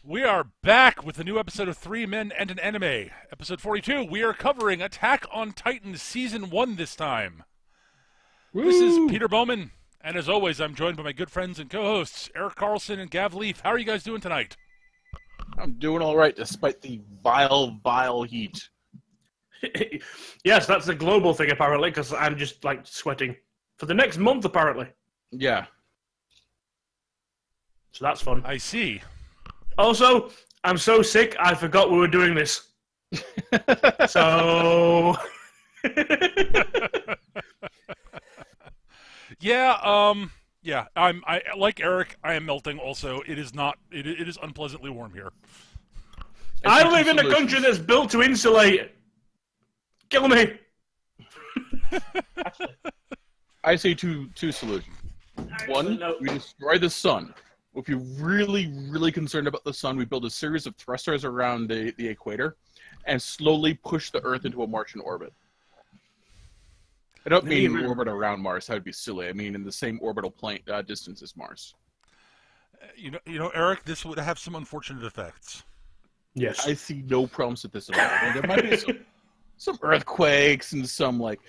We are back with a new episode of Three Men and an Anime. Episode 42, we are covering Attack on Titan Season 1 this time. Woo! This is Peter Bowman, and as always, I'm joined by my good friends and co-hosts, Erik Carlson and Gav Leaf. How are you guys doing tonight? I'm doing all right despite the vile heat. Yes, that's a global thing apparently, because I'm just like sweating for the next month apparently. Yeah. So that's fun. I see. Also, I'm so sick, I forgot we were doing this. So... Yeah, I like Erik, I am melting also. It is unpleasantly warm here. I live in a country that's built to insulate. Kill me. I say two solutions. One, we destroy the sun. If you're really concerned about the sun, we build a series of thrusters around the equator and slowly push the Earth into a Martian orbit. I don't mean orbit around Mars. That would be silly. I mean in the same orbital plane distance as Mars. You know, Erik, this would have some unfortunate effects. Yes. I see no problems with this at all. I mean, there might be some earthquakes and some like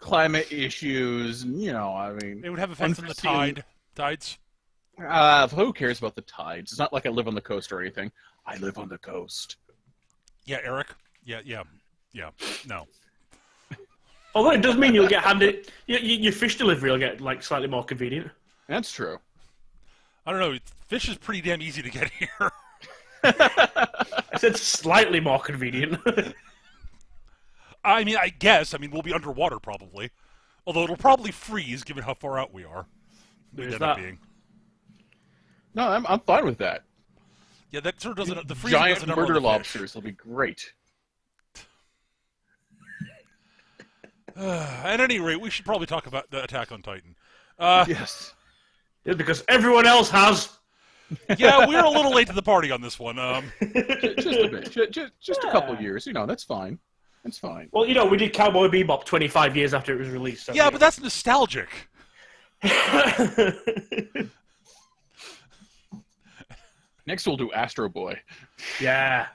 climate issues, and I mean, it would have effects on the tides. Who cares about the tides? It's not like I live on the coast or anything. I live on the coast. Yeah, Erik. Yeah. No. Although it does mean you'll get handed... Your fish delivery will get like slightly more convenient. That's true. I don't know. Fish is pretty damn easy to get here. I said slightly more convenient. I mean, I guess. I mean, we'll be underwater probably. Although it'll probably freeze given how far out we are. There's that. No, I'm fine with that. Yeah, that sort of doesn't... The freezing giant doesn't murder the lobsters will be great. At any rate, we should probably talk about the Attack on Titan. Yes. Yeah, because everyone else has. Yeah, we're a little late to the party on this one. Just a bit. Just a couple of years. That's fine. That's fine. Well, we did Cowboy Bebop 25 years after it was released. So yeah, but that's nostalgic. Next we'll do Astro Boy. Yeah.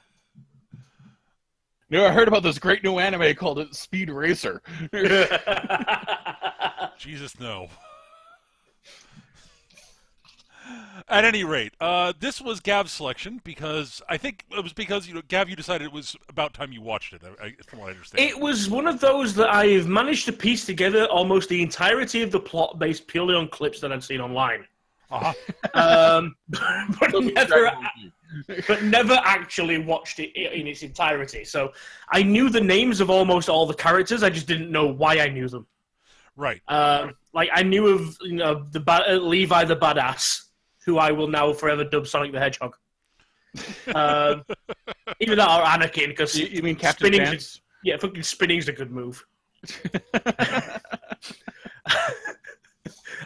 I heard about this great new anime called Speed Racer. Jesus, no. At any rate, this was Gav's selection because I think it was because Gav, you decided it was about time you watched it. From what I understand, it was one of those that I've managed to piece together almost the entirety of the plot based purely on clips that I'd seen online. But never actually watched it in its entirety. So I knew the names of almost all the characters. I just didn't know why I knew them. Right. Like I knew of Levi the Badass, who I will now forever dub Sonic the Hedgehog. Even that or Anakin, because you mean Captain Vance? Yeah, fucking spinning's a good move.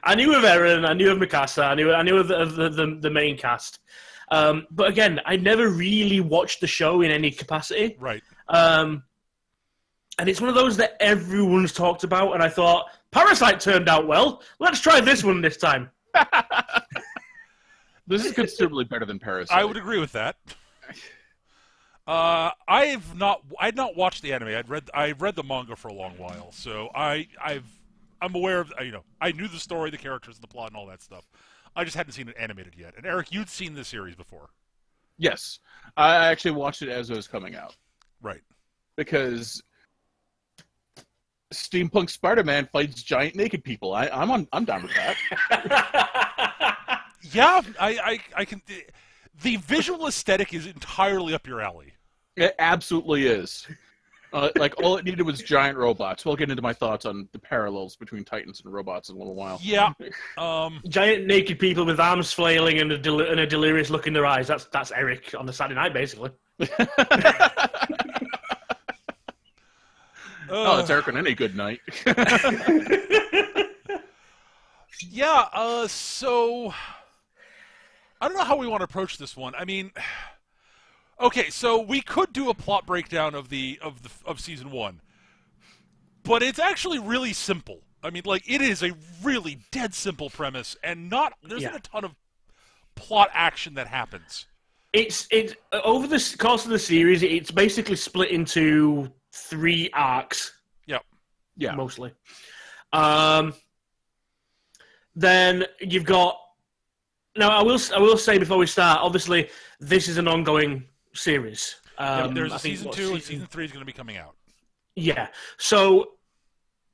I knew of Eren, I knew of Mikasa, I knew of the main cast. But again, I never really watched the show in any capacity. Right. And it's one of those that everyone's talked about, and I thought, Parasite turned out well. Let's try this one this time. This is considerably better than Parasite. I would agree with that. I'd not watched the anime. I read the manga for a long while, so I'm aware of, I knew the story, the characters, the plot, and all that stuff. I just hadn't seen it animated yet. And Erik, you'd seen this series before. Yes. I actually watched it as it was coming out. Right. Because Steampunk Spider-Man fights giant naked people. I'm down with that. Yeah, I can... The visual aesthetic is entirely up your alley. It absolutely is. All it needed was giant robots. We'll get into my thoughts on the parallels between Titans and robots in a little while. Yeah. Giant naked people with arms flailing and a delirious look in their eyes. That's Erik on the Saturday night, basically. It's Erik on any good night. Yeah, so... I don't know how we want to approach this one. I mean... Okay, so we could do a plot breakdown of season 1, but it's actually really simple. I mean, it is a really dead simple premise, and there isn't a ton of plot action that happens. It's over the course of the series, it's basically split into 3 arcs. Yep. Yeah. Mostly. Then you've got. Now, I will say before we start. Obviously, this is an ongoing series. There's a season 2 and season 3 is going to be coming out. Yeah. So,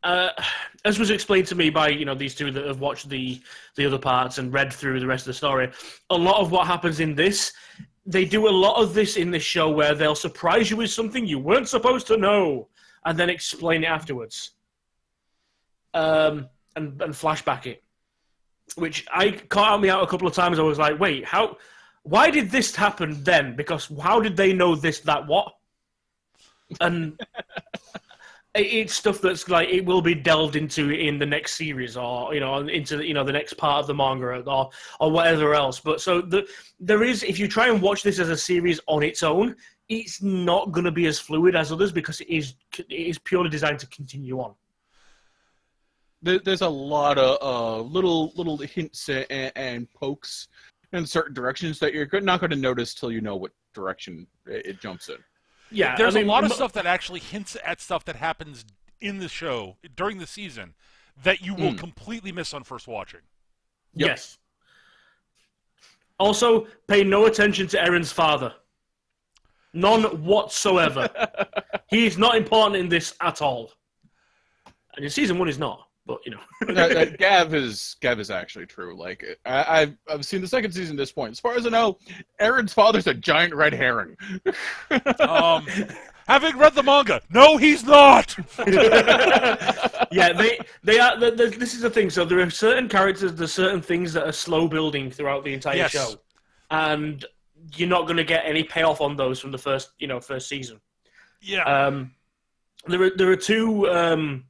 as was explained to me by these two that have watched the other parts and read through the rest of the story, a lot of what happens in this, they do a lot of this in this show where they'll surprise you with something you weren't supposed to know, and then explain it afterwards, and flashback it, which caught me out a couple of times. I was like, wait, how? Why did this happen then? Because how did they know this, that, what? And it's stuff that's like it will be delved into in the next series, or into the next part of the manga, or whatever else. But so there is, if you try and watch this as a series on its own, it's not going to be as fluid as others because it is purely designed to continue on. There's a lot of little hints and pokes in certain directions that you're not going to notice till you know what direction it jumps in. Yeah, there's a lot of stuff that actually hints at stuff that happens in the show during the season that you will completely miss on first watching. Yep. Yes. Also, pay no attention to Eren's father. None whatsoever. He is not important in this at all. And in season 1, he's not. But Gav is actually true. Like I've seen the second season at this point. As far as I know, Eren's father's a giant red herring. Having read the manga, no, he's not. Yeah, they are. This is the thing. So there are certain characters, there's certain things that are slow building throughout the entire show, and you're not going to get any payoff on those from the first season. Yeah. There are 2.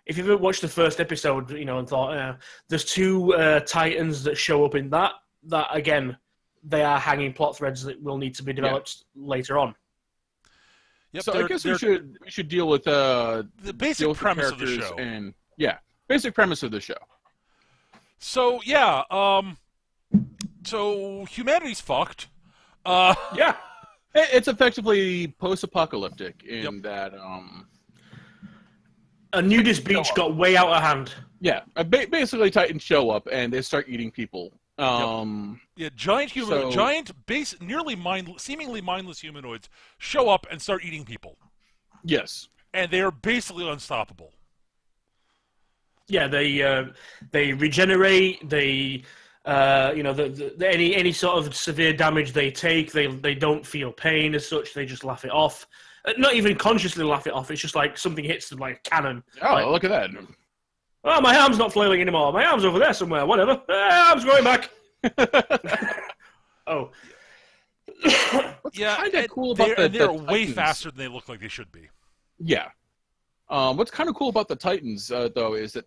If you've ever watched the first episode, and thought, there's 2 Titans that show up in that again, they are hanging plot threads that will need to be developed later on. Yep, so I guess we should deal with the basic premise of the show. And basic premise of the show. So so humanity's fucked. Yeah, it's effectively post-apocalyptic in that. A nudist beach got way out of hand. Yeah, basically Titans show up and they start eating people. Giant seemingly mindless humanoids show up and start eating people. Yes, and they are basically unstoppable. Yeah, they regenerate. They any sort of severe damage they take, they don't feel pain as such. They just laugh it off. Not even consciously laugh it off. It's just like something hits them like a cannon. Oh, look at that. Oh, my arm's not flailing anymore. My arm's over there somewhere. Whatever. Arm's going back. Oh. What's kind of cool about they're way faster than they look like they should be. Yeah. What's kind of cool about the Titans, though, is that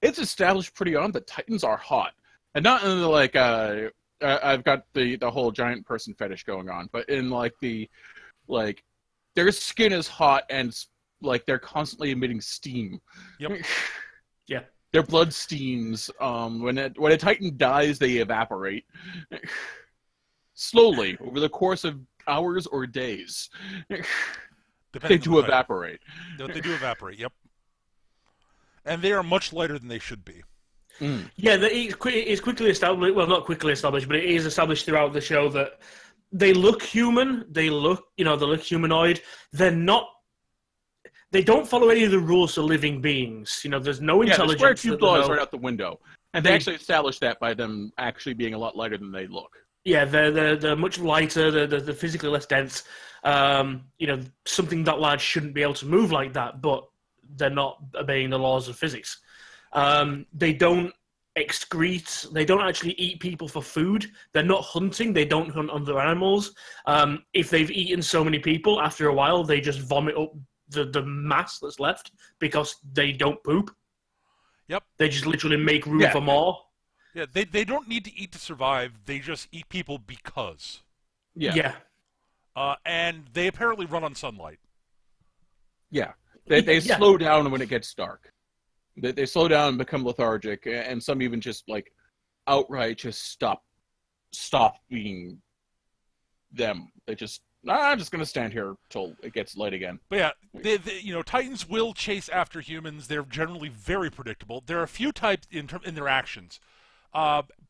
it's established pretty on that Titans are hot. And not in like, I've got the whole giant person fetish going on, but in like their skin is hot and like they're constantly emitting steam. Yep. Yeah. Their blood steams. When a Titan dies, they evaporate slowly over the course of hours or days. They do evaporate. They do evaporate. Yep. And they are much lighter than they should be. Mm. Yeah, it's quickly established. Well, not quickly established, but it is established throughout the show that they look human. They look humanoid. They're not. They don't follow any of the rules for living beings. There's no intelligence. The square cube law is right out the window, and they actually established that by them actually being a lot lighter than they look. Yeah, they're much lighter. They're physically less dense. Something that large shouldn't be able to move like that, but they're not obeying the laws of physics. They don't excrete. They don't actually eat people for food. They're not hunting. They don't hunt other animals. If they've eaten so many people, after a while, they just vomit up the mass that's left because they don't poop. Yep. They just literally make room for more. Yeah, they don't need to eat to survive. They just eat people because. Yeah. And they apparently run on sunlight. Yeah. They slow down when it gets dark. They slow down and become lethargic, and some even just like outright just stop being them. They just, I'm just going to stand here till it gets light again. But yeah, Titans will chase after humans. They're generally very predictable. There are a few types in their actions.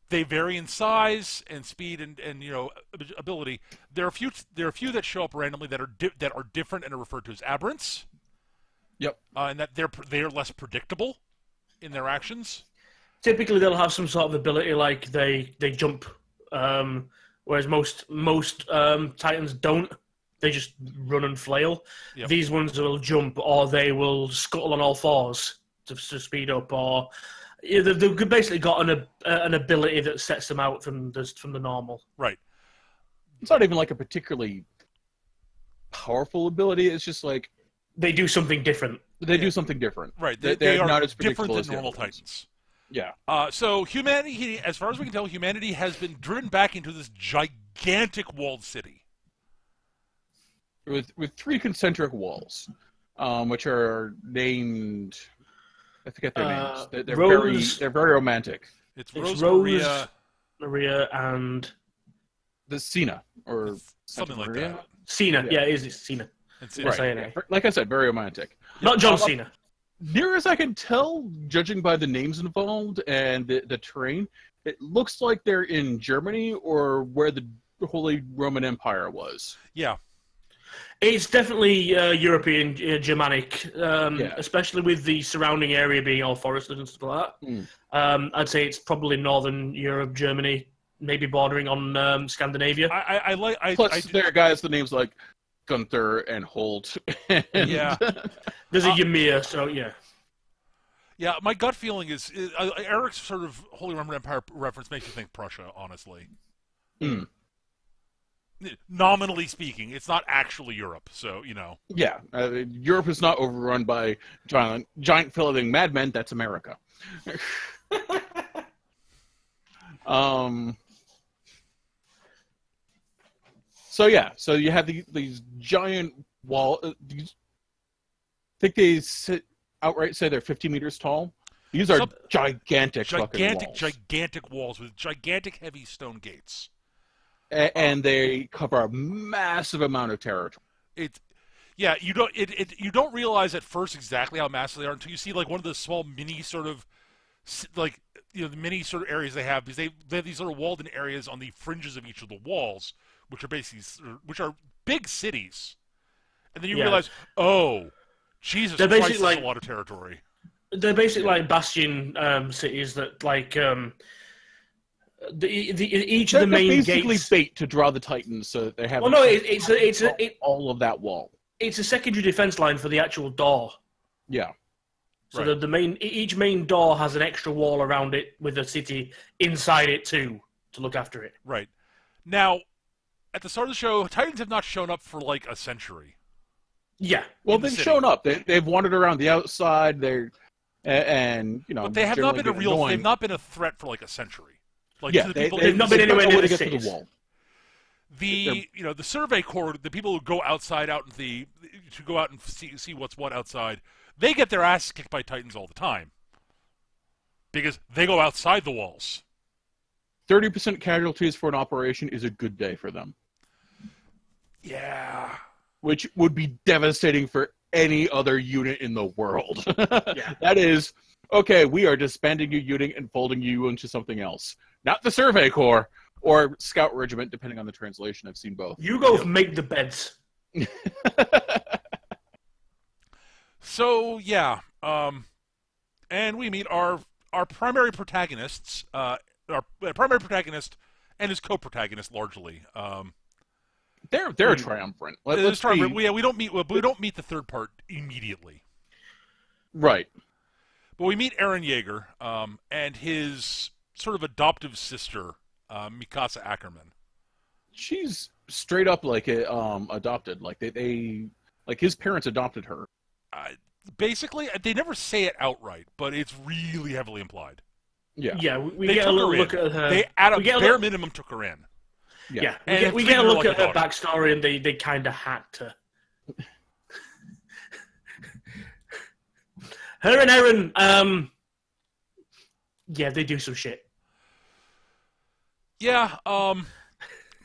They vary in size and speed and ability. There are a few that show up randomly that are different and are referred to as aberrants. Yep. And that they're less predictable in their actions. Typically, they'll have some sort of ability like they jump, whereas most Titans don't. They just run and flail. Yep. These ones will jump, or they will scuttle on all fours to speed up, or they've basically got an ability that sets them out from the normal. Right. It's not even like a particularly powerful ability. It's just like they do something different. They do something different. Right. They're are not as different predictable than as normal the other ones. Titans. Yeah. So humanity, as far as we can tell, humanity has been driven back into this gigantic walled city. With 3 concentric walls, which are named. I forget their names. They're very romantic. It's Rose, Maria, and The Cena or something like Maria? that. Cena. Yeah, it's Cena. It's Right. Like I said, very romantic. Not John Cena. Near as I can tell, judging by the names involved and the terrain, it looks like they're in Germany or where the Holy Roman Empire was. Yeah. It's definitely European, Germanic, especially with the surrounding area being all forested and stuff like that. I'd say it's probably Northern Europe, Germany, maybe bordering on Scandinavia. Plus, there are guys with names like Gunther and Holt. Yeah. There's a Ymir, so yeah. Yeah, my gut feeling is Eric's sort of Holy Roman Empire reference makes me think Prussia, honestly. Nominally speaking, it's not actually Europe, so, Yeah, Europe is not overrun by giant filleting madmen. That's America. So you have these giant wall. I think they outright say they're 50 meters tall. These are gigantic walls with gigantic heavy stone gates. And they cover a massive amount of territory. You don't realize at first exactly how massive they are until you see like one of the small mini sort of the mini sort of areas they have, because they have these sort of walled-in areas on the fringes of each of the walls, which are big cities, and then you realize, oh, Jesus Christ, that's a lot of territory. They're basically like bastion cities that like. Each of the main basically gates bait to draw the Titans, so that they have. Well, no, it's all of that wall. It's a secondary defense line for the actual door. Yeah. So each main door has an extra wall around it with a city inside it too to look after it. Right. Now, at the start of the show, Titans have not shown up for like a century. Yeah. Well, they've shown up. They've wandered around the outside. But they have not been They've not been a threat for like a century. Like, they've not been anywhere near the cities. The wall. The survey corps, the people who go outside to go out and see what's what outside, they get their asses kicked by Titans all the time because they go outside the walls. 30% casualties for an operation is a good day for them. Yeah. Which would be devastating for any other unit in the world. Yeah. That is, okay, we are disbanding your unit and folding you into something else. Not the Survey Corps or Scout Regiment, depending on the translation. I've seen both. You go make the beds. So, yeah. And we meet our primary protagonists, our primary protagonist and his co-protagonist, largely. They're triumphant. We don't meet the third part immediately. Right. But we meet Eren Yeager and his sort of adoptive sister, Mikasa Ackerman. She's straight up like adopted. Like they like his parents adopted her. Basically, they never say it outright, but it's really heavily implied. Yeah. Yeah, we get a little look at her. They, at a bare minimum, took her in. Yeah, we get a look at her backstory, and they kind of had to. Her and Eren, they do some shit. Yeah,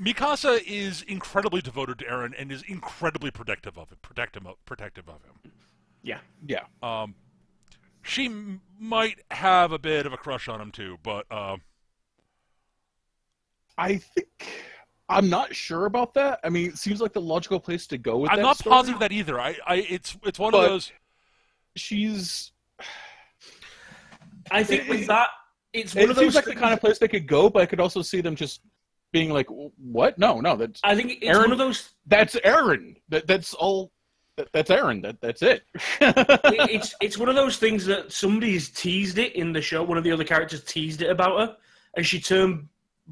Mikasa is incredibly devoted to Eren and is incredibly protective of him. Yeah. Yeah. She might have a bit of a crush on him too, but I think I'm not sure about that. I mean, it seems like the logical place to go with I'm that not story. positive that either. It's one of those. She's. I think with that, it's one of It those seems like the kind of place they could go, but I could also see them just being like, "What? No, that's." I think it's Eren, one of those. That's Eren. That's all. That's Eren. That's it. It's one of those things that somebody's teased it in the show. One of the other characters teased it about her, and she turned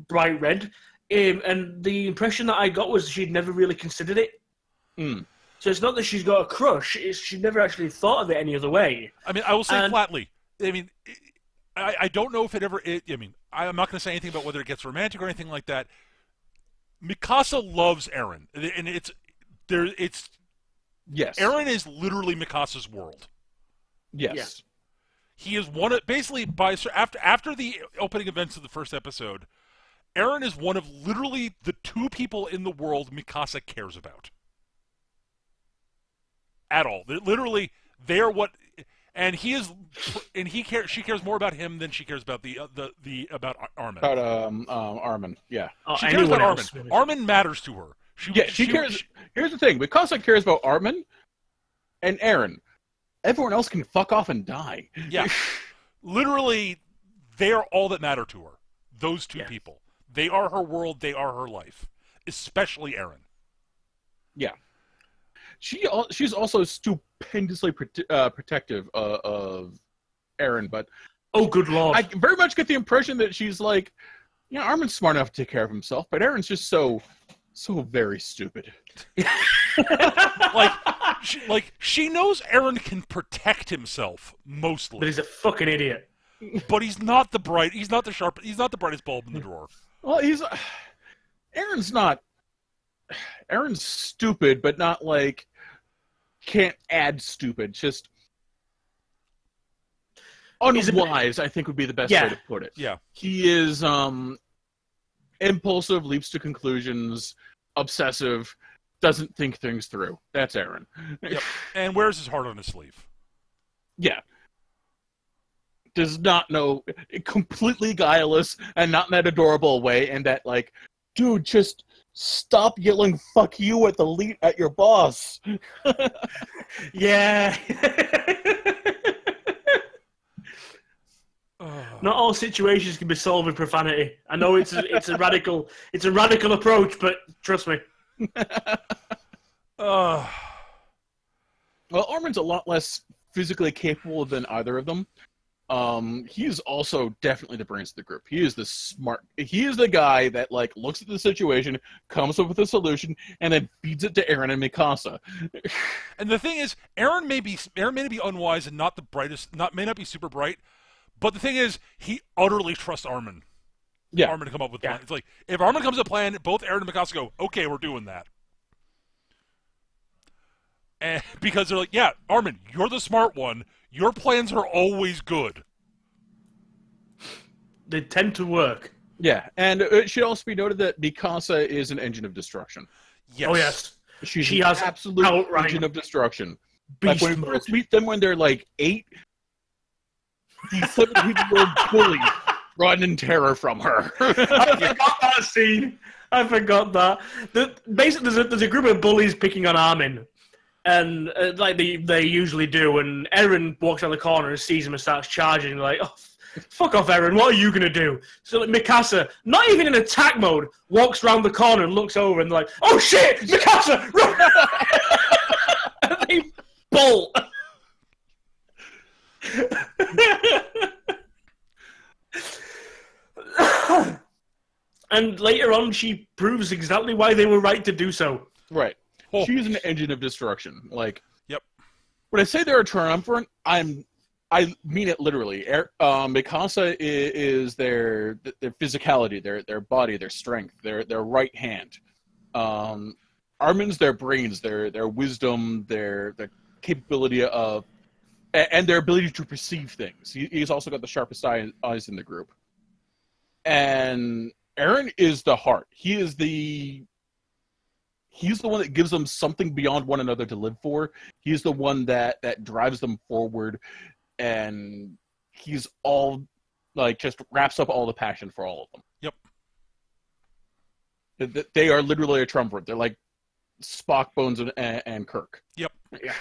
bright red. And the impression that I got was she'd never really considered it. Mm. So it's not that she's got a crush; it's she never actually thought of it any other way. I mean, I will say flatly. I mean, I don't know if it ever. I mean, I'm not going to say anything about whether it gets romantic or anything like that. Mikasa loves Eren, and it's. Yes. Eren is literally Mikasa's world. Yes. Yeah. He is one of basically after the opening events of the first episode, Eren is one of literally the two people in the world Mikasa cares about. At all. Literally, they are what, and he is, and he cares. She cares more about him than she cares about about Armin. About Armin. Yeah. She cares about Armin. Armin matters to her. She cares. Here's the thing: Mikasa cares about Armin and Eren. Everyone else can fuck off and die. Yeah. Literally, they are all that matter to her. Those two people. They are her world. They are her life. Especially Eren. Yeah. She's also stupendously protective of Eren, but oh, good lord! I very much get the impression that she's like, Armin's smart enough to take care of himself, but Eren's just so very stupid. she knows Eren can protect himself mostly, but he's a fucking idiot. But he's not the brightest bulb in the drawer. Well, Eren's stupid, but not like can't add stupid. Just unwise, I think would be the best way to put it. Yeah. He is impulsive, leaps to conclusions, obsessive, doesn't think things through. That's Eren. Yep. And wears his heart on his sleeve. Yeah. Does not know, completely guileless and not in that adorable way, and that like, dude, just stop yelling "fuck you" at your boss. Yeah. Not all situations can be solved with profanity. I know it's a radical approach, but trust me. Well, Armin's a lot less physically capable than either of them. He is also definitely the brains of the group. He is the guy that like looks at the situation, comes up with a solution, and then feeds it to Eren and Mikasa. And the thing is, Eren may be unwise and not the brightest, may not be super bright, but the thing is, he utterly trusts Armin. Yeah. Armin to come up with plans. It's like if Armin comes up with a plan, both Eren and Mikasa go, "Okay, we're doing that." And because they're like, "Yeah, Armin, you're the smart one. Your plans are always good." They tend to work. Yeah, and it should also be noted that Mikasa is an engine of destruction. Yes. Oh, yes. She has absolute engine of destruction. Like when we first meet them when they're like 8, these 17-year-old bullies run in terror from her. I forgot that scene. I forgot that. Basically, there's a group of bullies picking on Armin. And like they usually do, and Eren walks around the corner and sees him and starts charging. Like, oh, fuck off, Eren! What are you gonna do? So like, Mikasa, not even in attack mode, walks around the corner and looks over and like, oh shit, Mikasa! Run! And they bolt. And later on, she proves exactly why they were right to do so. Right. Oh. She's an engine of destruction. Like, yep. When I say they're triumvirate, I mean it literally. Mikasa is their physicality, their body, their strength, their right hand. Armin's their brains, their wisdom, their capability of, and their ability to perceive things. He's also got the sharpest eyes in the group. And Eren is the heart. He's the one that gives them something beyond one another to live for. He's the one that drives them forward, and he's all like just wraps up all the passion for all of them. Yep. They are literally a triumvirate. They're like Spock, Bones, and Kirk. Yep. Yeah.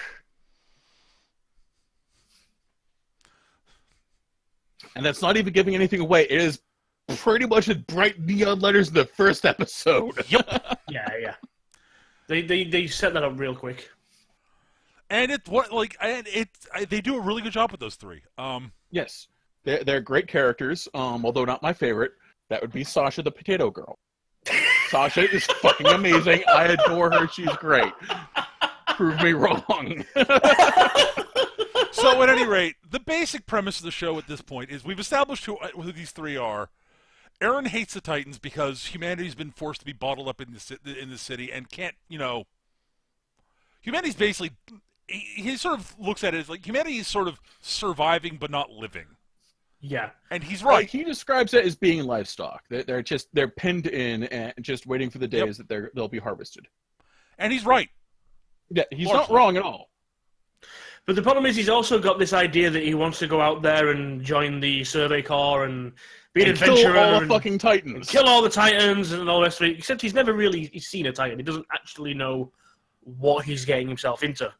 And that's not even giving anything away. It is pretty much in bright neon letters in the first episode. Yep. Yeah. They set that up real quick. And they do a really good job with those three. Yes. They're great characters, although not my favorite. That would be Sasha the Potato Girl. Sasha is fucking amazing. I adore her. She's great. Prove me wrong. So, at any rate, the basic premise of the show at this point is we've established who these three are. Eren hates the Titans because humanity's been forced to be bottled up in the city and can't, humanity's basically, he sort of looks at it as like humanity is sort of surviving but not living. Yeah. And he's right. He describes it as being livestock. They're pinned in and just waiting for the days that they'll be harvested. And he's right. Yeah, he's not wrong at all. But the problem is he's also got this idea that he wants to go out there and join the Survey Corps and be an adventurer. Kill all the fucking Titans. Kill all the Titans and all the rest of it. Except he's never really seen a Titan. He doesn't actually know what he's getting himself into.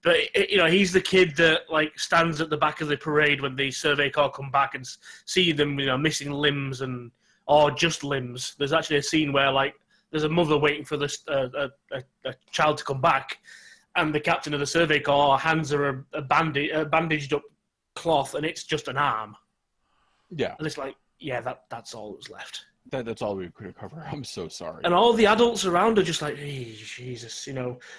But, he's the kid that, stands at the back of the parade when the Survey Corps come back and see them, missing limbs or just limbs. There's actually a scene where, there's a mother waiting for a child to come back, and the captain of the Survey Corps hands her a bandaged up cloth, and it's just an arm. Yeah. And it's that's all that was left. That's all we could cover. I'm so sorry. And all the adults around are just like, hey, Jesus,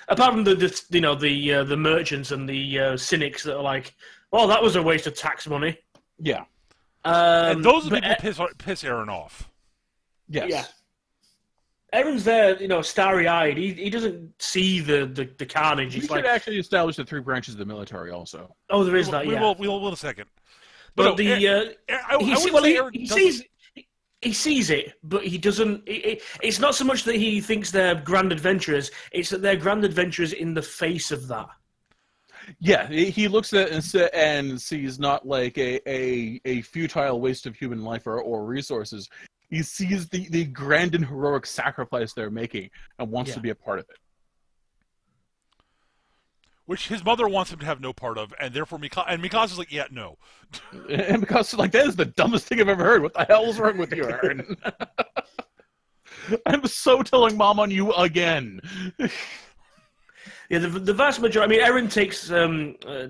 Apart from the merchants and the cynics that are like, well, that was a waste of tax money. Yeah. And those are the people piss Eren off. Yes. Yeah. Eren's there, starry-eyed. He doesn't see the carnage. We should actually establish the three branches of the military also. Oh, there is that, yeah. We will in a second. But he sees it, but he doesn't. It's not so much that he thinks they're grand adventurers; it's that they're grand adventurers in the face of that. Yeah, he looks at it and sees not like a futile waste of human life or resources. He sees the grand and heroic sacrifice they're making and wants to be a part of it. Which his mother wants him to have no part of, and therefore Mikasa's like, yeah, no. And Mikasa's like, that is the dumbest thing I've ever heard. What the hell is wrong with you, Eren? I'm so telling Mom on you again. Yeah, the vast majority. I mean, Eren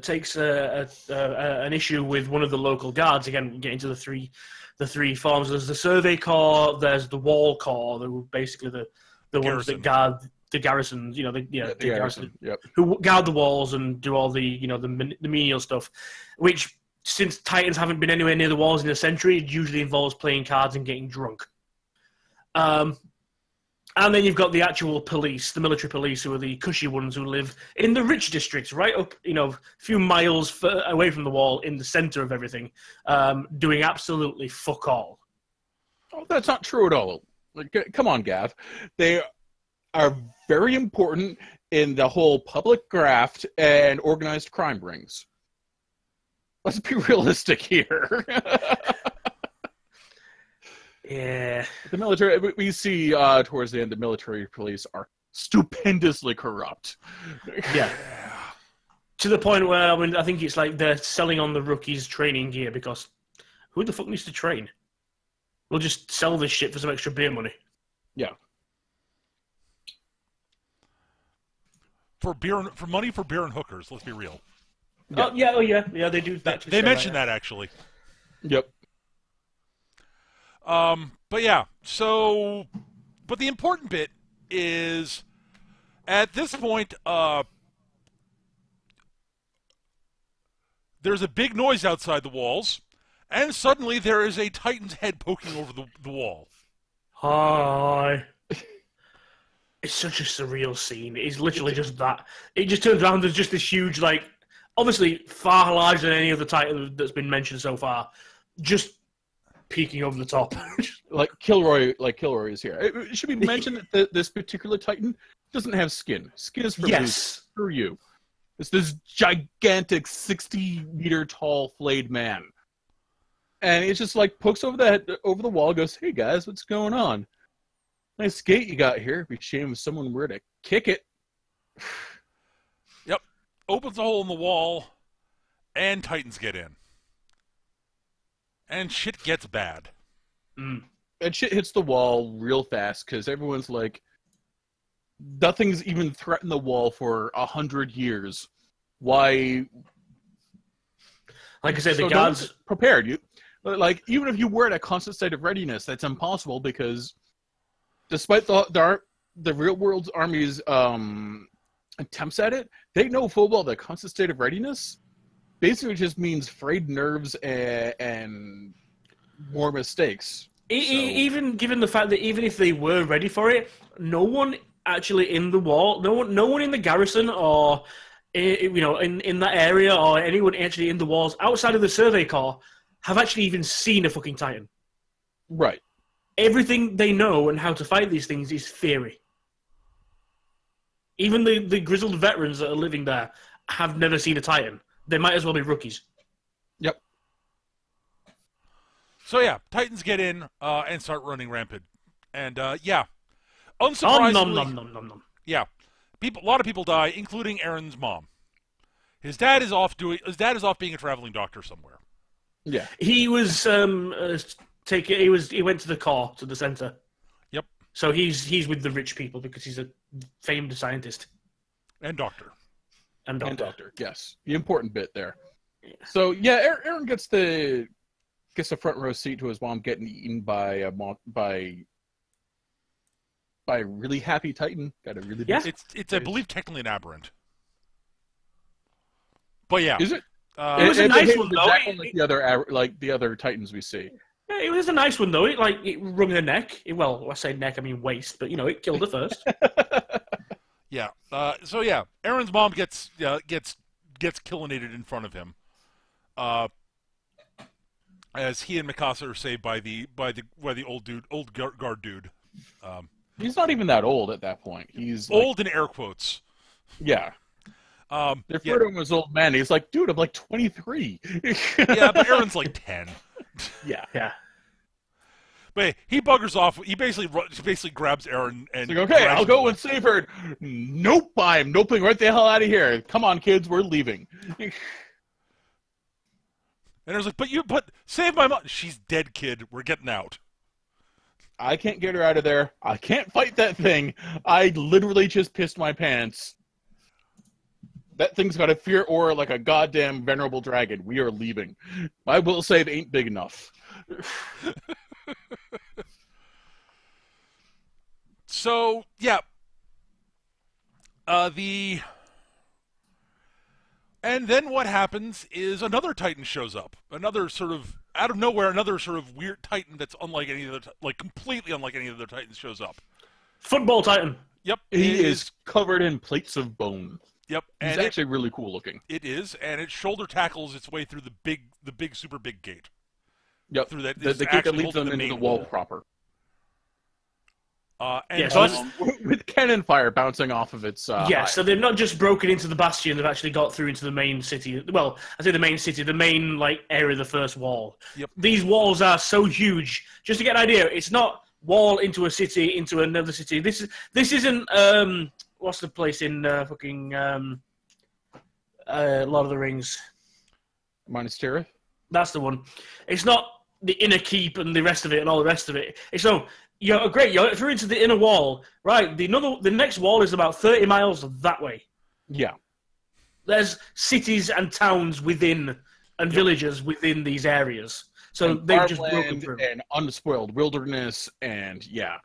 takes an issue with one of the local guards. Again, getting to the three forms. There's the Survey Corps. There's the Wall Corps. They're basically the ones that guard the garrisons. The garrison. Yep. Who guard the walls and do all the the menial stuff. Which, since Titans haven't been anywhere near the walls in a century, it usually involves playing cards and getting drunk. And then you've got the actual police, the military police, who are the cushy ones who live in the rich districts, right up, a few miles away from the wall, in the center of everything, doing absolutely fuck all. Oh, that's not true at all. Come on, Gav. They are very important in the whole public graft and organized crime rings. Let's be realistic here. Yeah. The military, we see towards the end, the military police are stupendously corrupt. Yeah. To the point where, I think it's like they're selling on the rookies' training gear because who the fuck needs to train? We'll just sell this shit for some extra beer money. Yeah. For money for beer and hookers, let's be real. Yeah. Oh yeah, they do. They mentioned that actually. Yep. But yeah, but the important bit is, at this point, there's a big noise outside the walls, and suddenly there is a Titan's head poking over the wall. Hi. It's such a surreal scene. It's literally just that. It just turns around, there's just this huge, obviously far larger than any other Titan that's been mentioned so far, just peeking over the top. Like Kilroy is here. It should be mentioned that this particular Titan doesn't have skin. Skin is for Yes. for you. It's this gigantic 60-meter tall flayed man. And it's just like pokes over the wall, goes, "Hey guys, what's going on? Nice skate you got here. It'd be a shame if someone were to kick it." Yep. Opens a hole in the wall, and Titans get in. And shit gets bad. Mm. And shit hits the wall real fast because everyone's like, nothing's even threatened the wall for 100 years. Why? Like I said, So the guards prepared. Like, even if you were at a constant state of readiness, that's impossible because despite the real world's army's attempts at it, they know full well that constant state of readiness basically just means frayed nerves and more mistakes. Even given the fact that even if they were ready for it, no one actually in the wall, no one in the garrison or in that area or anyone actually in the walls outside of the Survey Corps have actually even seen a fucking Titan. Right. Everything they know and how to fight these things is theory. Even the grizzled veterans that are living there have never seen a Titan. They might as well be rookies. Yep. So yeah, Titans get in and start running rampant. And unsurprisingly, yeah, a lot of people die, including Aaron's mom. His dad is off being a traveling doctor somewhere. Yeah. He was he went to the core, to the center. Yep. So he's with the rich people because he's a famed scientist. And doctor. And doctor. Yes. The important bit there. Yeah. So yeah, Aaron gets the front row seat to his mom getting eaten by a really happy Titan. Got a really It's I believe technically an aberrant. But yeah. Is it? It was a nice one though. Exactly like the other Titans we see. Yeah, it was a nice one though. It wrung her neck. Well, I say neck, I mean waist, but it killed her first. Yeah. So yeah, Aaron's mom gets killinated in front of him. As he and Mikasa are saved by the old guard dude. He's not even that old at that point. He's old in air quotes. Yeah. They refer to him as old man. He's like, dude, I'm like 23. Yeah, but Aaron's like 10. Yeah. Yeah. But he buggers off. He basically grabs Aaron and like, okay, I'll go and save her. Nope, I'm noping right the hell out of here. Come on, kids, we're leaving. And Aaron's like, but save my mom. She's dead, kid. We're getting out. I can't get her out of there. I can't fight that thing. I literally just pissed my pants. That thing's got a fear aura like a goddamn venerable dragon. We are leaving. My will save ain't big enough. So, yeah. And then what happens is another Titan shows up. Another sort of, out of nowhere, another sort of weird Titan that's unlike any other, completely unlike any other Titans shows up. Football Titan. Yep. He is covered in plates of bone. Yep. He's actually really cool looking. It is, and it shoulder tackles its way through the super big gate. Yep. Through that, the gate that leads them into the wall proper. With cannon fire bouncing off of its so they've not just broken into the bastion, they've actually got through into the main city. Well, I say the main city, the main area of the first wall. Yep. These walls are so huge. Just to get an idea, it's not wall into a city, into another city. This isn't what's the place in fucking Lord of the Rings? Minas Tirith? That's the one. It's not the inner keep and the rest of it and all the rest of it. It's no, you're through into the inner wall. Right, the next wall is about 30 miles that way. Yeah. There's cities and towns within and villages within these areas. So they've just broken through. And unspoiled wilderness and yeah.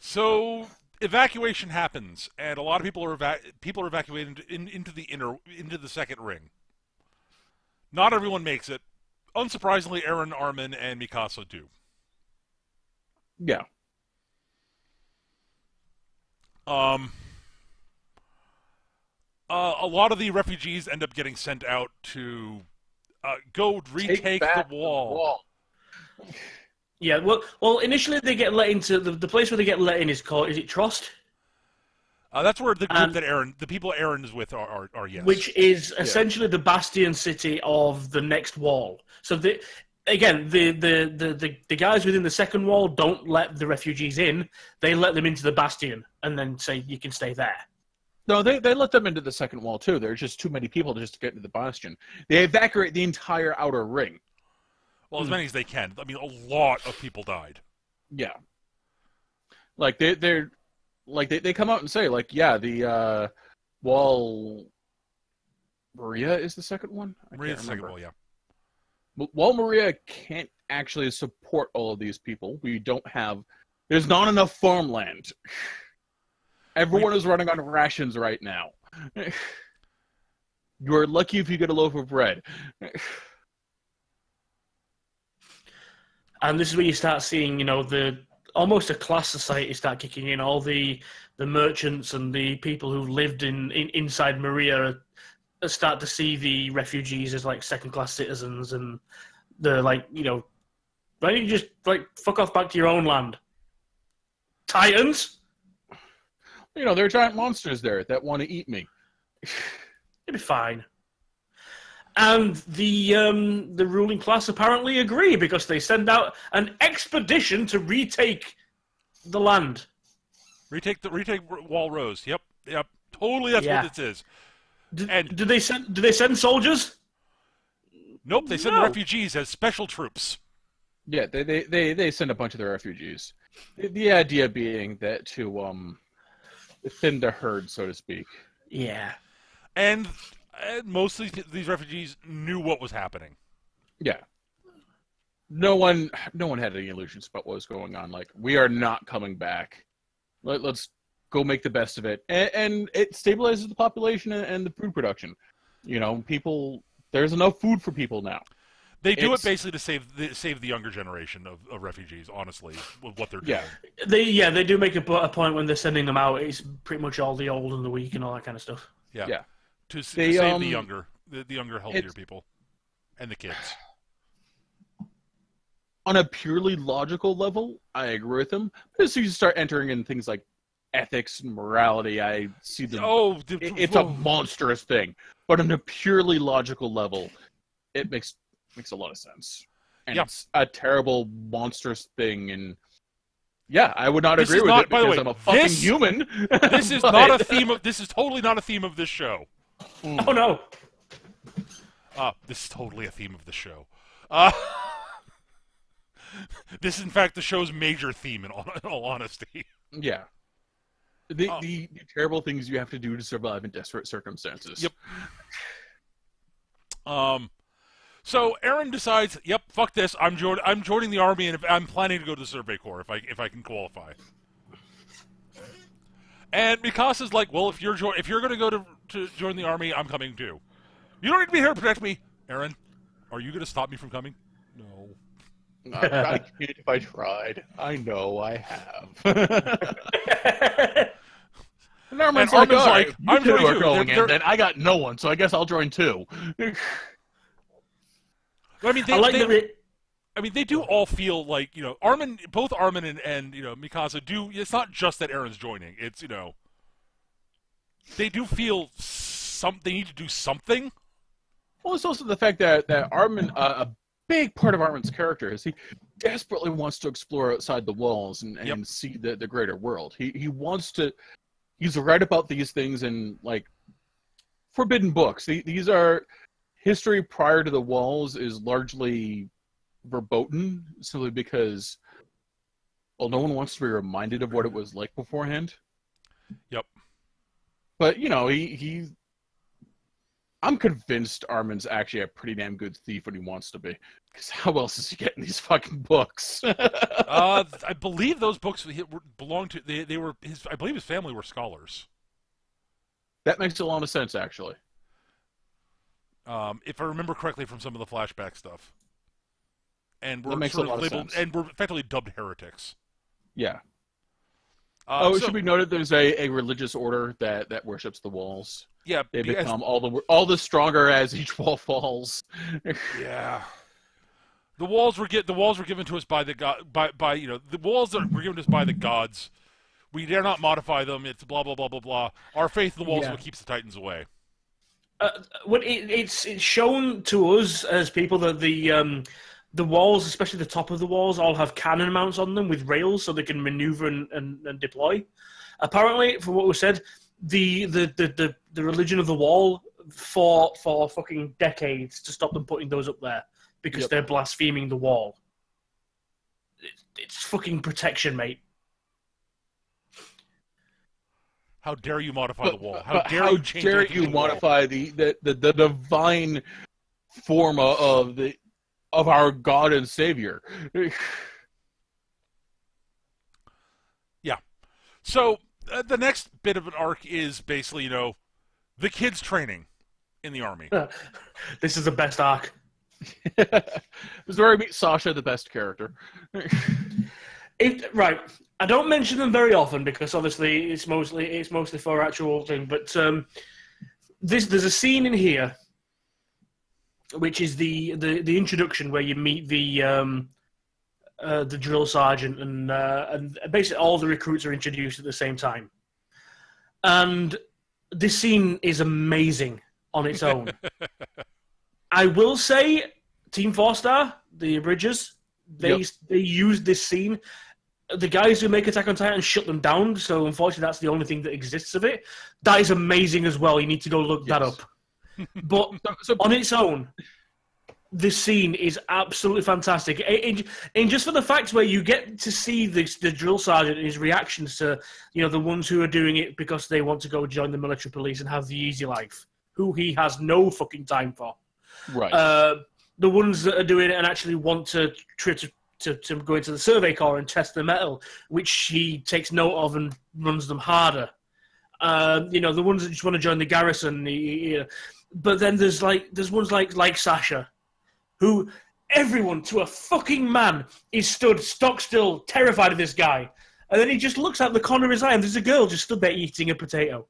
So evacuation happens, and a lot of people are evacuated into the second ring. Not everyone makes it. Unsurprisingly, Aaron, Armin, and Mikasa do. Yeah. A lot of the refugees end up getting sent out to Go retake the wall. Yeah, well, initially they get let into the place where they get let in is called, is it Trost? That's where the group the people Aaron is with are yes. Which is essentially the bastion city of the next wall. So the guys within the second wall don't let the refugees in. They let them into the bastion and then say you can stay there. No, they let them into the second wall too. There's just too many people just to get into the bastion. They evacuate the entire outer ring. Well, as many as they can. I mean, a lot of people died. Yeah. Like they're like they come out and say like, yeah, the Wall Maria is the second one. Maria's the second wall, yeah. Wall Maria can't actually support all of these people. There's not enough farmland. Everyone is running on rations right now. You're lucky if you get a loaf of bread. And this is where you start seeing, almost a class society start kicking in. All the merchants and the people who lived inside Maria start to see the refugees as like second-class citizens, and they're like, why don't you just like fuck off back to your own land? Titans? There are giant monsters there that want to eat me. It'll be fine. And the ruling class apparently agree because they send out an expedition to retake the land. Retake Wall Rose. Yep. Totally, that's what this is. Do they send soldiers? Nope. They send the refugees as special troops. Yeah, they send a bunch of the refugees. The idea being that to thin the herd, so to speak. Yeah. And most of these refugees knew what was happening. Yeah. No one had any illusions about what was going on. Like, we are not coming back. Let's go make the best of it. And it stabilizes the population and the food production. There's enough food for people now. They do it basically to save the younger generation of refugees, honestly, with what they're doing. They do make a point when they're sending them out. It's pretty much all the old and the weak and all that kind of stuff. Yeah. To save the younger, healthier people, and the kids. On a purely logical level, I agree with them. But as you start entering in things like ethics and morality, I see them. It's a monstrous thing. But on a purely logical level, it makes a lot of sense. And it's a terrible, monstrous thing. And I would not agree with it because I'm a fucking human. This is not a theme of. This is totally not a theme of this show. Oh no! This is totally a theme of the show. This is, in fact, the show's major theme, in all honesty. Yeah. The terrible things you have to do to survive in desperate circumstances. Yep. So Aaron decides, fuck this. I'm joining the army, and I'm planning to go to the Survey Corps if I can qualify. And Mikasa's like, well, if you're going to go to join the army, I'm coming too. You don't need to be here to protect me, Aaron. Are you going to stop me from coming? No. I can't if I tried. I know I have. And Armin's like, I'm going in, then I got no one, so I guess I'll join too. I mean, they do all feel like, both Armin and Mikasa do. It's not just that Aaron's joining. It's, they do feel they need to do something. Well, it's also the fact that Armin, a big part of Armin's character is he desperately wants to explore outside the walls and see the greater world. He wants to. He's right about these things in like forbidden books. These are history prior to the walls is largely verboten, simply because, well, no one wants to be reminded of what it was like beforehand. Yep. But I'm convinced Armin's actually a pretty damn good thief when he wants to be. Because how else is he getting these fucking books? I believe those books belonged to. They were his. I believe his family were scholars. That makes a lot of sense, actually. If I remember correctly from some of the flashback stuff. And we're labeled, and we're effectively dubbed heretics. Yeah. It should be noted there's a religious order that worships the walls. Yeah, they become all the stronger as each wall falls. Yeah. The walls were given to us by the god by the walls that were given to us by the gods. We dare not modify them. It's blah blah blah blah blah. Our faith in the walls is what keeps the Titans away. It's shown to us as people that the walls, especially the top of the walls, all have cannon mounts on them with rails so they can maneuver and deploy. Apparently, from what was said, the religion of the wall fought for fucking decades to stop them putting those up there because they're blaspheming the wall. It's fucking protection, mate. How dare you modify the wall? How dare you modify the divine form of our God and Savior? Yeah. So the next bit of an arc is basically, the kids training in the army. This is the best arc. This is where I meet Sasha, the best character. Right. I don't mention them very often because obviously it's mostly for actual thing. But there's a scene in here, which is the introduction where you meet the drill sergeant and basically all the recruits are introduced at the same time. And this scene is amazing on its own. I will say, Team 4-Star, the Bridges, they used this scene. The guys who make Attack on Titan shut them down, so unfortunately that's the only thing that exists of it. That is amazing as well. You need to go look that up. But on its own, this scene is absolutely fantastic. And just for the fact where you get to see the drill sergeant and his reactions to, the ones who are doing it because they want to go join the military police and have the easy life, who he has no fucking time for. Right. The ones that are doing it and actually want to go into the Survey Corps and test the metal, which he takes note of and runs them harder. The ones that just want to join the garrison. But then there's ones like Sasha, who everyone to a fucking man is stood stock still, terrified of this guy, and then he just looks out the corner of his eye and there's a girl just stood there eating a potato.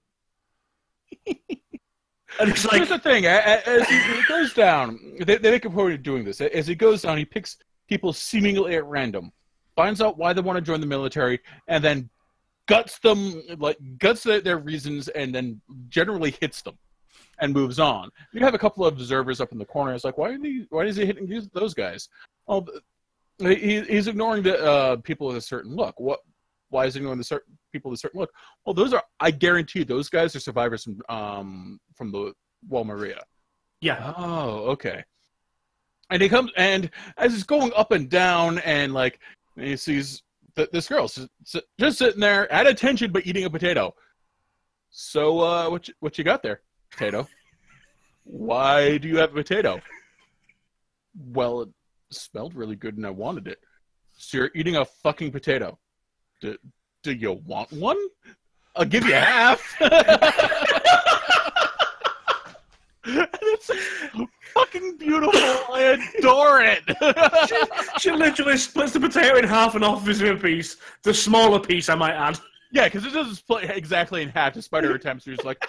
And it's like, here's the thing: as he goes down, they make a point of doing this. As he goes down, he picks people seemingly at random, finds out why they want to join the military, and then guts their reasons, and then generally hits them, and moves on. You have a couple of observers up in the corner. It's like, why is he hitting those guys? Well, he's ignoring the people with a certain look. Why is he ignoring the people with a certain look? Well, I guarantee those guys are survivors from the Wall Maria. Yeah. Oh, okay. And he comes, and as he's going up and down, and he sees this girl just sitting there at attention, but eating a potato. So, what you got there, potato? Why do you have a potato? Well, it smelled really good, and I wanted it. So you're eating a fucking potato. Do you want one? I'll give you half. It's fucking beautiful. I adore it. she literally splits the potato in half and offers him a piece. The smaller piece, I might add. Yeah, because it doesn't split exactly in half, despite her attempts. She's like,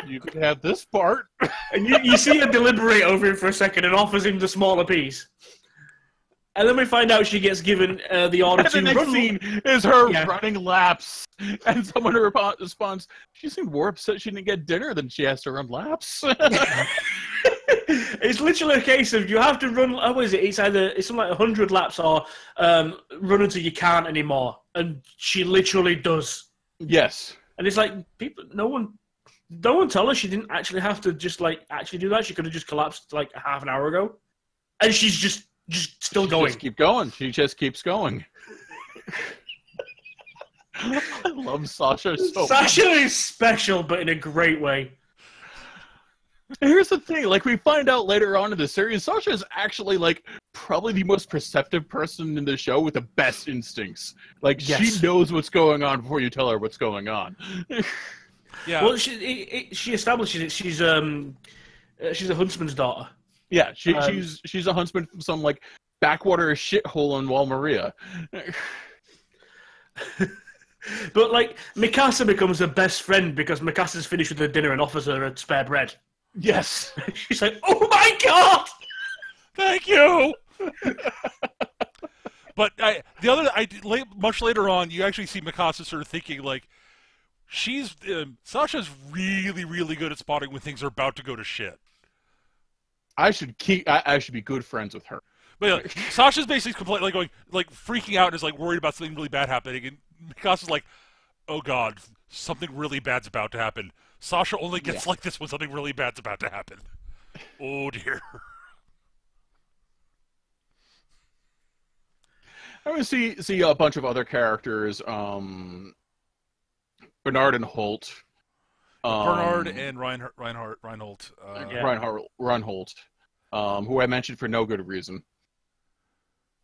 you can have this part. And you see her deliberate over him for a second and offers him the smaller piece. And then we find out she gets given the order to run. The next scene is her running laps. And someone responds, she seemed more upset she didn't get dinner than she has to run laps. It's literally a case of you have to run, what is it? It's something like 100 laps or run until you can't anymore. And she literally does. Yes. And it's like, no one tell her she didn't actually have to just actually do that. She could have just collapsed half an hour ago. And she's just still going. She just keeps going. I love Sasha so much. Sasha is special, but in a great way. Here's the thing, we find out later on in the series, Sasha is actually, probably the most perceptive person in the show with the best instincts. She knows what's going on before you tell her what's going on. Yeah. Well, she establishes it. She's a huntsman's daughter. Yeah, she's a huntsman from some backwater shithole in Wall Maria. But, like, Mikasa becomes her best friend because Mikasa's finished with her dinner and offers her a spare bread. Yes. She's like, oh my god! Thank you! But much later on, you actually see Mikasa sort of thinking, like, Sasha's really, really good at spotting when things are about to go to shit. I should be good friends with her. But yeah, Sasha's basically completely going, like, freaking out and is like worried about something really bad happening, and Mikasa's like, "Oh God, something really bad's about to happen." Sasha only gets like this when something really bad's about to happen. Oh dear. I would see a bunch of other characters. Bernard and Holt. Bernard and Reinhold. Reinhold, who I mentioned for no good reason.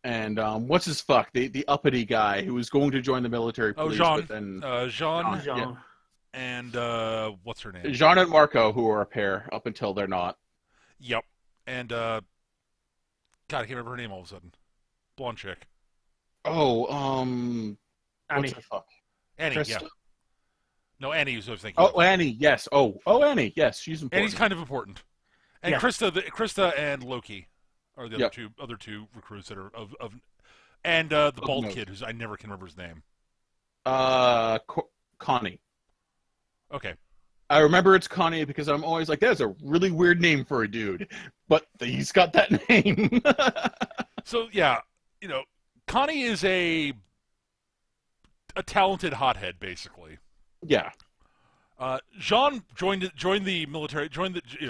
And what's his fuck? The uppity guy who was going to join the military police. Jean. But then Jean. Yeah. And what's her name? Jean and Marco, who are a pair up until they're not. Yep. And God, I can't remember her name all of a sudden. Blonde chick. Oh, Annie. what's her fuck? Annie, Krista? yeah. No, Annie was what I was thinking. Oh, Annie, yes. Oh, Annie, yes. She's important. Annie's kind of important. And Yeah. Krista and Loki are the other two recruits that are of and the bald kid who's I never can remember his name. Connie. Okay. I remember it's Connie because I'm always like, that's a really weird name for a dude, but he's got that name. So yeah, Connie is a talented hothead, basically. Yeah. Jean joined the military,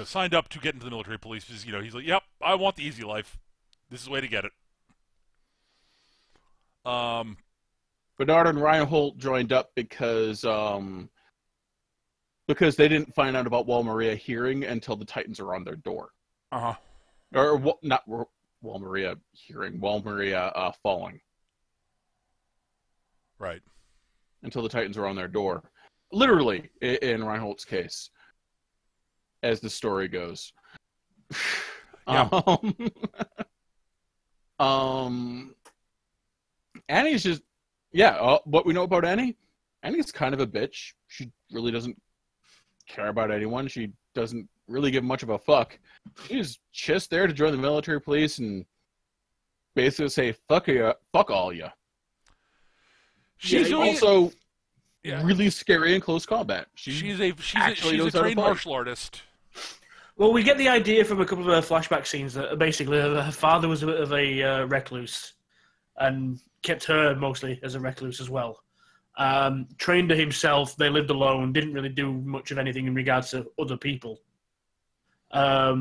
signed up to get into the military police because he's like, yep, I want the easy life. This is the way to get it. Bernard and Reinhold joined up because they didn't find out about Wal Maria hearing until the Titans are on their door. Uh-huh. Or not Wal Maria hearing, Wal Maria falling. Right. Until the Titans are on their door. Literally, in Reinhold's case, as the story goes. Yeah. Annie's just, what we know about Annie's kind of a bitch. She really doesn't care about anyone. She doesn't really give much of a fuck. She's just there to join the military police and basically say, fuck all you. She's also really scary in close combat. She's a trained martial artist. Well, we get the idea from a couple of her flashback scenes that basically her father was a bit of a recluse and kept her mostly as a recluse as well. Trained her himself, they lived alone, didn't really do much of anything in regards to other people. I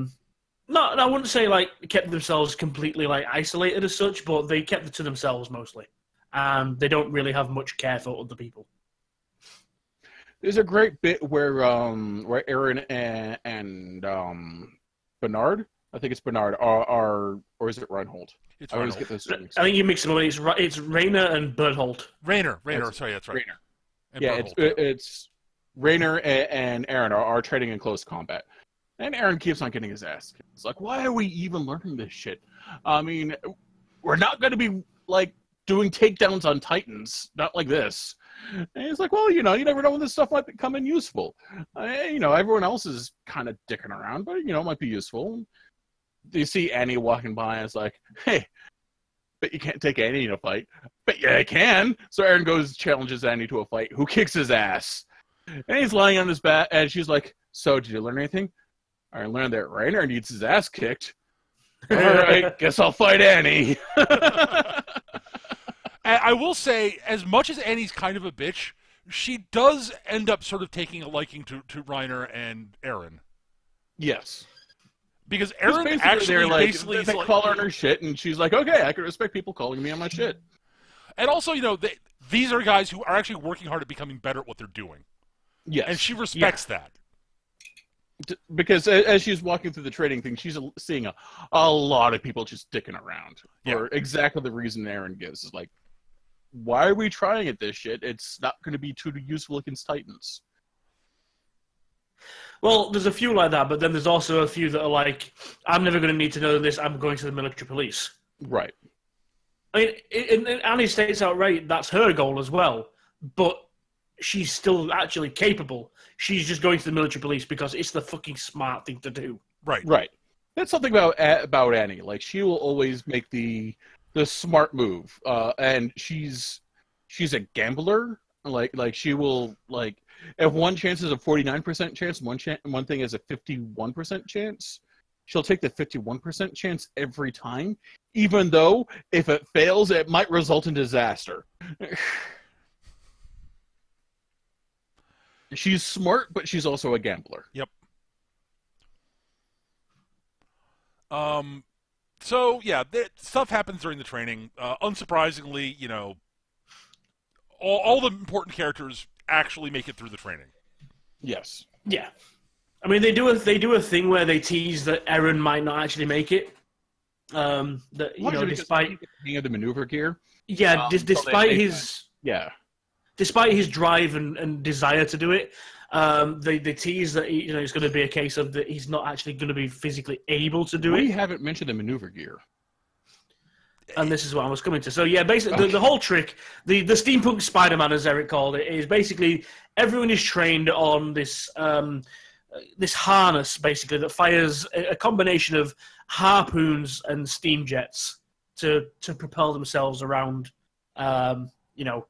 wouldn't say kept themselves completely isolated as such, but they kept it to themselves mostly. And they don't really have much care for other people. There's a great bit where Aaron and Bernard, I think it's Bernard, or is it Reinhold? It's I always Reinhold. get those things. I think you're mixing them. It's Rainer and Berthold. Rainer. Sorry, that's right. Rainer. And Yeah, Berthold. it's Rainer and Aaron are training in close combat. And Aaron keeps on getting his ass kicked. It's like, why are we even learning this shit? I mean, we're not going to be, doing takedowns on Titans. Not like this. And he's like, well, you never know when this stuff might become useful. Everyone else is kind of dicking around, but, it might be useful. You see Annie walking by and it's like, hey, bet you can't take Annie in a fight. But yeah, I can. So Aaron challenges Annie to a fight. Who kicks his ass? And he's lying on his back, and she's like, so, did you learn anything? I learned that Rainer needs his ass kicked. All right, guess I'll fight Annie. I will say, as much as Annie's kind of a bitch, she does end up sort of taking a liking to Reiner and Aaron. Yes. Because Aaron basically they call her on her shit, and she's like, okay, I can respect people calling me on my shit. And also, these are guys who are actually working hard at becoming better at what they're doing. Yes. And she respects that. Because as she's walking through the trading thing, she's seeing a lot of people just dicking around for exactly the reason Aaron gives. Is like, why are we trying at this shit? It's not going to be too useful against Titans. Well, there's a few like that, but then there's also a few that are like, I'm never going to need to know this, I'm going to the military police. Right. I mean, and Annie states outright that's her goal as well. but she's still actually capable. She's just going to the military police because it's the fucking smart thing to do. Right. Right. That's something about Annie. Like, she will always make the smart move, and she's a gambler. Like she will, like, if one chance is a 49% chance, one thing is a 51% chance, she'll take the 51% chance every time, even though if it fails, it might result in disaster. She's smart, but she's also a gambler. Yep. So yeah, stuff happens during the training. Unsurprisingly, you know, all the important characters actually make it through the training. Yes. Yeah. I mean, they do a thing where they tease that Eren might not actually make it. That, you know, despite the maneuver gear. Yeah, despite his despite his drive and desire to do it, they tease that it's going to be a case of that he's not actually going to be physically able to do it. We haven't mentioned the maneuver gear. And this is what I was coming to. So yeah, basically the whole trick, the steampunk Spider-Man, as Erik called it, is basically everyone is trained on this this harness, basically, that fires a combination of harpoons and steam jets to propel themselves around. You know,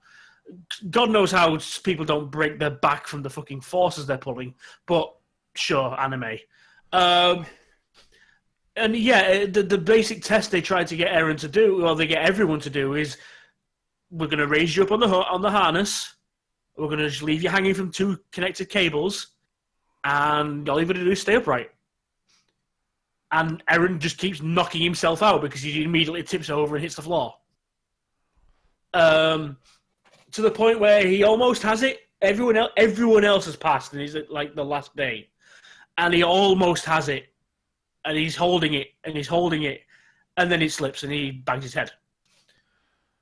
God knows how people don't break their back from the fucking forces they're pulling, but sure, anime. And yeah, the basic test they tried to get Eren to do, or they get everyone to do, is we're going to raise you up on the harness. We're going to just leave you hanging from 2 connected cables, and all you've got to do is stay upright. And Eren just keeps knocking himself out because he immediately tips over and hits the floor. To the point where he almost has it. Everyone else has passed, and he's at like the last day, and he almost has it. And he's holding it, and he's holding it, and then it slips, and he bangs his head.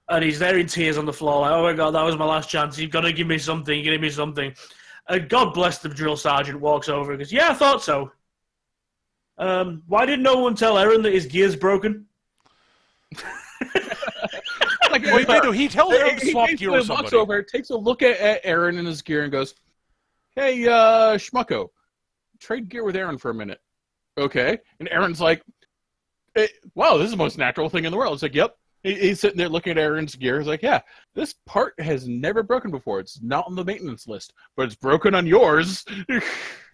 And he's there in tears on the floor, like, oh my God, that was my last chance. You've got to give me something, give me something. And God bless the drill sergeant walks over and goes, yeah, I thought so. Why did no one tell Eren that his gear's broken? Like, wait, no, he tells Eren to swap gear with somebody. Walks over, takes a look at Eren and his gear and goes, hey, Schmucko, trade gear with Eren for a minute. Okay. And Eren's like, wow, this is the most natural thing in the world. It's like, yep. He's sitting there looking at Eren's gear. He's like, yeah, this part has never broken before. It's not on the maintenance list, but it's broken on yours.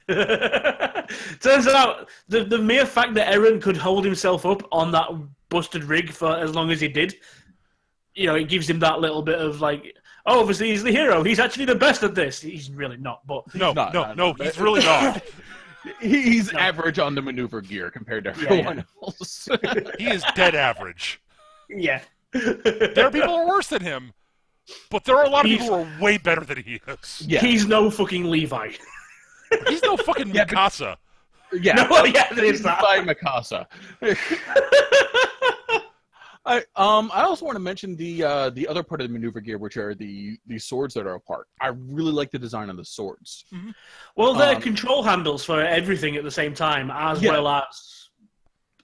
Turns out the mere fact that Eren could hold himself up on that busted rig for as long as he did, you know, it gives him that little bit of like, oh, obviously he's the hero. He's actually the best at this. He's really not, but no, he's really not. He's average on the maneuver gear compared to everyone else. He is dead average. Yeah. There are people who are worse than him, but there are a lot of people who are way better than he is. Yeah. He's no fucking Levi. He's no fucking Mikasa. Yeah. No, yeah, there's that. Levi Mikasa. I also want to mention the other part of the maneuver gear, which are the swords that are apart. I really like the design of the swords. Mm-hmm. Well, they're control handles for everything at the same time, as well as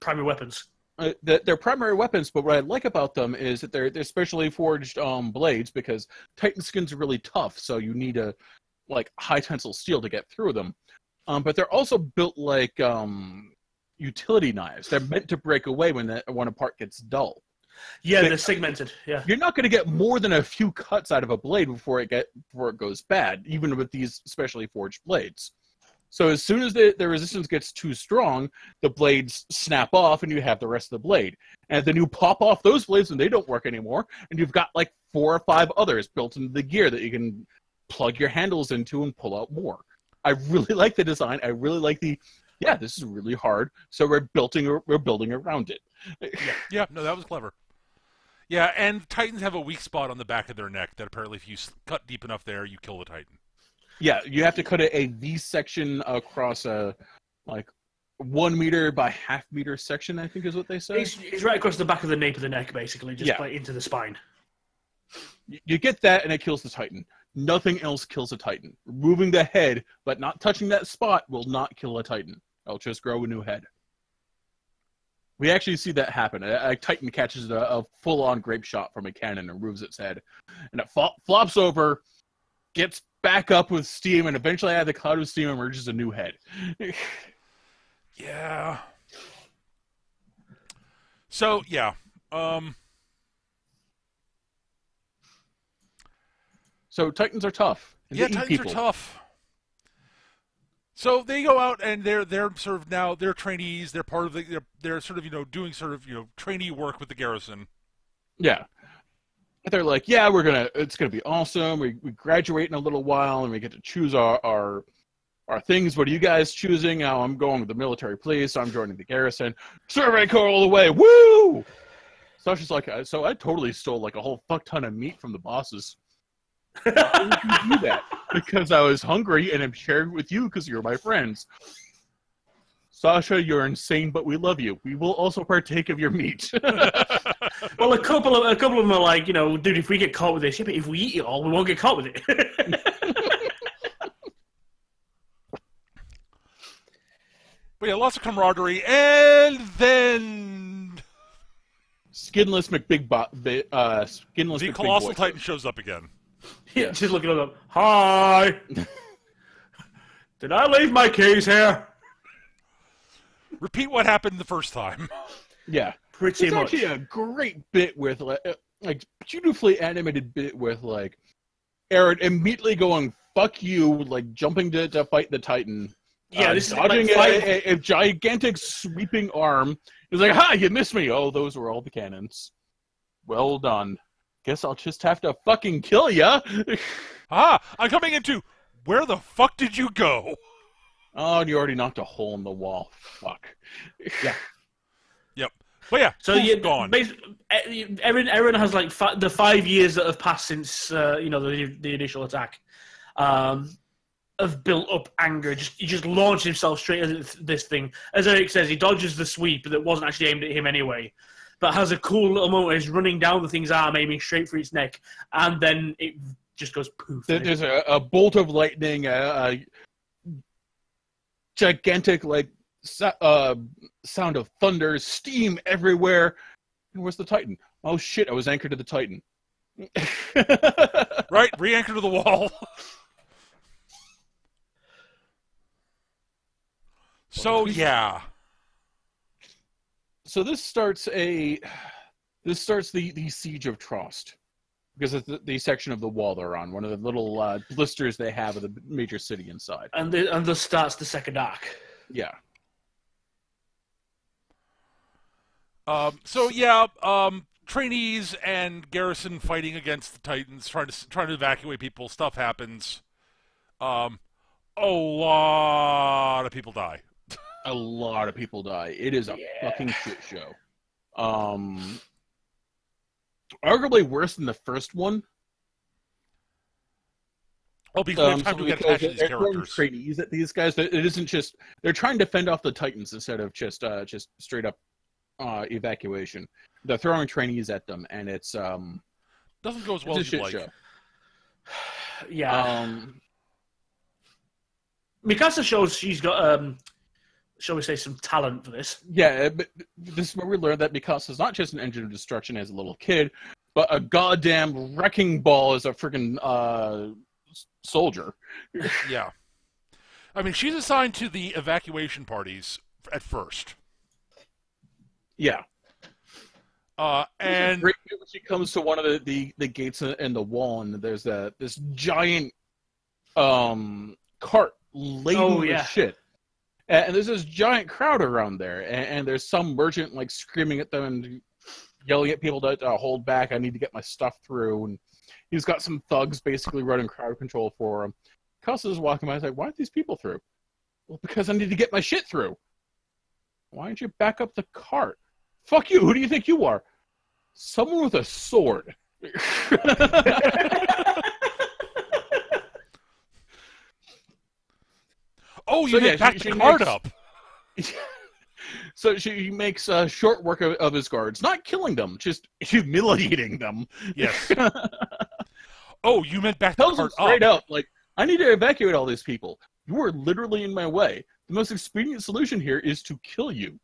primary weapons. They're primary weapons, but what I like about them is that they're specially forged blades, because Titan skins are really tough, so you need a high tensile steel to get through them. But they're also built like utility knives. They're meant to break away when a part gets dull. Yeah, they're segmented. Yeah, you're not going to get more than a few cuts out of a blade before it goes bad, even with these specially forged blades. So as soon as the resistance gets too strong, the blades snap off, and you have the rest of the blade. And then you pop off those blades, and they don't work anymore, and you've got like 4 or 5 others built into the gear that you can plug your handles into and pull out more. I really like the design. I really like this is really hard, so we're building around it. Yeah, no, that was clever. Yeah, and Titans have a weak spot on the back of their neck that apparently if you cut deep enough there, you kill the Titan. Yeah, you have to cut a V section across a 1 meter by half meter section, I think is what they say. It's right across the back of the nape of the neck, basically, just into the spine. You get that, and it kills the Titan. Nothing else kills a Titan. Removing the head, but not touching that spot, will not kill a Titan. It'll just grow a new head. We actually see that happen. A Titan catches a full-on grape shot from a cannon and removes its head. And it flops over, gets back up with steam, and eventually out of the cloud of steam emerges a new head. Yeah. So, yeah. So Titans are tough. Yeah, Titans are tough. So they go out and they're sort of now they're trainees. They're part of they're sort of doing sort of trainee work with the garrison. Yeah. They're like, yeah, it's gonna be awesome. We graduate in a little while and we get to choose our things. What are you guys choosing? Now I'm going with the military police. I'm joining the garrison. Survey Corps all the way. Woo! Sasha's like, so I totally stole like a whole fuck ton of meat from the bosses. Why would you do that? Because I was hungry and I'm sharing with you because you're my friends. Sasha, you're insane, but we love you. We will also partake of your meat. Well, a couple of them are like, dude, if we get caught with this, yeah, but if we eat it all, we won't get caught with it. But yeah, lots of camaraderie, and then Skinless Skinless the Colossal Titan shows up again. Yeah, just looking at them. Hi. Did I leave my keys here? Repeat what happened the first time. Yeah, pretty much. It's actually a great bit with like beautifully animated bit with like Aaron immediately going "fuck you," like jumping to fight the Titan. Yeah, this dodging is like a gigantic sweeping arm. He's like, "Ha! You missed me." Oh, those were all the cannons. Well done. Guess I'll just have to fucking kill ya. I'm coming into. Where the fuck did you go? Oh, and you already knocked a hole in the wall. Fuck. Yeah. Yep. But yeah, so you're gone. Eren has like the 5 years that have passed since the initial attack. Have built up anger. He just launched himself straight at this thing. As Erik says, he dodges the sweep that wasn't actually aimed at him anyway, but has a cool little moment where he's running down the thing's arm, aiming straight for its neck, and then it just goes poof. There's a bolt of lightning, a gigantic sound of thunder, steam everywhere. And where's the Titan? Oh shit! I was anchored to the Titan. Right, re-anchored to the wall. So yeah. So this starts the siege of Trost, because it's the section of the wall they're on, one of the little blisters they have of the major city inside. And this starts the second arc. Yeah. Trainees and garrison fighting against the Titans, trying to evacuate people. Stuff happens. A lot of people die. A lot of people die. It is a fucking shit show. Arguably worse than the first one. Oh, because we have time to get attached to these characters. Trainees at these guys. It isn't just they're trying to fend off the Titans instead of just straight up evacuation. They're throwing trainees at them, and it's doesn't go as well as you'd like. Show. Yeah. Mikasa shows she's got shall we say, some talent for this. Yeah, but this is where we learned that Mikasa's not just an engine of destruction as a little kid, but a goddamn wrecking ball as a freaking soldier. Yeah. I mean, she's assigned to the evacuation parties at first. Yeah. And great when she comes to one of the gates in the wall, and there's this giant cart laden with shit. And there's this giant crowd around there, and there's some merchant like screaming at them and yelling at people to hold back. I need to get my stuff through, and he's got some thugs basically running crowd control for him. Kasa's walking by. He's like, "Why aren't these people through?" Well, because I need to get my shit through. Why don't you back up the cart? Fuck you! Who do you think you are? Someone with a sword. Oh, you didn't back the cart up. So she makes short work of his guards, not killing them, just humiliating them. Yes. Oh, you meant back the cart up. Straight up, like, I need to evacuate all these people. You are literally in my way. The most expedient solution here is to kill you.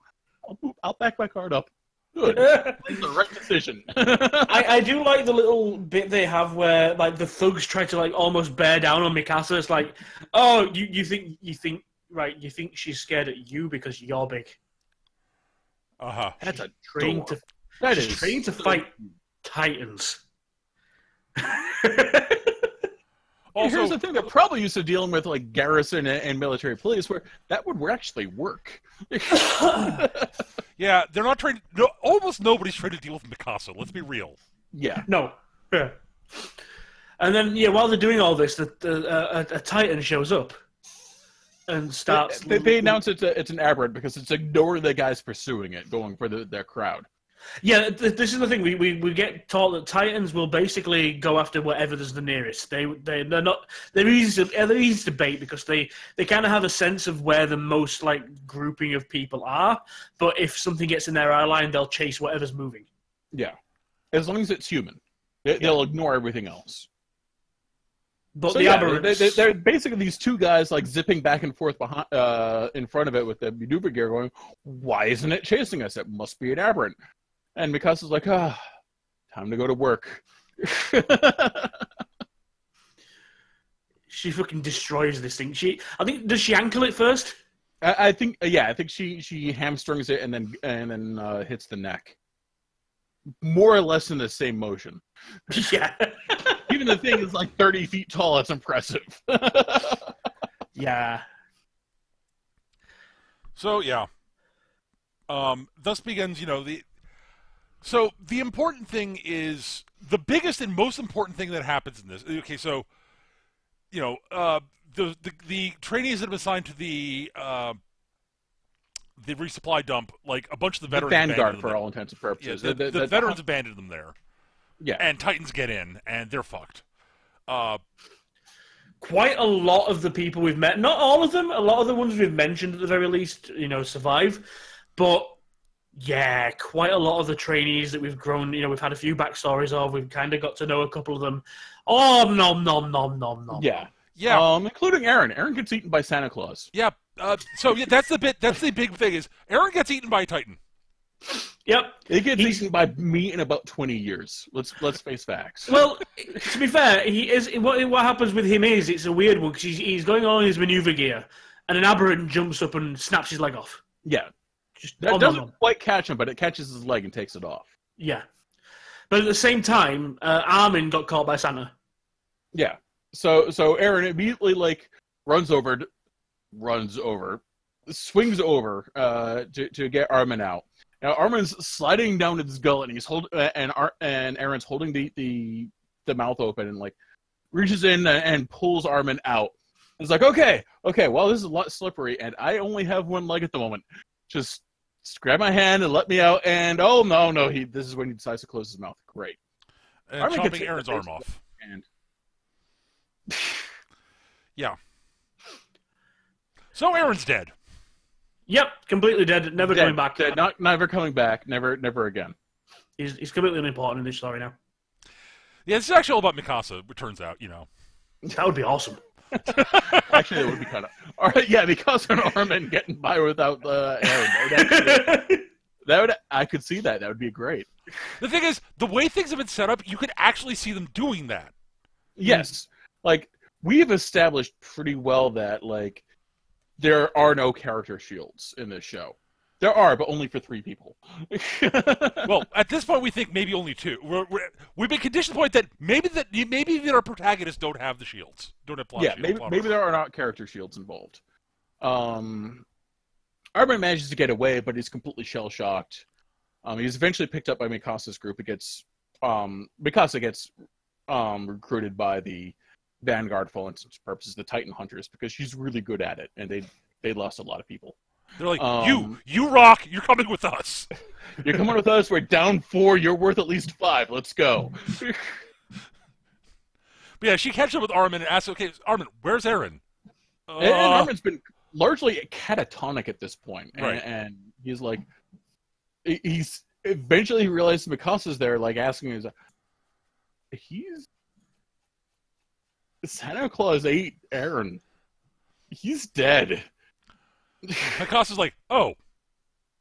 I'll back my cart up. Good. That's the right decision. I do like the little bit they have where like the thugs try to like almost bear down on Mikasa. It's like, oh, you think she's scared at you because you're big. That's a Trained door. to That she's is trained to fight titans. Also, here's the thing: they're probably used to dealing with like garrison and military police, where that would actually work. Yeah, they're not trained. No, almost nobody's trained to deal with Mikasa. Let's be real. Yeah. No. Yeah. And then, while they're doing all this, a Titan shows up and starts. They announce it's an aberrant because it's ignoring the guys pursuing it, going for their crowd. Yeah, this is the thing. We get taught that Titans will basically go after whatever is the nearest. They're easy to bait because they kind of have a sense of where the most like grouping of people are. But if something gets in their eye line, they'll chase whatever's moving. Yeah, as long as it's human, they'll ignore everything else. But so they're basically these two guys like zipping back and forth behind, in front of it with the maneuver gear, going, "Why isn't it chasing us? It must be an aberrant." And Mikasa's like, time to go to work. She fucking destroys this thing. Does she ankle it first? I think she hamstrings it and then hits the neck. More or less in the same motion. Yeah. Even the thing is like 30 feet tall. That's impressive. Yeah. So yeah. Thus begins, So the important thing is the biggest and most important thing that happens in this. Okay, so the trainees that have been assigned to the resupply dump, like a bunch of the veterans, Vanguard for all intents and purposes. Yeah, the veterans abandoned them there. Yeah, and Titans get in, and they're fucked. Quite a lot of the people we've met, not all of them, a lot of the ones we've mentioned at the very least, survive, but. Yeah, quite a lot of the trainees that we've grown, we've had a few backstories of. We've kind of got to know a couple of them. Oh, nom, nom, nom, nom, nom. Yeah. Yeah. Including Eren. Eren gets eaten by Santa Claus. Yeah. That's the big thing is Eren gets eaten by a Titan. Yep. He gets eaten by me in about 20 years. Let's face facts. Well, to be fair, he is. What happens with him is it's a weird one because he's going on his maneuver gear, and an aberrant jumps up and snaps his leg off. Yeah. That doesn't quite catch him, but it catches his leg and takes it off. Yeah. But at the same time, Armin got caught by Santa. Yeah. So Eren immediately runs over, swings over to get Armin out. Now Armin's sliding down his gullet, and he's and Eren's holding the mouth open and reaches in and pulls Armin out. It's like, okay, well, this is a lot slippery, and I only have one leg at the moment. Just grab my hand and let me out. And oh no, this is when he decides to close his mouth. Great. And chopping Eren's arm off. And yeah. So Eren's dead. Yep, completely dead. Never coming back. Dead. Never coming back. Never again. He's completely unimportant in this story now. Yeah, this is actually all about Mikasa. It turns out, That would be awesome. Actually, it would be kind of. All right, yeah, because an Armin getting by without Eren. I could see that. That would be great. The thing is, the way things have been set up, you could actually see them doing that. Yes, we've established pretty well that there are no character shields in this show. There are, but only for 3 people. Well, at this point, we think maybe only 2. We've been conditioned to the point that maybe our protagonists don't have the shields, don't have plot shields. Yeah, maybe there are not character shields involved. Armin manages to get away, but he's completely shell-shocked. He's eventually picked up by Mikasa's group. Mikasa gets recruited by the Vanguard, for all intents and purposes, the Titan Hunters, because she's really good at it, and they lost a lot of people. They're like, you rock, you're coming with us. You're coming with us, we're down 4, you're worth at least 5, let's go. But yeah, she catches up with Armin and asks, okay, Armin, where's Eren? And Armin's been largely catatonic at this point. Right. And he's he's eventually he realizes Mikasa's there, asking him, Santa Claus ate Eren. He's dead. Mikasa's like, oh,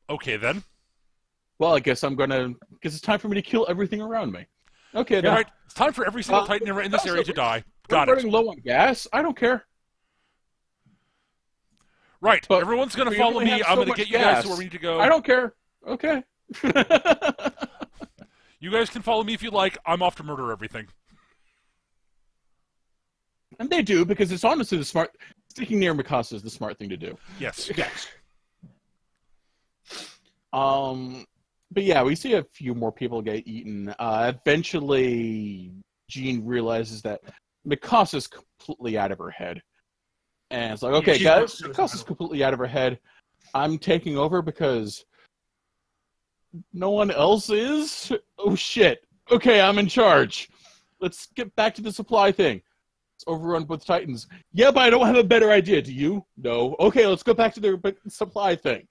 okay then. Well, I guess it's time for me to kill everything around me. Okay, Yeah, now, right. It's time for every single Titan in this area to die. Got we're it. running low on gas. I don't care. Right. But Everyone's going to we follow only me. have I'm so going to much get you guys to gas. where we need to go. I don't care. Okay. You guys can follow me if you like. I'm off to murder everything. And they do, because it's honestly sticking near Mikasa is the smart thing to do. Yes. Yes. But yeah, we see a few more people get eaten. Eventually, Jean realizes that Mikasa's completely out of her head. And it's like, okay, guys, Mikasa's completely out of her head. I'm taking over because no one else is? Oh, shit. Okay, I'm in charge. Let's get back to the supply thing. It's overrun with Titans. Yeah, but I don't have a better idea. Do you? No. Okay, let's go back to the supply thing.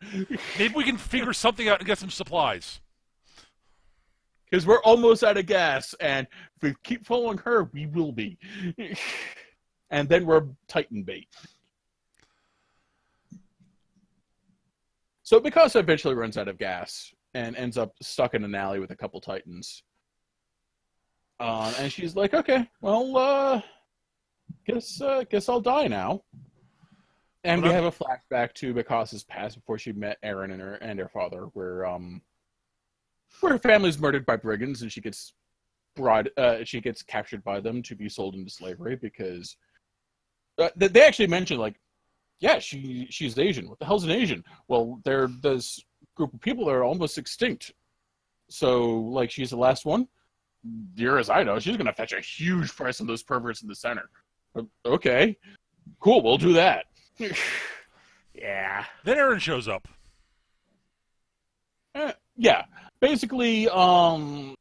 Maybe we can figure something out and get some supplies. Because we're almost out of gas, and if we keep following her, we will be. And then we're Titan bait. So Mikasa eventually runs out of gas and ends up stuck in an alley with a couple Titans. And she's like, okay, well, guess I'll die now. And we have a flashback to Mikasa's past before she met Eren and her father, where her family's murdered by brigands, and she gets captured by them to be sold into slavery because they actually mention, like, yeah, she's Asian. What the hell's an Asian? Well, there's this group of people that are almost extinct. So, like, she's the last one. Near as I know, she's going to fetch a huge price on those perverts in the center. Okay, cool, we'll do that. Yeah. Then Eren shows up. Yeah, basically, Eren's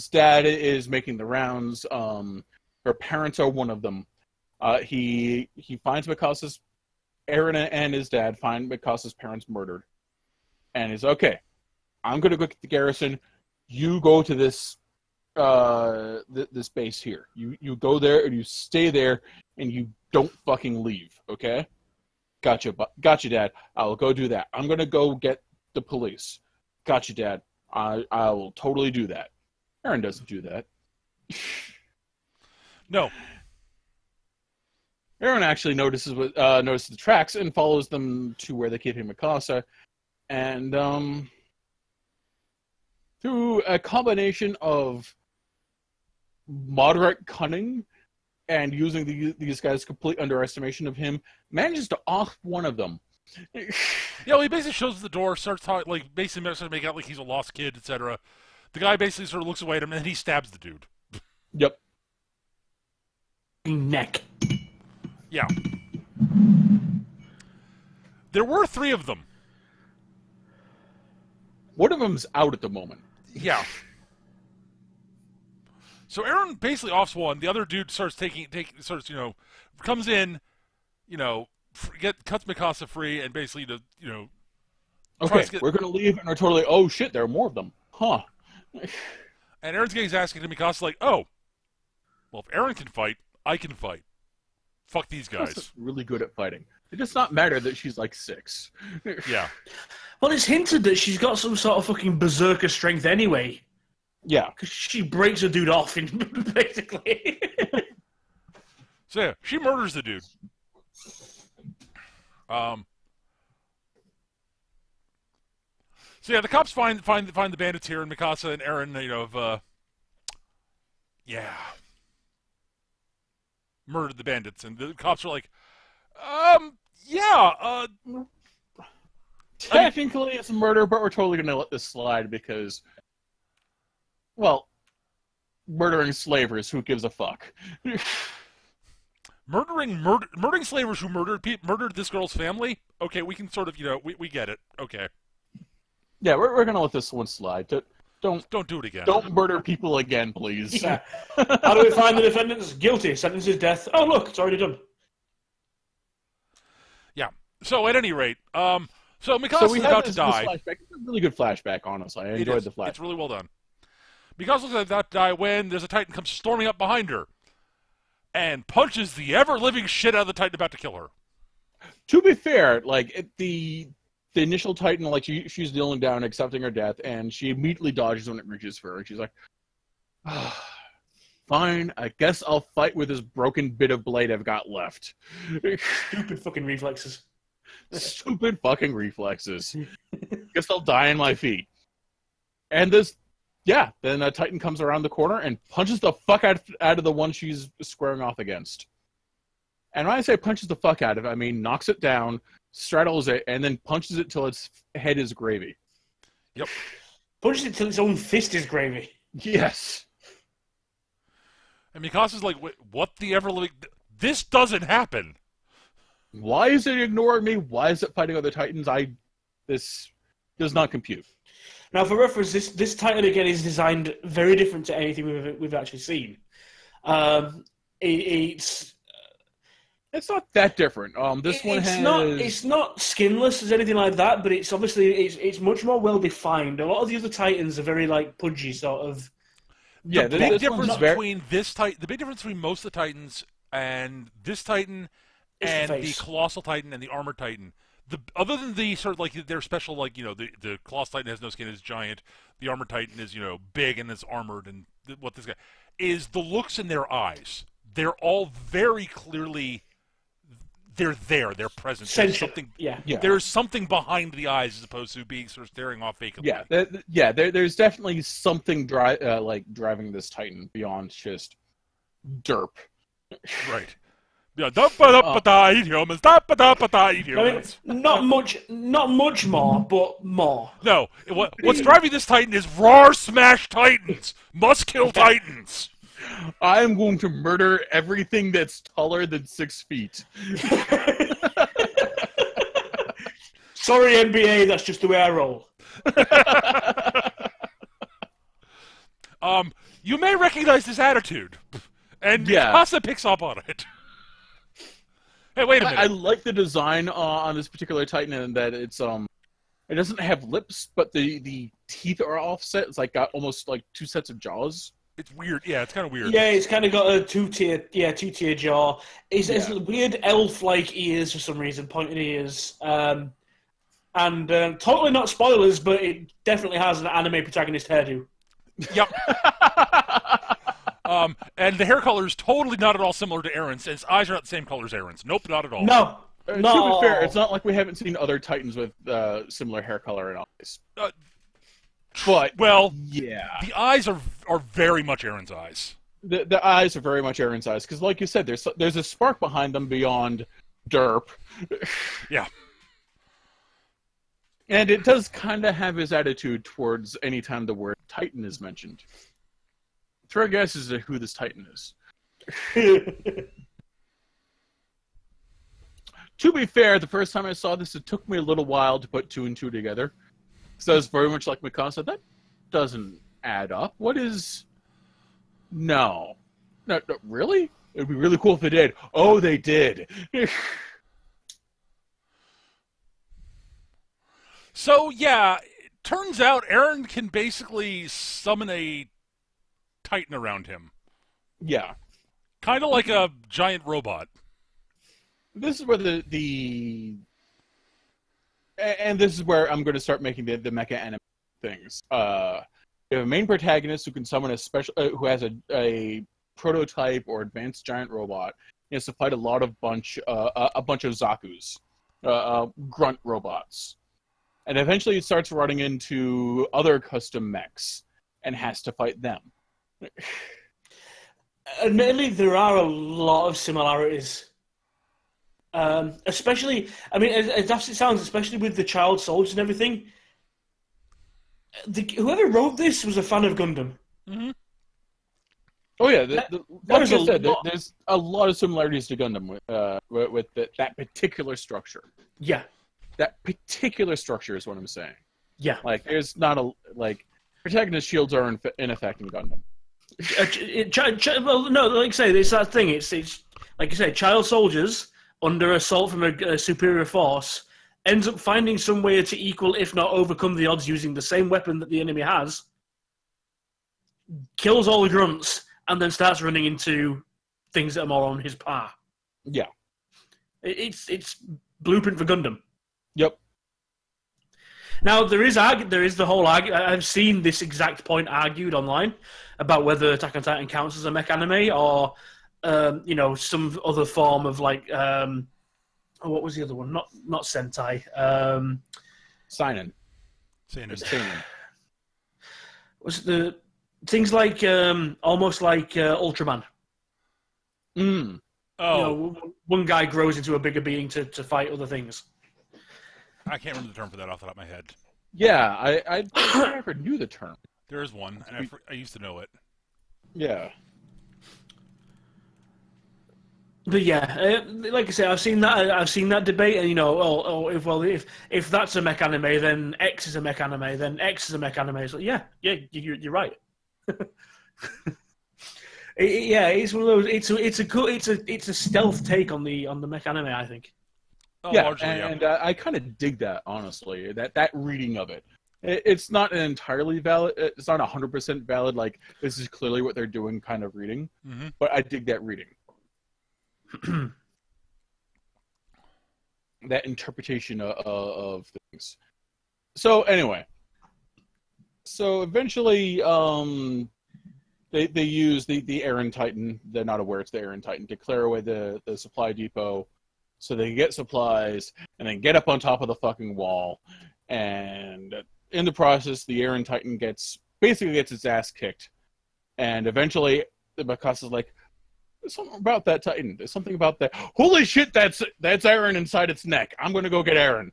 dad is making the rounds. Her parents are one of them. He finds Eren and his dad find Mikasa's parents murdered. And he's okay, I'm going to go get the garrison. You go to this this base here. You go there and you stay there and you don't fucking leave, okay? Gotcha, Dad. I'll go do that. I'm going to go get the police. Gotcha, Dad. I will totally do that. Eren doesn't do that. No. Eren actually notices the tracks and follows them to where they keep Mikasa. And through a combination of moderate cunning and using these guys' complete underestimation of him, manages to off one of them. Yeah, well, he basically shows the door, starts talking, like, basically starts to make out like he's a lost kid, etc. The guy basically sort of looks away at him, and then he stabs the dude. Yep. Neck. Yeah. There were 3 of them. One of them's out at the moment. Yeah. So Eren basically offs one. The other dude starts comes in, cuts Mikasa free, and basically Okay, we're gonna leave, and we're totally. Oh shit, there are more of them, huh? And Eren's getting his ass kicked, and Mikasa's like, "Oh, well, if Eren can fight, I can fight. Fuck these guys." Mikasa's really good at fighting. It does not matter that she's like 6. Yeah. Well, it's hinted that she's got some sort of fucking berserker strength anyway. Yeah. Because she breaks a dude off, basically. So yeah, she murders the dude. So yeah, the cops find the bandits here, and Mikasa and Eren, murdered the bandits, and the cops are like, Technically, it's a murder, but we're totally gonna let this slide because, well, murdering slavers, who gives a fuck? Murdering slavers who murdered this girl's family. Okay, we can sort of, we get it. Okay. Yeah, we're gonna let this one slide. Don't do it again. Don't murder people again, please. Yeah. How do we find the defendants? Guilty. Sentence is death. Oh, look, it's already done. Yeah. So at any rate, so Mikasa's about to die. Flashback. It's a really good flashback, honestly. I enjoyed the flashback. It's really well done. Mikasa's about to die when there's a Titan comes storming up behind her and punches the ever-living shit out of the Titan about to kill her. To be fair, like the the initial Titan, like she's kneeling down, accepting her death, and she immediately dodges when it reaches for her. She's like, fine, I guess I'll fight with this broken bit of blade I've got left. Stupid fucking reflexes. Stupid fucking reflexes. Guess I'll die on my feet. And then a Titan comes around the corner and punches the fuck out of the one she's squaring off against. And when I say punches the fuck out of it, I mean knocks it down, straddles it, and then punches it till its head is gravy. Yep. Punches it till its own fist is gravy. Yes. And Mikasa's like, what the ever-living... This doesn't happen. Why is it ignoring me? Why is it fighting other Titans? This does not compute. Now, for reference, this Titan, again, is designed very different to anything we've actually seen. It's not that different. It's not skinless as anything like that, but it's obviously it's much more well defined. A lot of the other Titans are very like pudgy sort of. Yeah, the big difference between the big difference between most of the Titans and this Titan and the Colossal Titan and the Armored Titan. Other than the sort of like their special, like, you know, the Colossal Titan has no skin, is giant. The Armored Titan is, you know, big and is armored, and what this guy is, the looks in their eyes. They're all very clearly. They're present. There's something, There's something behind the eyes as opposed to being sort of staring off vacantly. There's definitely something driving this Titan beyond just derp. Right. Yeah. Eat humans. Eat humans. I mean, not much more, but more. No. What's driving this Titan is roar smash Titans. Must kill Titans. I am going to murder everything that's taller than 6 feet. Sorry, NBA, that's just the way I roll. You may recognize this attitude, and Mikasa picks up on it. Hey, wait a minute. I like the design on this particular Titan in that it's it doesn't have lips, but the teeth are offset. It's like got almost like 2 sets of jaws. It's weird. Yeah, it's kind of weird. Yeah, it's kind of got a two-tier jaw. It's weird elf-like ears for some reason, pointed ears. And totally not spoilers, but it definitely has an anime protagonist hairdo. Yep. And the hair color is totally not at all similar to Eren's, and his eyes are not the same color as Eren's. Nope, not at all. No. To be fair, it's not like we haven't seen other Titans with similar hair color and eyes. But the eyes are very much Eren's eyes. The eyes are very much Eren's eyes because, like you said, there's a spark behind them beyond derp. Yeah, and it does kind of have his attitude towards any time the word Titan is mentioned. Throw a guess as to who this Titan is. To be fair, the first time I saw this, it took me a little while to put 2 and 2 together. So it's very much like Mikasa. That doesn't add up. What is... No, really? It would be really cool if they did. Oh, they did. So, yeah, it turns out Eren can basically summon a Titan around him. Yeah. Kind of like a giant robot. This is where and this is where I'm going to start making the mecha anime things. You have a main protagonist who can summon who has a prototype or advanced giant robot. He has to fight a bunch of Zakus, grunt robots, and eventually he starts running into other custom mechs and has to fight them. Admittedly, there are a lot of similarities. Especially, I mean, as it sounds, especially with the child soldiers and everything. Whoever wrote this was a fan of Gundam. Mm-hmm. Oh yeah, like I said, there's a lot of similarities to Gundam with that particular structure. Yeah, that particular structure is what I'm saying. Yeah, like there's not protagonist shields are in effect in Gundam. Well, no, like I say, it's that thing. It's like you say, child soldiers under assault from a superior force ends up finding some way to equal, if not overcome, the odds using the same weapon that the enemy has, kills all the grunts, and then starts running into things that are more on his par. Yeah. It's blueprint for Gundam. Yep. Now there is the whole argument. I've seen this exact point argued online about whether Attack on Titan counts as a mech anime or some other form of like what was the other one? Not Sentai. Seinen. Was it the things like almost like Ultraman? One guy grows into a bigger being to fight other things. I can't remember the term for that off the top of my head. Yeah, I never knew the term. There is one, and I used to know it. Yeah. But yeah, like I say, I've seen that debate, and if that's a mech anime, then X is a mech anime, then X is a mech anime. So yeah, you're right. It's one of those. It's a stealth take on the mech anime, I think. Oh, yeah, largely, and I kind of dig that, honestly. That reading of it. It's not an entirely valid. It's not 100% valid. Like, this is clearly what they're doing, kind of reading. Mm-hmm. But I dig that reading. That interpretation of things. So anyway, eventually, they use the Eren Titan. They're not aware it's the Eren Titan to clear away the supply depot, so they can get supplies and then get up on top of the fucking wall. And in the process, the Eren Titan basically gets its ass kicked, and eventually Mikasa's like, "There's something about that Titan. There's something about that. Holy shit, that's Eren inside its neck. I'm gonna go get Eren."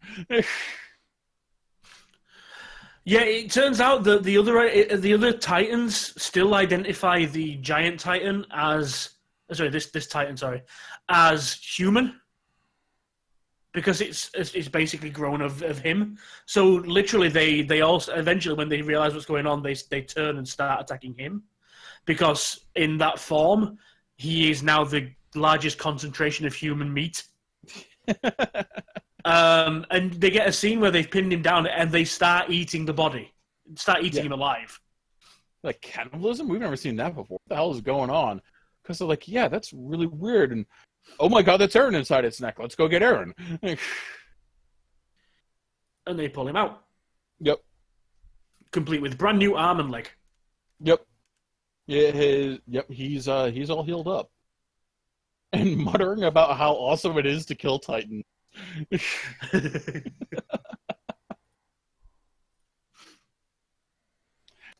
Yeah, it turns out that the other Titans still identify the giant Titan as this Titan, as human, because it's basically grown of him. So literally, they also eventually, when they realize what's going on, they turn and start attacking him, because in that form, he is now the largest concentration of human meat. And they get a scene where they've pinned him down and they start eating the body, him alive. Like cannibalism? We've never seen that before. What the hell is going on? Because they're like, yeah, that's really weird. And oh my god, that's Eren inside its neck. Let's go get Eren. And they pull him out. Yep. Complete with brand new arm and leg. Yep. Yeah. He's all healed up, and muttering about how awesome it is to kill Titan.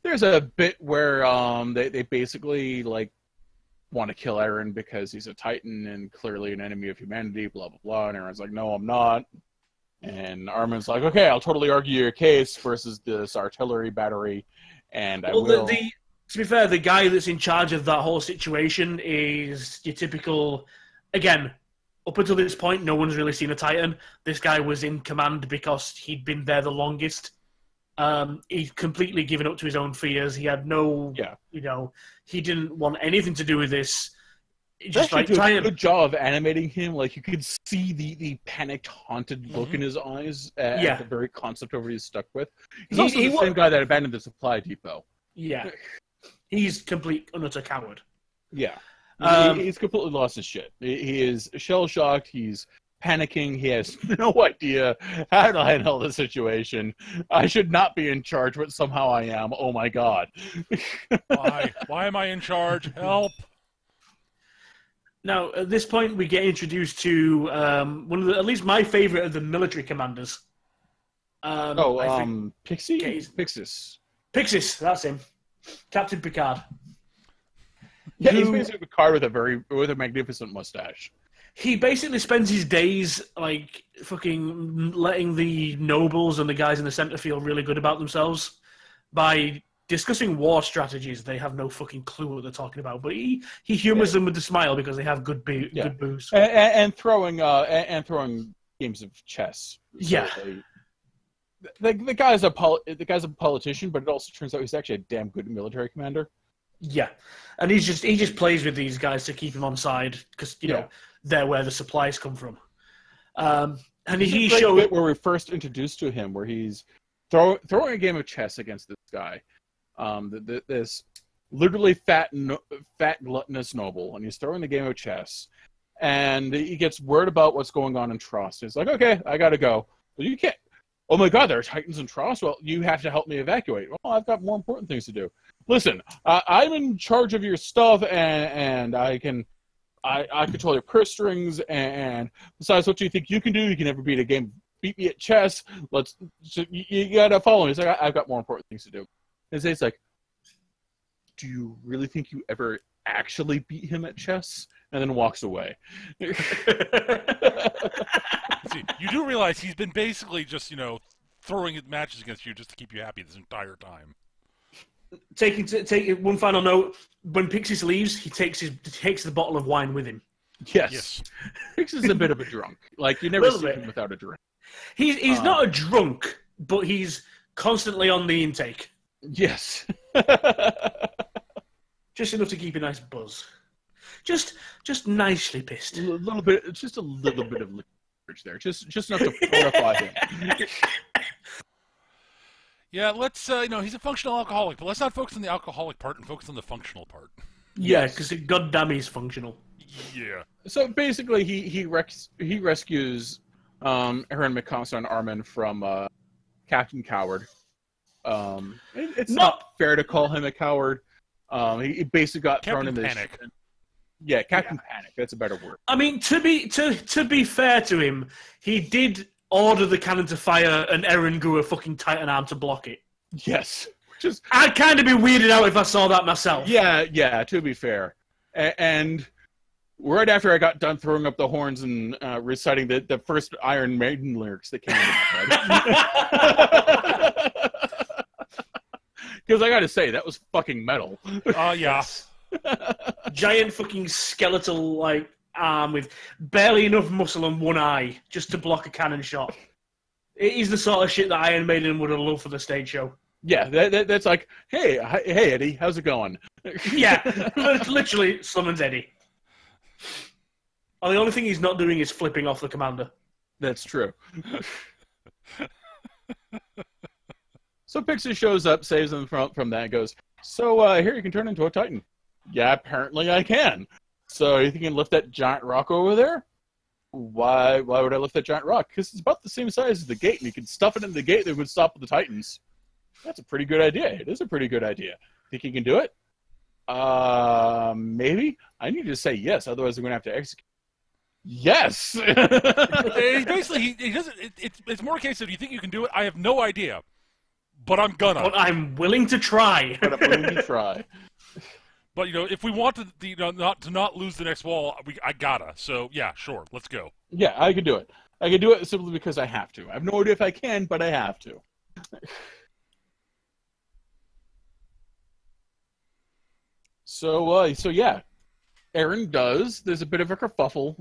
There's a bit where they basically like want to kill Eren because he's a Titan and clearly an enemy of humanity, blah blah blah, and Eren's like, no, I'm not. And Armin's like, okay, I'll totally argue your case versus this artillery battery, and I will. To be fair, the guy that's in charge of that whole situation is your typical, again, up until this point, no one's really seen a Titan. This guy was in command because he'd been there the longest. He'd completely given up to his own fears. He had he didn't want anything to do with this. Just like Titan. A good job of animating him. Like, you could see the panicked, haunted look in his eyes at the very concept of what he's stuck with. He's also the same guy that abandoned the supply depot. Yeah. He's complete and utter coward. Yeah. He's completely lost his shit. He is shell-shocked. He's panicking. He has no idea how to handle the situation. I should not be in charge, but somehow I am. Oh, my God. Why? Why am I in charge? Help. Now, at this point, we get introduced to one of at least my favorite of the military commanders. Pixis? Pixis, that's him. Captain Picard. Yeah, he's basically Picard with a magnificent mustache. He basically spends his days like fucking letting the nobles and the guys in the center feel really good about themselves by discussing war strategies. They have no fucking clue what they're talking about, but he humors them with a smile because they have good booze and throwing games of chess. So the guy's a politician, but it also turns out he's actually a damn good military commander. Yeah, and he just plays with these guys to keep him on side because know they're where the supplies come from. And he showed bit where we first introduced to him, where he's throwing a game of chess against this guy, this literally fat gluttonous noble, and he's throwing the game of chess, and he gets word about what's going on in Trost. He's like, okay, I gotta go. But you can't. oh my God, there are Titans in Tross. Well, you have to help me evacuate. Well, I've got more important things to do. Listen, I'm in charge of your stuff, and I control your purse strings. And besides, what do you think you can do? You can never beat me at chess. You gotta follow me. It's like, I've got more important things to do. And it's like, do you really think you ever actually beat him at chess? And then walks away. See, you do realize he's been basically just, throwing matches against you just to keep you happy this entire time. Take one final note. When Pixis leaves, he takes the bottle of wine with him. Yes. Pixis is a bit of a drunk. Like, you never see him without a drink. He's not a drunk, but he's constantly on the intake. Yes. Just enough to keep a nice buzz. Just nicely pissed. Just a little bit of liquor there. Just enough to fortify him. Yeah, let's, he's a functional alcoholic, but let's not focus on the alcoholic part and focus on the functional part. Yeah, because goddamn he's functional. Yeah. So basically, he rescues Aaron Mikasa and Armin from Captain Coward. It's not fair to call him a coward. He basically got thrown in this. Panic. Yeah, Captain Panic. That's a better word. I mean, to be fair to him, he did order the cannon to fire, and Eren grew a fucking Titan arm to block it. Yes, I'd kind of be weirded out if I saw that myself. Yeah. To be fair, and right after I got done throwing up the horns and reciting the first Iron Maiden lyrics that came into my head. Because I got to say, that was fucking metal. Oh, yeah. Giant fucking skeletal, arm with barely enough muscle and one eye just to block a cannon shot. It is the sort of shit that Iron Maiden would have loved for the stage show. Yeah, that's like, hey, Eddie, how's it going? Yeah, literally summons Eddie. Oh, the only thing he's not doing is flipping off the commander. That's true. So Pixie shows up, saves them from that, and goes, so here you can turn into a Titan. Yeah, apparently I can. So you think you can lift that giant rock over there? Why would I lift that giant rock? Because it's about the same size as the gate, and you can stuff it in the gate that would stop the Titans. That's a pretty good idea. It is a pretty good idea. Think you can do it? Maybe? I need to say yes, otherwise I'm going to have to execute. Yes! Basically, he doesn't. It's more a case of, do you think you can do it? I have no idea. But I'm gonna. But I'm willing to try. But if we want to not lose the next wall, I gotta. So yeah, sure, let's go. Yeah, I can do it. I can do it simply because I have to. I have no idea if I can, but I have to. So yeah, Eren does. There's a bit of a kerfuffle.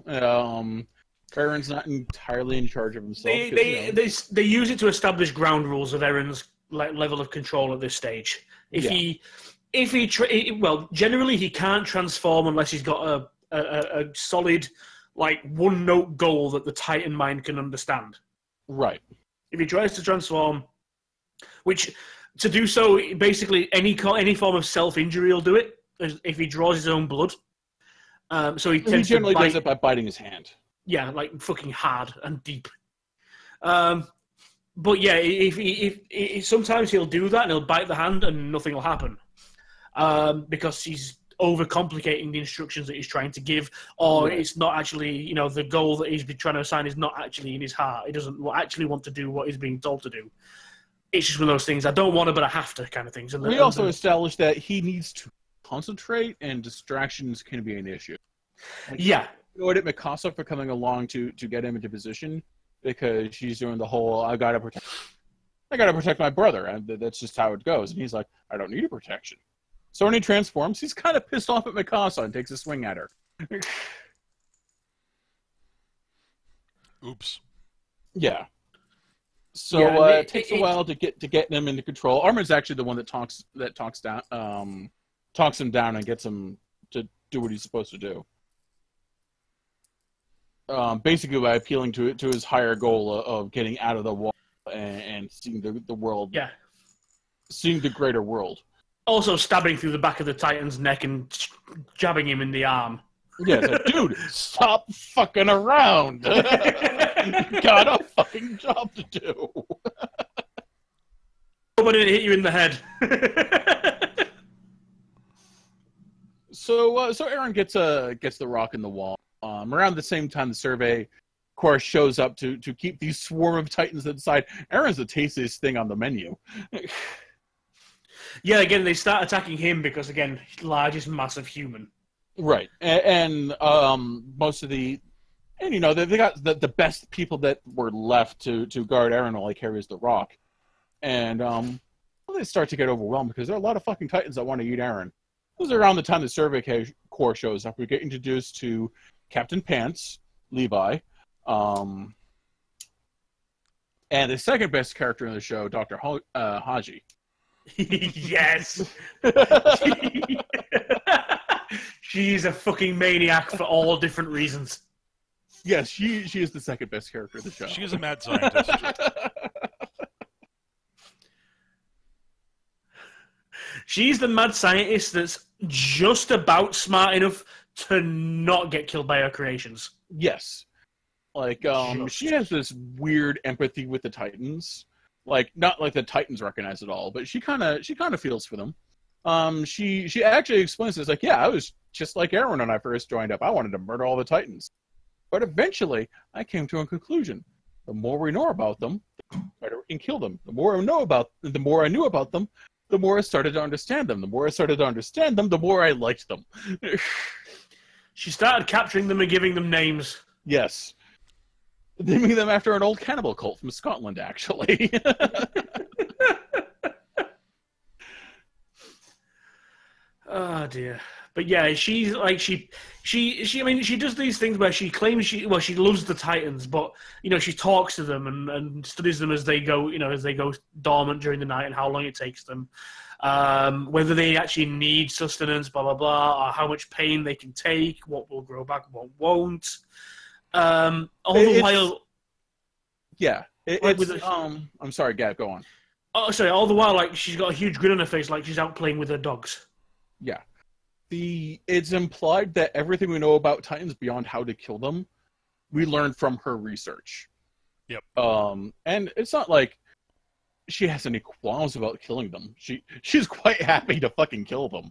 Eren's not entirely in charge of himself. They use it to establish ground rules of Eren's level of control at this stage. Generally he can't transform unless he's got a solid, one note goal that the Titan mind can understand. Right. If he tries to transform, which to do so, basically any form of self-injury will do it. If he draws his own blood, so he generally does it by biting his hand. Yeah, fucking hard and deep. But yeah, if sometimes he'll do that and he'll bite the hand and nothing will happen, because he's overcomplicating the instructions that he's trying to give, or it's not actually, the goal that he's been trying to assign is not actually in his heart. He doesn't actually want to do what he's being told to do. It's just one of those things. I don't want to, but I have to, kind of things. And we also established that he needs to concentrate, and distractions can be an issue. Yeah. At Mikasa for coming along to get him into position, because she's doing the whole I gotta protect my brother, and that's just how it goes. And he's like, I don't need a protection. So when he transforms, he's kind of pissed off at Mikasa and takes a swing at her. Oops. Yeah. So it takes a while to get them into control. Armin's actually the one that talks him down and gets him to do what he's supposed to do. Basically by appealing to his higher goal of getting out of the wall and seeing the world. Yeah. Seeing the greater world. Also stabbing through the back of the Titan's neck and jabbing him in the arm. Yeah, it's like, dude, stop fucking around. Got a fucking job to do. Somebody didn't hit you in the head. So Aaron gets the rock in the wall. Around the same time, the survey corps shows up to keep these swarm of Titans inside. Aaron's the tastiest thing on the menu. Yeah, again, they start attacking him because, again, largest massive human. Right, and most of they got the best people that were left to guard Aaron while he carries the rock, and they start to get overwhelmed because there are a lot of fucking Titans that want to eat Aaron. This is around the time the survey corps shows up. We get introduced to Captain Pants, Levi, and the second best character in the show, Dr. Haji. Yes. She's a fucking maniac for all different reasons. Yes, she is the second best character in the show. She is a mad scientist. She's the mad scientist that's just about smart enough to not get killed by her creations. Yes. Like, she has this weird empathy with the Titans. Like, not like the Titans recognize it all, but she kind of feels for them. She actually explains this, like, yeah, I was just like Aaron when I first joined up. I wanted to murder all the Titans. But eventually, I came to a conclusion. The more we know about them, the better we can kill them. The more I knew about them, the more I started to understand them. The more I started to understand them, the more I liked them. She started capturing them and giving them names. Yes. Naming them after an old cannibal cult from Scotland, actually. Oh dear. But yeah, she's like she does these things where she claims she loves the Titans, but she talks to them and studies them as they go dormant during the night and how long it takes them, whether they actually need sustenance, blah blah blah, or how much pain they can take, what will grow back, what won't. All the while, yeah, I'm sorry, Gav, go on. Oh, sorry. All the while, like she's got a huge grin on her face, like she's out playing with her dogs. Yeah. It's implied that everything we know about Titans beyond how to kill them, we learned from her research. Yep. And it's not like she has any qualms about killing them. She's quite happy to fucking kill them.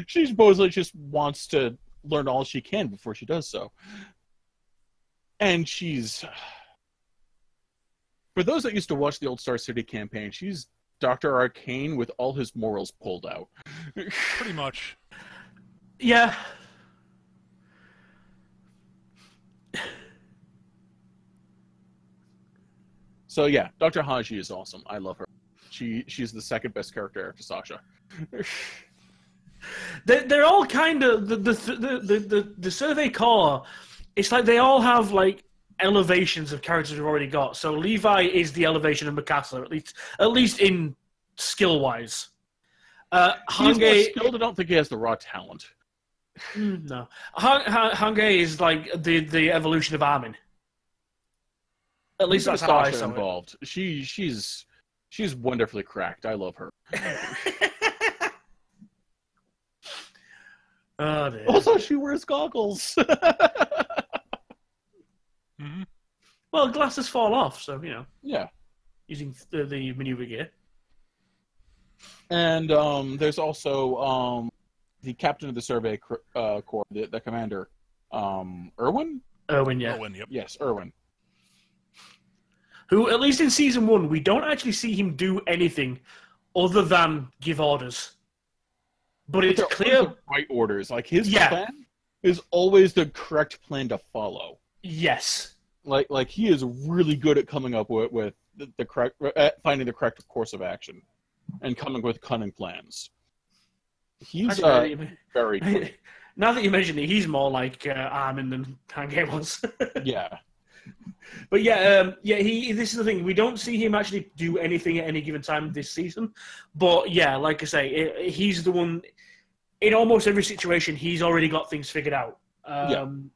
She supposedly just wants to learn all she can before she does so. And for those that used to watch the old Star City campaign, she's Dr. Arcane with all his morals pulled out. Pretty much. Yeah. So yeah, Dr. Haji is awesome. I love her. She's the second best character after Sasha. They're all kind of the Survey Corps. It's like they all have like elevations of characters we've already got. So Levi is the elevation of Mikasa, at least in skill wise. He's more skilled. I don't think he has the raw talent. No, Hange is like the evolution of Armin. At least that's how I saw involved. It. She's wonderfully cracked. I love her. Oh, dear. Also, she wears goggles. Mm-hmm. Well, glasses fall off, so Yeah. Using the maneuver gear. And there's also the captain of the Survey Corps, the commander, Erwin. Erwin, yeah. Erwin, yep. Yes, Erwin. Who, at least in season 1, we don't actually see him do anything other than give orders. But it's clear. The right orders. Like his plan is always the correct plan to follow. Yes. Like he is really good at coming up with the correct, finding the correct course of action, and coming with cunning plans. He's very good. Now that you mention it, he's more like Armin than Hange was. Yeah. But yeah. This is the thing. We don't see him actually do anything at any given time this season. But yeah, like I say, he's the one. In almost every situation, he's already got things figured out.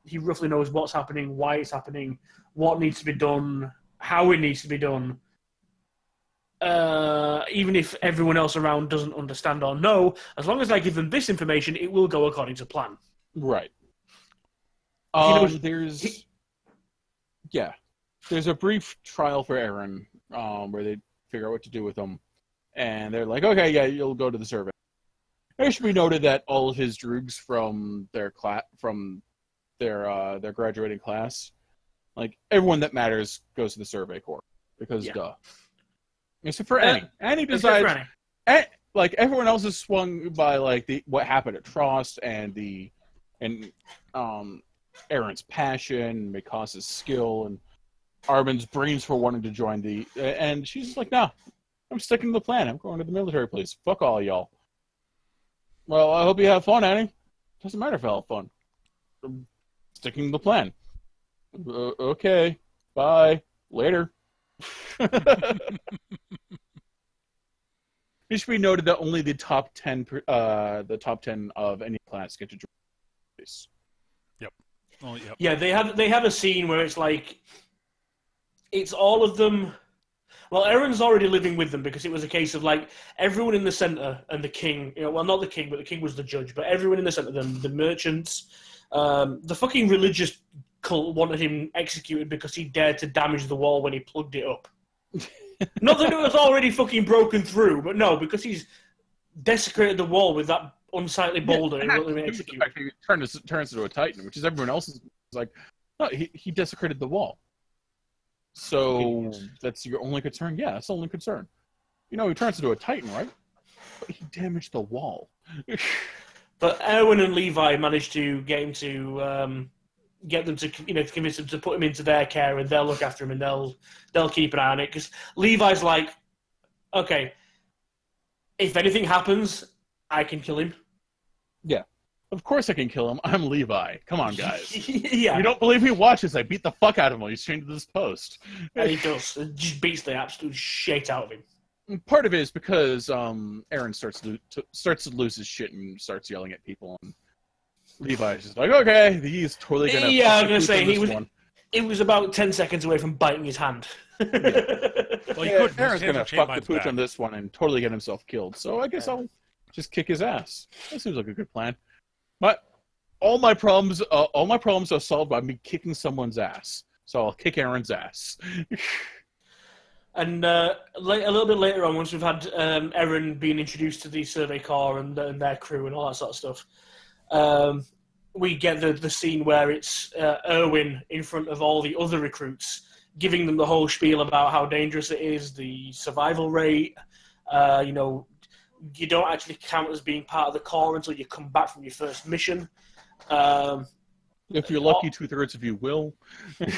He roughly knows what's happening, why it's happening, what needs to be done, how it needs to be done. Even if everyone else around doesn't understand or know, as long as I give them this information, it will go according to plan. Right. Yeah. There's a brief trial for Eren, where they figure out what to do with him. And they're like, okay, yeah, you'll go to the survey. It should be noted that all of his droogs from their graduating class, like everyone that matters goes to the survey corps because duh. Except for Annie. Annie decides, like everyone else is swung by like what happened at Trost and Eren's passion, Mikasa's skill, and Armin's brains for wanting to join and she's just like, nah, I'm sticking to the plan. I'm going to the military police. Fuck all y'all. Well, I hope you have fun, Annie. Doesn't matter if I have fun. I'm sticking to the plan. Okay. Bye. Later. It should be noted that only the top 10 of any class get to join the police. Yep. Oh, yep. Yeah, they have a scene where it's like it's all of them. Well, Eren's already living with them because it was a case of like everyone in the center and the king. Well, not the king, but the king was the judge. But everyone in the center, the merchants, the fucking religious cult wanted him executed because he dared to damage the wall when he plugged it up. Not that it was already fucking broken through, but no, because he's desecrated the wall with that unsightly boulder. He turns into a titan, which is everyone else is like, no, he desecrated the wall. So that's your only concern? Yeah, that's the only concern. He turns into a titan, right? But he damaged the wall. But Erwin and Levi managed to get him to get them to convince them to put him into their care, and they'll look after him and they'll keep an eye on it. Because Levi's like, okay, if anything happens, I can kill him. Yeah. Of course I can kill him. I'm Levi. Come on, guys. Yeah. You don't believe me? Watch this. I beat the fuck out of him while he's chained to this post. And he does. It just beats the absolute shit out of him. Part of it is because Eren starts to lose his shit and starts yelling at people. And Levi's just like, okay, he's totally gonna. Yeah, I was gonna say it was about 10 seconds away from biting his hand. Yeah. Well, Eren's gonna fuck the pooch on this one and totally get himself killed. So I guess I'll just kick his ass. That seems like a good plan. But all my problems are solved by me kicking someone's ass. So I'll kick Eren's ass. And a little bit later on, once we've had Eren being introduced to the Survey Corps and their crew and all that sort of stuff, we get the scene where it's Erwin in front of all the other recruits, giving them the whole spiel about how dangerous it is, the survival rate, you don't actually count as being part of the Corps until you come back from your first mission. If you're lucky, 2/3 of you will.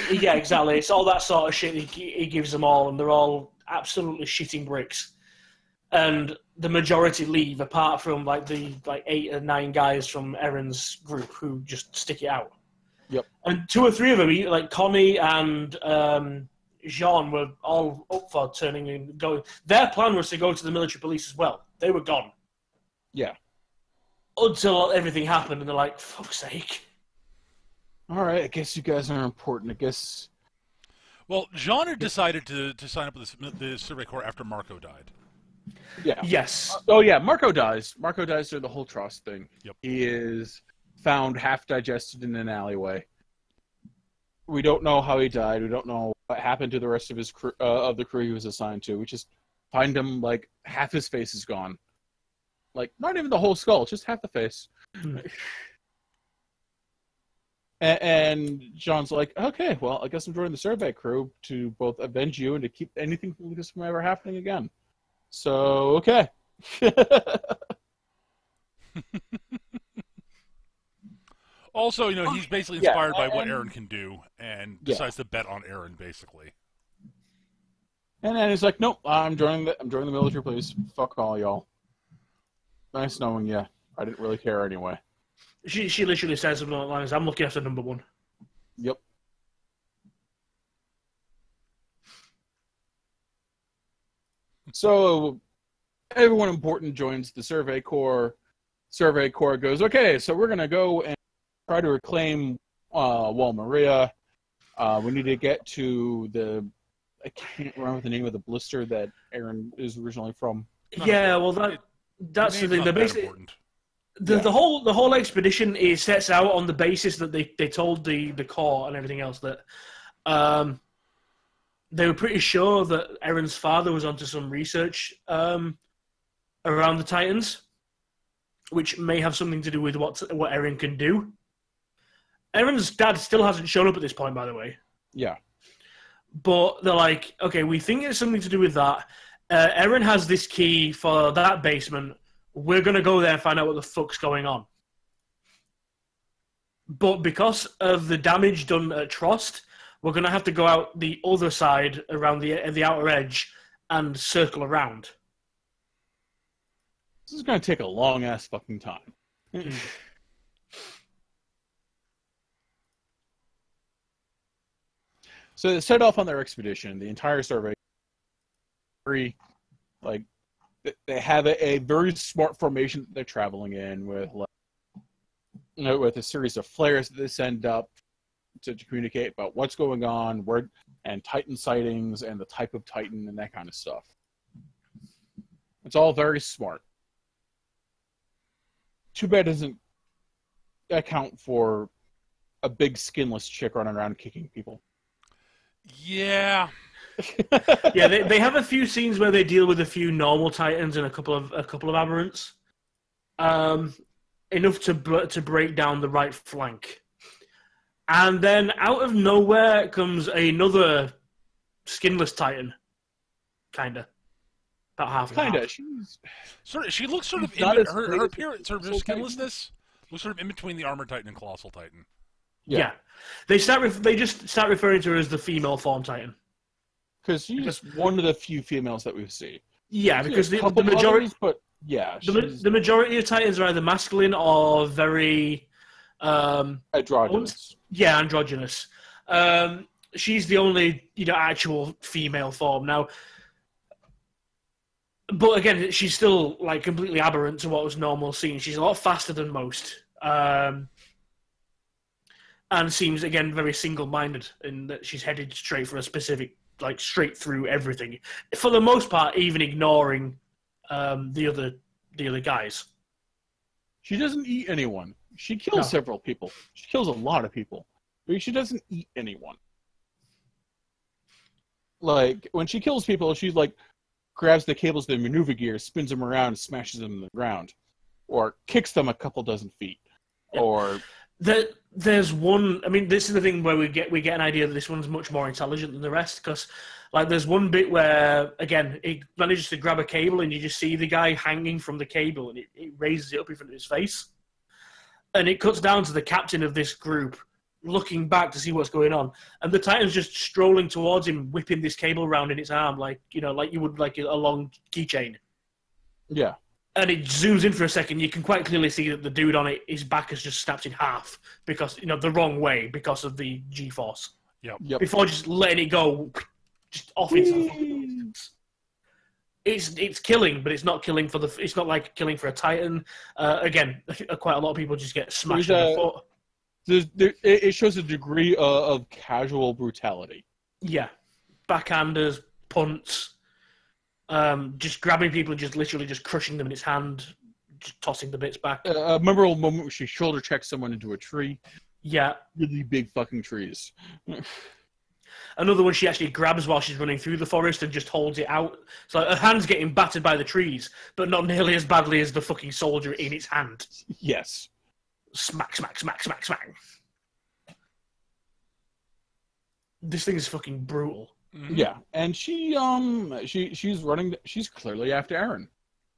Yeah, exactly. It's all that sort of shit he gives them all, and they're all absolutely shitting bricks. And the majority leave, apart from the 8 or 9 guys from Eren's group who just stick it out. Yep. And 2 or 3 of them, like Connie and Jean, were all up for turning and going. Their plan was to go to the military police as well. They were gone. Yeah. Until everything happened, and they're like, fuck's sake. All right, I guess you guys are important. I guess. Well, Jean had decided to sign up with the Survey Corps after Marco died. Yeah. Yes. Oh, yeah, Marco dies. Marco dies during the whole Trost thing. Yep. He is found half digested in an alleyway. We don't know how he died. We don't know what happened to the rest of his crew, of the crew he was assigned to. We just find him, half his face is gone. Not even the whole skull, just half the face. And John's like, okay, well, I guess I'm joining the survey crew to both avenge you and to keep anything like this from ever happening again. So, okay. Also, he's basically inspired by what Eren can do and decides to bet on Eren, basically. And then he's like, nope, I'm joining the military police. Fuck all y'all. Nice knowing you. I didn't really care anyway. She literally says something along the lines, I'm looking after number 1. Yep. So, everyone important joins the Survey Corps. Survey Corps goes, okay, so we're going to go and try to reclaim Wall Maria. We need to get to I can't remember the name of the blister that Eren is originally from. Yeah, well, that's the thing. The whole expedition sets out on the basis that they told the Corps and everything else that They were pretty sure that Eren's father was onto some research around the Titans, which may have something to do with what Eren can do. Eren's dad still hasn't shown up at this point, by the way. Yeah. But they're like, okay, we think it's something to do with that. Eren has this key for that basement. We're going to go there and find out what the fuck's going on. But because of the damage done at Trost, we're going to have to go out the other side around the outer edge and circle around. This is going to take a long-ass fucking time. So they set off on their expedition. The entire survey, they have a very smart formation that they're traveling in with, with a series of flares that they send up to communicate about what's going on, where, and Titan sightings and the type of Titan and that kind of stuff. It's all very smart. Too bad it doesn't account for a big skinless chick running around kicking people. Yeah. Yeah, they have a few scenes where they deal with a few normal Titans and a couple of aberrants. Enough to break down the right flank. And then out of nowhere comes another skinless Titan. Kinda. About half and half. She looks sort of her appearance, her skinlessness looks sort of in between the Armored Titan and Colossal Titan. Yeah. They just start referring to her as the female form Titan. Because she's one of the few females that we see. Yeah, because the majority, others, but yeah, the majority of Titans are either masculine or very androgynous. Yeah, androgynous. She's the only actual female form now. But again, she's still like completely aberrant to what was normal seen. She's a lot faster than most. And seems, again, very single-minded in that she's headed straight for a specific, like, straight through everything. For the most part, even ignoring the other guys. She doesn't eat anyone. She kills several people. She kills a lot of people. But she doesn't eat anyone. Like, when she kills people, she, like, grabs the cables of the maneuver gear, spins them around, and smashes them in the ground. Or kicks them a couple dozen feet. Yeah. Or... There's one. I mean, this is the thing where we get an idea that this one's much more intelligent than the rest. Because, like, there's one bit where again he manages to grab a cable and you just see the guy hanging from the cable and it raises it up in front of his face, and it cuts down to the captain of this group looking back to see what's going on, and the Titan's just strolling towards him, whipping this cable around in its arm like you would like a long keychain. Yeah. And it zooms in for a second. You can quite clearly see that the dude on it, his back is just snapped in half because the wrong way because of the G-force. Yep. Before just letting it go, just off into the fucking distance. It's killing, but it's not killing for it's not like killing for a Titan. Again, quite a lot of people just get smashed in the foot. It shows a degree of casual brutality. Yeah, backhanders, punts. Just grabbing people and just literally just crushing them in its hand, just tossing the bits back. A memorable moment where she shoulder checks someone into a tree. Yeah. Really big fucking trees. Another one she actually grabs while she's running through the forest and just holds it out. So her hand's getting battered by the trees, but not nearly as badly as the fucking soldier in its hand. Yes. Smack, smack, smack, smack, smack. This thing is fucking brutal. Yeah, and she's running. She's clearly after Eren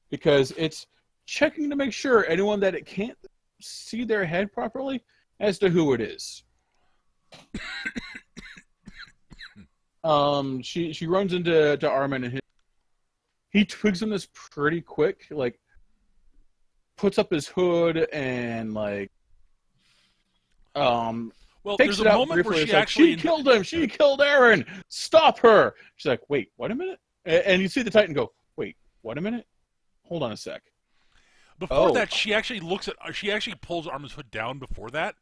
because it's checking to make sure anyone that it can't see their head properly as to who it is. She runs into Armin and he twigs on this pretty quick. Like puts up his hood and like Well, there's a moment where she killed him. She killed Eren. Stop her. She's like, wait, what a minute? And you see the Titan go, wait, what a minute? Hold on a sec. Before that, she actually pulls Armin's hood down before that.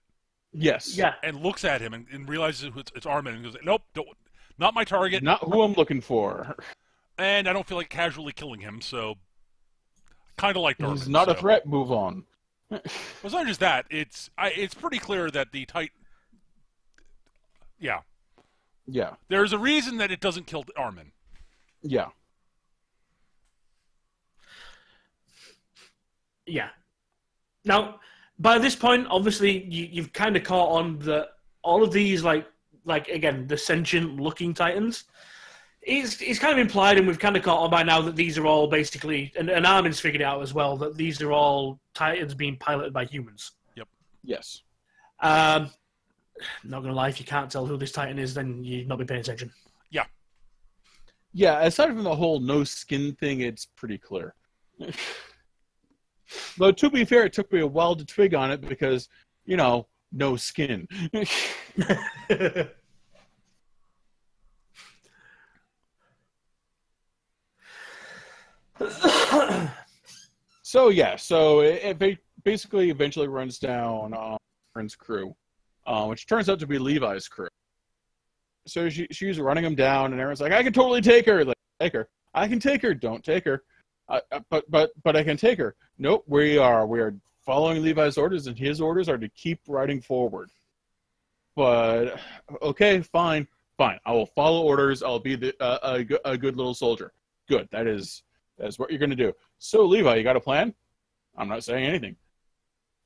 Yes. Yeah. And looks at him and realizes it's Armin and goes, nope, not my target. Not who I'm looking for. And I don't feel like casually killing him, so kind of like Armin. He's not a threat. Move on. Well, it's not just that. It's pretty clear that the Titan... Yeah. Yeah. There's a reason that it doesn't kill Armin. Yeah. Yeah. Now, by this point, obviously, you've kind of caught on that all of these, like again, the sentient-looking Titans. It's kind of implied, and we've kind of caught on by now that these are all basically, and Armin's figured it out as well, that these are all Titans being piloted by humans. Yep. Yes. Not gonna lie, if you can't tell who this Titan is, then you've not been paying attention. Yeah. Yeah, aside from the whole no skin thing, it's pretty clear. Though, to be fair, it took me a while to twig on it because, no skin. So it basically eventually runs down Aaron's crew, which turns out to be Levi's crew. So she's running him down, and Aaron's like, "I can totally take her. Like, take her. I can take her. Don't take her. But I can take her. Nope. We are following Levi's orders, and his orders are to keep riding forward. But okay, fine. I will follow orders. I'll be a good little soldier. Good. That's what you're going to do. So, Levi, you got a plan? I'm not saying anything.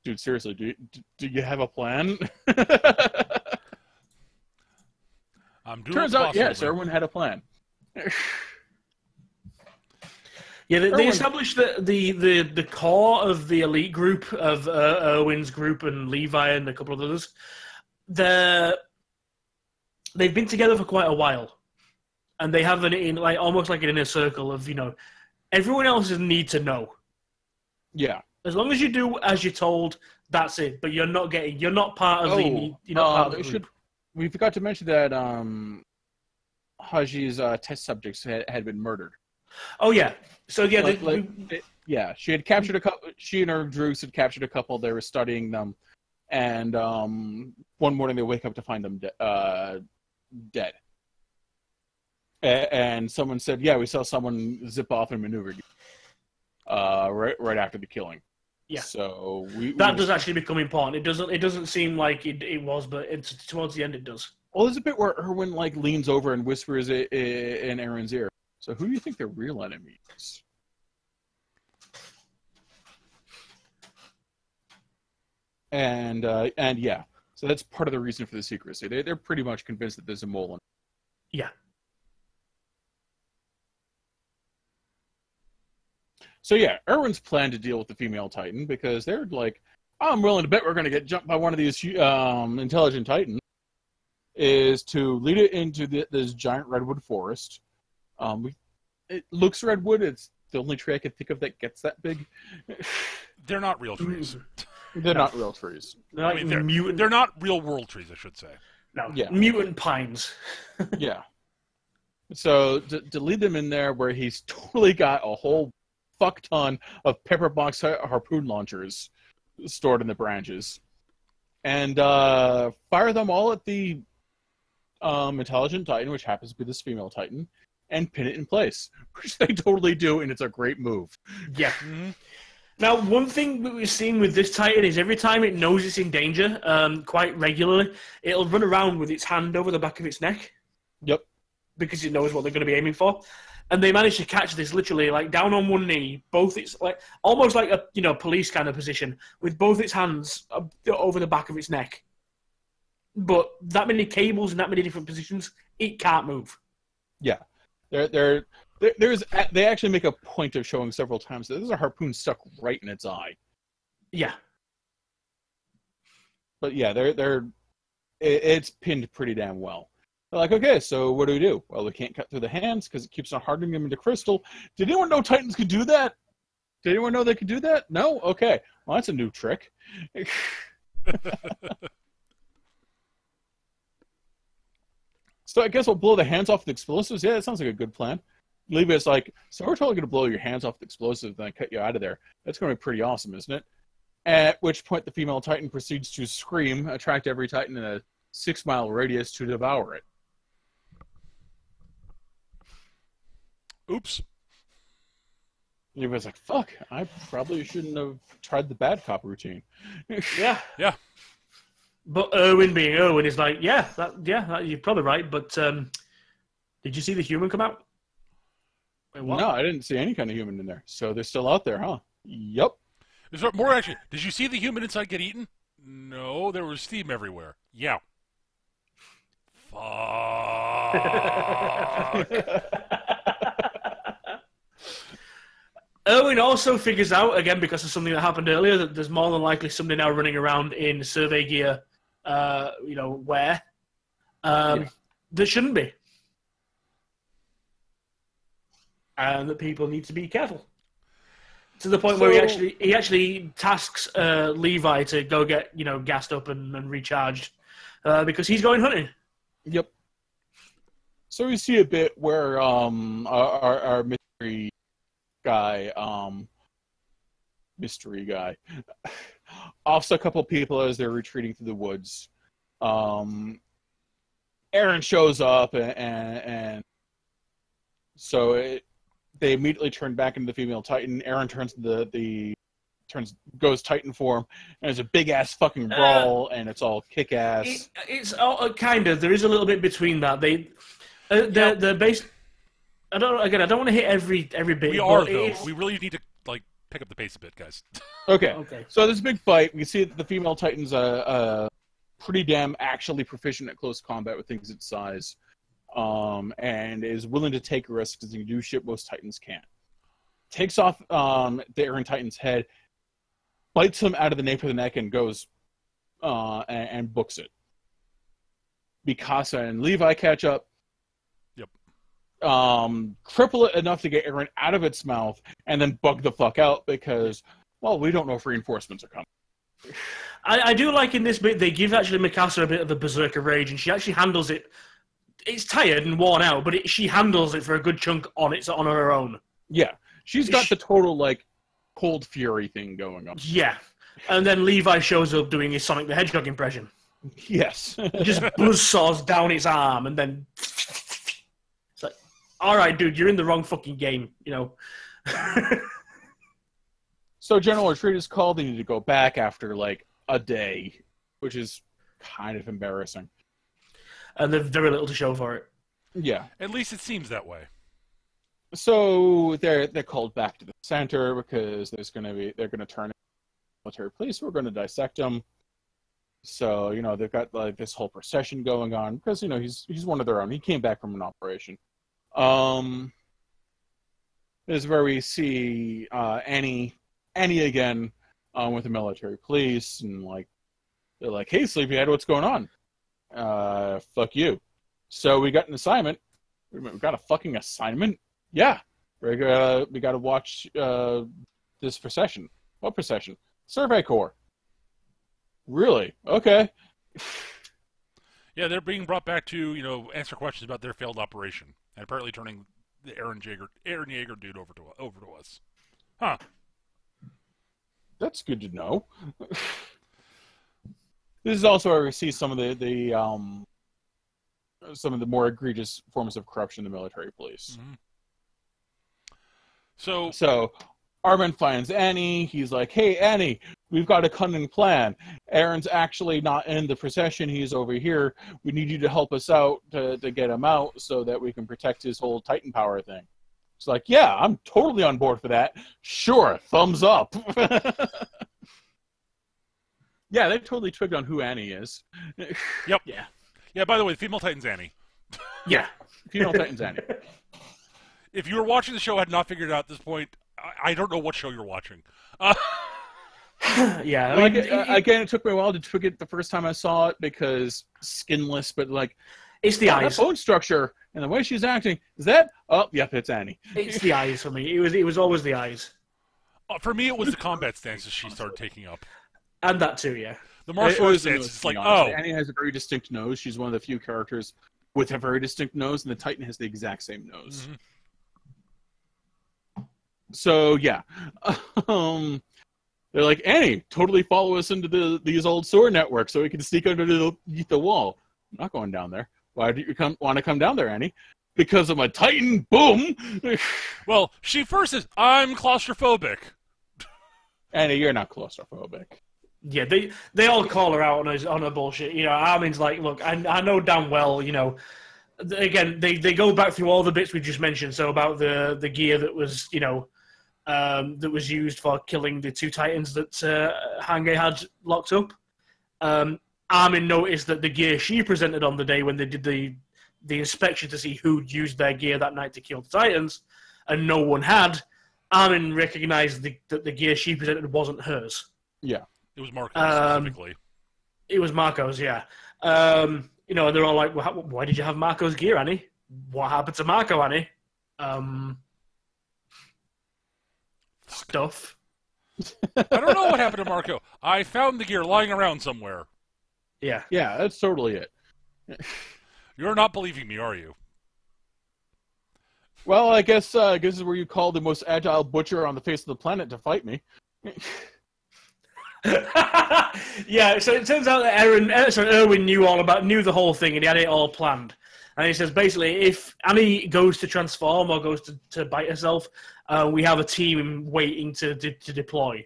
Dude, seriously, do you have a plan? Turns out, yes, everyone had a plan. Yeah, they established that the core of the elite group of Erwin's group and Levi and a couple of others, they've been together for quite a while, and they have almost like an inner circle of everyone else need to know. Yeah. As long as you do as you're told, that's it. But you're not part of the group. We forgot to mention that Haji's test subjects had been murdered. Oh yeah. So yeah, she had captured a couple. She and her Drugs had captured a couple. They were studying them, and one morning they wake up to find them dead. And someone said, "Yeah, we saw someone zip off and maneuver right after the killing." Yeah. So that does actually become important. It doesn't seem like it was, but towards the end it does. Well, there's a bit where Erwin leans over and whispers in Aaron's ear. So who do you think the real enemy is? And yeah, so that's part of the reason for the secrecy. They're pretty much convinced that there's a mole. Yeah. So yeah, Erwin's plan to deal with the female Titan, because they're like, I'm willing to bet we're going to get jumped by one of these intelligent Titans, is to lead it into this giant redwood forest. It looks redwood. It's the only tree I can think of that gets that big. They're not real trees. They're not real trees. They're not real world trees, I should say. No, yeah. Mutant pines. Yeah. So to lead them in there, where he's totally got a whole fuck ton of pepper box harpoon launchers stored in the branches, and fire them all at the intelligent Titan, which happens to be this female Titan, and pin it in place, which they totally do, and it's a great move. Yeah. Mm-hmm. Now, one thing that we've seen with this Titan is every time it knows it's in danger, quite regularly, it'll run around with its hand over the back of its neck. Yep. Because it knows what they're going to be aiming for. And they managed to catch this literally like down on one knee, both its like almost like a police kind of position, with both its hands over the back of its neck. But that many cables in that many different positions, it can't move. Yeah, they actually make a point of showing several times that there's a harpoon stuck right in its eye. Yeah. But yeah, it's pinned pretty damn well. They're like, okay, so what do we do? Well, we can't cut through the hands because it keeps on hardening them into crystal. Did anyone know Titans could do that? Did anyone know they could do that? No? Okay. Well, that's a new trick. So I guess we'll blow the hands off the explosives? Yeah, that sounds like a good plan. Levi's like, so we're totally going to blow your hands off the explosives and then cut you out of there. That's going to be pretty awesome, isn't it? At which point the female Titan proceeds to scream, attract every Titan in a 6-mile radius to devour it. Oops. Levi's like, fuck, I probably shouldn't have tried the bad cop routine. Yeah. Yeah. But Erwin being Erwin is like, you're probably right. But did you see the human come out? Wait, what? No, I didn't see any kind of human in there. So they're still out there, huh? Yep. There's more actually. Did you see the human inside get eaten? No, there was steam everywhere. Yeah. Fuck. Erwin also figures out, again, because of something that happened earlier, that there's more than likely somebody now running around in survey gear, wear, that shouldn't be. And that people need to be careful. To the point where he actually tasks Levi to go get, gassed up and recharged because he's going hunting. Yep. So we see a bit where our mystery guy offs a couple people as they're retreating through the woods. Aaron shows up and so they immediately turn back into the female Titan. Aaron turns goes Titan form, and there's a big ass fucking brawl, and it's all kick ass. It's kind of. There is a little bit between that. The base. I don't want to hit every bit. We are though. We really need to pick up the pace a bit, guys. Okay. So there's a big fight. We see that the female Titan's pretty damn actually proficient at close combat with things its size. And is willing to take risks because he can do shit most Titans can't. Takes off the Aaron Titan's head, bites him out of the nape of the neck, and goes and books it. Mikasa and Levi catch up. Yep. Cripple it enough to get Aaron out of its mouth, and then bug the fuck out because, well, we don't know if reinforcements are coming. I do like in this bit they give actually Mikasa a bit of a berserker rage, and she actually handles it. It's tired and worn out, but she handles it for a good chunk on her own. Yeah, she's got the total cold fury thing going on. Yeah, and then Levi shows up doing his Sonic the Hedgehog impression. Yes, just buzzsaws down its arm, and then it's like, all right, dude, you're in the wrong fucking game, So General Retreat is called. They need to go back after a day, which is kind of embarrassing. And there's very little to show for it. Yeah. At least it seems that way. So they're called back to the center because they're going to turn military police. We're going to dissect them. So, they've got this whole procession going on because, he's one of their own. He came back from an operation. This is where we see Annie again with the military police, and they're like, "Hey, Sleepyhead, what's going on?" Fuck you. So we got an assignment. We got a fucking assignment? Yeah. We got to watch this procession. What procession? Survey Corps. Really? Okay. Yeah, they're being brought back to, answer questions about their failed operation, and apparently turning the Aaron Yeager dude over to us. Huh. That's good to know. This is also where we see some of the more egregious forms of corruption in the military police. Mm-hmm. So Armin finds Annie. He's like, "Hey, Annie, we've got a cunning plan. Aaron's actually not in the procession. He's over here. We need you to help us out to get him out so that we can protect his whole Titan power thing." It's like, yeah, I'm totally on board for that. Sure, thumbs up. Yeah, they've totally twigged on who Annie is. Yep. Yeah. Yeah, by the way, the female Titan's Annie. Yeah. Female Titan's Annie. If you were watching the show and had not figured it out at this point, I don't know what show you're watching. Yeah. Again, it took me a while to twig it the first time I saw it because skinless, but it's the eyes. The bone structure and the way she's acting. Is that? Oh, yep, it's Annie. It's the eyes for me. It was always the eyes. For me, it was the combat stances she started taking up. And that too, yeah. The martial arts stance is Annie has a very distinct nose. She's one of the few characters with a very distinct nose, and the Titan has the exact same nose. Mm-hmm. So, yeah. They're like, "Annie, totally follow us into these old sewer networks so we can sneak underneath the wall." I'm not going down there. Why do you want to come down there, Annie? Because I'm a Titan. Boom. Well, she first says, "I'm claustrophobic." Annie, you're not claustrophobic. Yeah, they all call her out on her bullshit. You know, Armin's like, look, I know damn well, you know. Again, they go back through all the bits we just mentioned. So about the gear that was, you know, that was used for killing the 2 Titans that Hange had locked up. Armin noticed that the gear she presented on the day when they did the inspection to see who'd used their gear that night to kill the Titans, and no one had. Armin recognized that the gear she presented wasn't hers. Yeah. It was Marco's specifically. It was Marco's, yeah. You know, they're all like, well, why did you have Marco's gear, Annie? What happened to Marco, Annie? Stuff. I don't know what happened to Marco. I found the gear lying around somewhere. Yeah. Yeah, that's totally it. You're not believing me, are you? Well, I guess this is where you call the most agile butcher on the face of the planet to fight me. Yeah, so it turns out that Erwin knew the whole thing, and he had it all planned. And he says basically, if Annie goes to transform or goes to bite herself, we have a team waiting to deploy.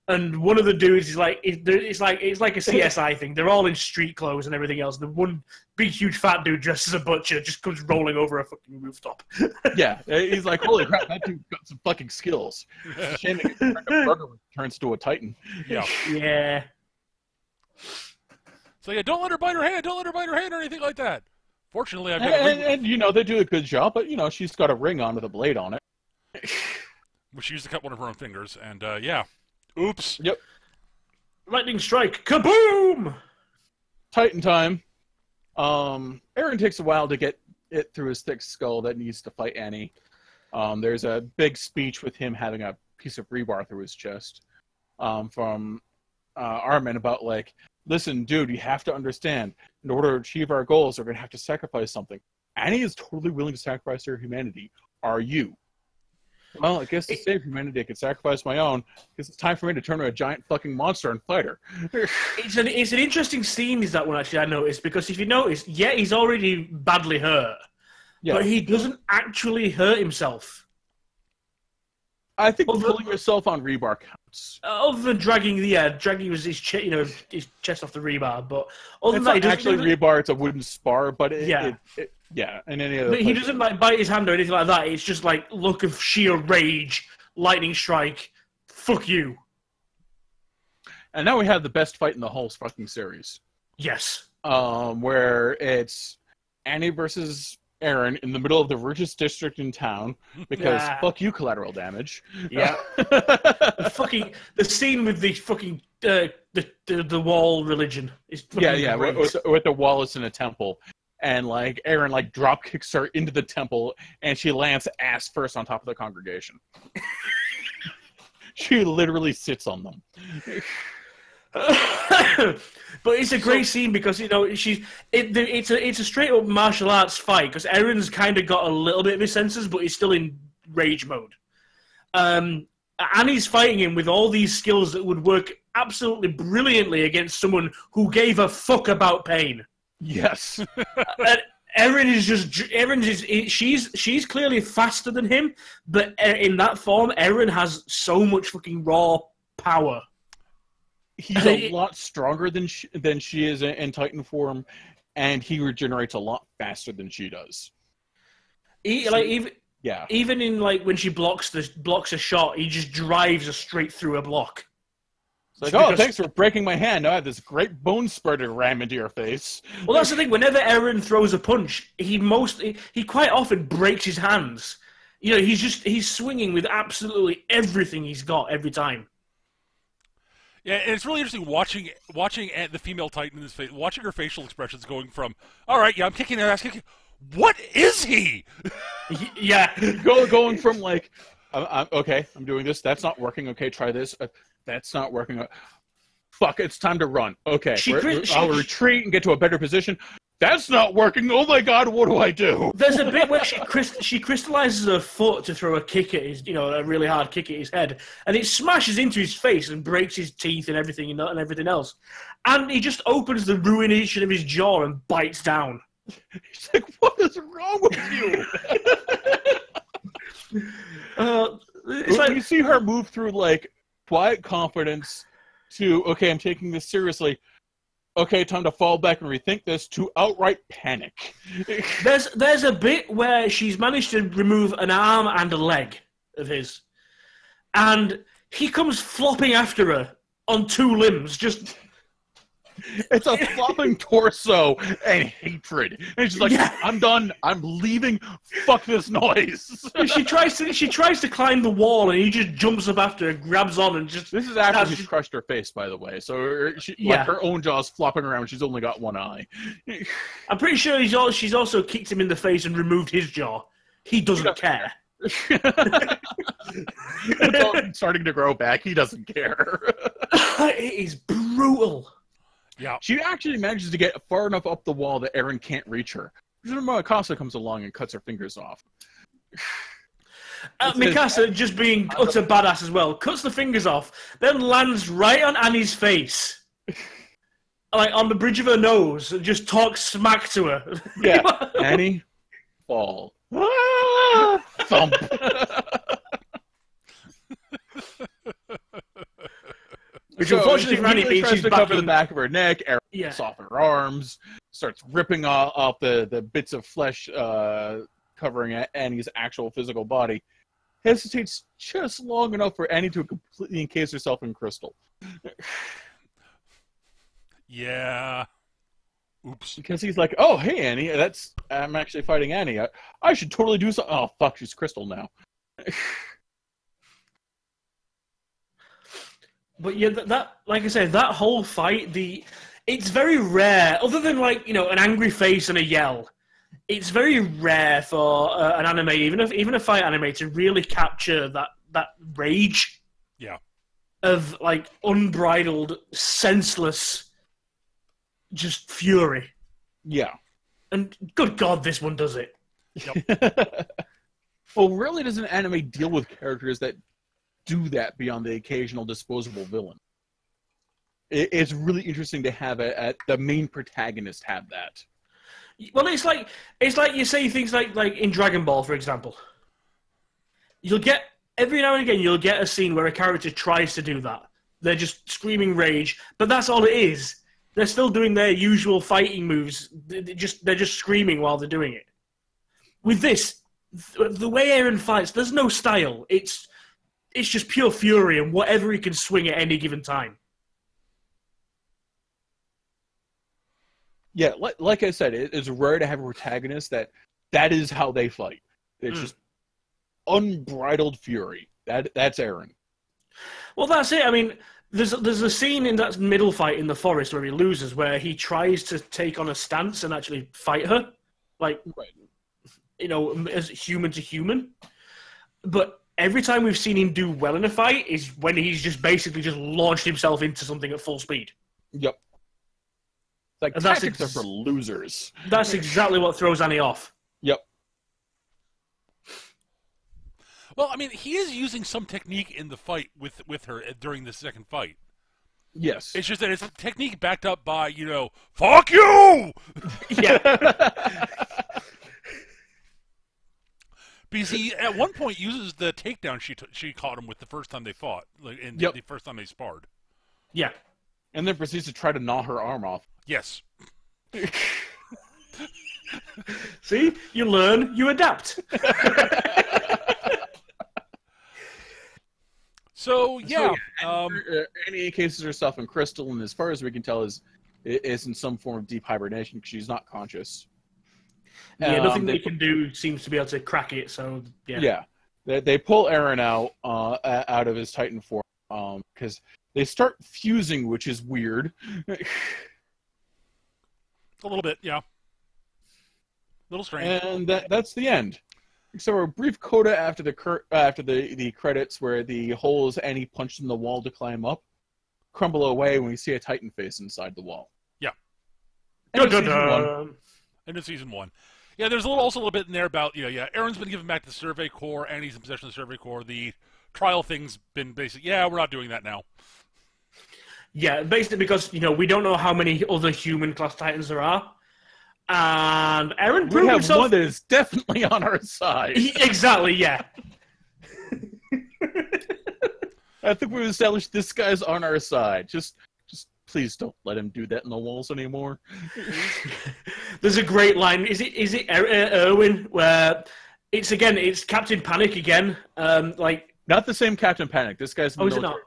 And one of the dudes is like, it's like a CSI thing. They're all in street clothes and everything else. The one big, huge, fat dude dressed as a butcher just comes rolling over a fucking rooftop. Yeah, he's like, holy crap, that dude got some fucking skills. Shame that a burger turns to a Titan. Yeah. Yeah. So yeah, don't let her bite her hand. Don't let her bite her hand or anything like that. Fortunately, I've got and you know, they do a good job, but you know, she's got a ring on with a blade on it. Well, she used to cut one of her own fingers, and yeah. Oops. Yep. Lightning strike. Kaboom! Titan time. Eren takes a while to get it through his thick skull that needs to fight Annie. There's a big speech with him having a piece of rebar through his chest from Armin about like, listen, dude, you have to understand, in order to achieve our goals, we're going to have to sacrifice something. Annie is totally willing to sacrifice her humanity. Are you? Well, I guess to save humanity, I could sacrifice my own, because it's time for me to turn into a giant fucking monster and fight her. It's an interesting scene, is that one, actually, I noticed, because if you notice, yeah, he's already badly hurt, but he doesn't actually hurt himself. I think pulling yourself on rebar counts. Other than dragging his chest off the rebar, but other It's than that, not actually rebar, it's a wooden spar, but and any other. He doesn't like bite his hand or anything like that. It's just like look of sheer rage, lightning strike, fuck you. And now we have the best fight in the whole fucking series. Yes. Where it's Annie versus Eren in the middle of the richest district in town because fuck you, collateral damage. Yeah. the scene with the fucking the wall religion is with the Wallace in a temple. And like Eren like drop kicks her into the temple, and she lands ass first on top of the congregation. She literally sits on them. But it's a great scene because you know it's a straight up martial arts fight because Eren's kind of got a little bit of his senses, but he's still in rage mode. Annie's fighting him with all these skills that would work absolutely brilliantly against someone who gave a fuck about pain. Yes. She's clearly faster than him, but in that form, Eren has so much fucking raw power. He's a lot stronger than she is in Titan form, and he regenerates a lot faster than she does. Even in like when she blocks a shot, he just drives her straight through a block. It's like, thanks for breaking my hand. Now I have this great bone spur to ram into your face. Well, that's the thing. Whenever Eren throws a punch, he quite often breaks his hands. You know, he's swinging with absolutely everything he's got every time. Yeah, and it's really interesting watching the female Titan in this face, watching her facial expressions going from, all right, yeah, I'm kicking their ass, kicking. What is he? Yeah, going from like, okay, I'm doing this. That's not working. Okay, try this. That's not working. Fuck, it's time to run. Okay, I'll retreat and get to a better position. That's not working. Oh my god, what do I do? There's a bit where she crystallizes her foot to throw a kick at his, a really hard kick at his head, and it smashes into his face and breaks his teeth and everything and everything else. And he just opens the ruination of his jaw and bites down. He's like, "What is wrong with you?" It's like you see her move through like quiet confidence to, okay, I'm taking this seriously, okay, time to fall back and rethink this, to outright panic. There's a bit where she's managed to remove an arm and a leg of his, and he comes flopping after her on 2 limbs, just... It's a flopping torso and hatred. And she's like, Yeah. I'm done. I'm leaving. Fuck this noise. she tries to climb the wall, and he just jumps up after her, grabs on, and just... This is after she's crushed her face, by the way. So Yeah. her own jaw's flopping around. She's only got one eye. I'm pretty sure she's also kicked him in the face and removed his jaw. He doesn't care. It's all starting to grow back. He doesn't care. It is brutal. Yeah. She actually manages to get far enough up the wall that Eren can't reach her. Mikasa comes along and cuts her fingers off. Mikasa, just being utter badass as well, cuts the fingers off, then lands right on Annie's face. Like, on the bridge of her nose, and just talks smack to her. Yeah. Annie, fall. Ah! Thump. Which unfortunately for Annie means she's to back cover the in... back of her neck, Eren Yeah. cuts off her arms, starts ripping off the bits of flesh covering Annie's actual physical body, hesitates just long enough for Annie to completely encase herself in crystal. Yeah. Oops. Because he's like, oh, hey, Annie, I'm actually fighting Annie. I should totally do something. Oh, fuck, she's crystal now. But yeah, that like I said, that whole fight, it's very rare, other than like, you know, an angry face and a yell. It's very rare for an anime, even a fight anime, to really capture that rage. Yeah. Of like unbridled, senseless, just fury. Yeah. And good God, this one does it. Yep. Well, rarely does an anime deal with characters that do that beyond the occasional disposable villain. It's really interesting to have the main protagonist have that. Well, it's like you say things like in Dragon Ball, for example. You'll get every now and again you'll get a scene where a character tries to do that. They're just screaming rage, but that's all it is. They're still doing their usual fighting moves. They're just screaming while they're doing it. With this, the way Eren fights, there's no style. It's just pure fury and whatever he can swing at any given time. Yeah, like I said, it's rare to have a protagonist that is how they fight. It's just unbridled fury. That's Eren. Well, that's it. I mean, there's a scene in that middle fight in the forest where he loses, where he tries to take on a stance and actually fight her, like, you know, as human to human. But every time we've seen him do well in a fight is when he's just basically just launched himself into something at full speed. Yep. Like, And tactics are for losers. That's exactly what throws Annie off. Yep. Well, I mean, he is using some technique in the fight with her during the second fight. Yes. It's just that it's a technique backed up by, you know, fuck you! Yeah. Because he, at one point, uses the takedown she caught him with the first time they fought, like the first time they sparred. Yeah. And then proceeds to try to gnaw her arm off. Yes. See? You learn, you adapt. So, yeah. Annie cases herself in crystal, and as far as we can tell, is in some form of deep hibernation because she's not conscious. Yeah, nothing they can do seems to be able to crack it, so, yeah. Yeah. They pull Eren out of his Titan form because they start fusing, which is weird. A little bit, yeah. A little strange. And that's the end. So a brief coda after the credits where the holes Annie punched in the wall to climb up crumble away when we see a Titan face inside the wall. Yeah. End of season 1. Yeah, there's also a little bit in there about, Eren's been given back to the Survey Corps, Annie's in possession of the Survey Corps. The trial thing's been basically, we're not doing that now. Yeah, basically because, we don't know how many other human-class Titans there are. And Eren proved himself... We have one that is definitely on our side. Exactly, yeah. I think we've established this guy's on our side. Just please don't let him do that in the walls anymore. There's a great line. Is it Erwin where it's Captain Panic again? Not the same Captain Panic. This guy's is it not?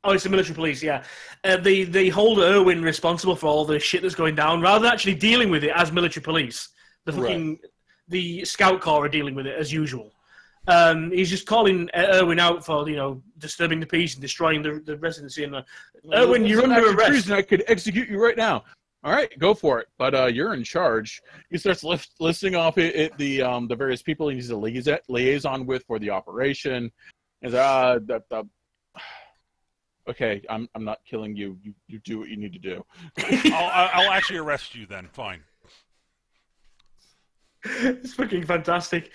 Oh, it's the military police, yeah. They hold Erwin responsible for all the shit that's going down, rather than actually dealing with it as military police. The Scout Corps are dealing with it as usual. He's just calling Erwin out for disturbing the peace and destroying the residency. And Erwin, you're under arrest. Treason, I could execute you right now. All right, go for it. But you're in charge. He starts listing off the various people he needs to liaison with for the operation. And okay, I'm not killing you. You do what you need to do. I'll actually arrest you then. Fine. It's fucking fantastic.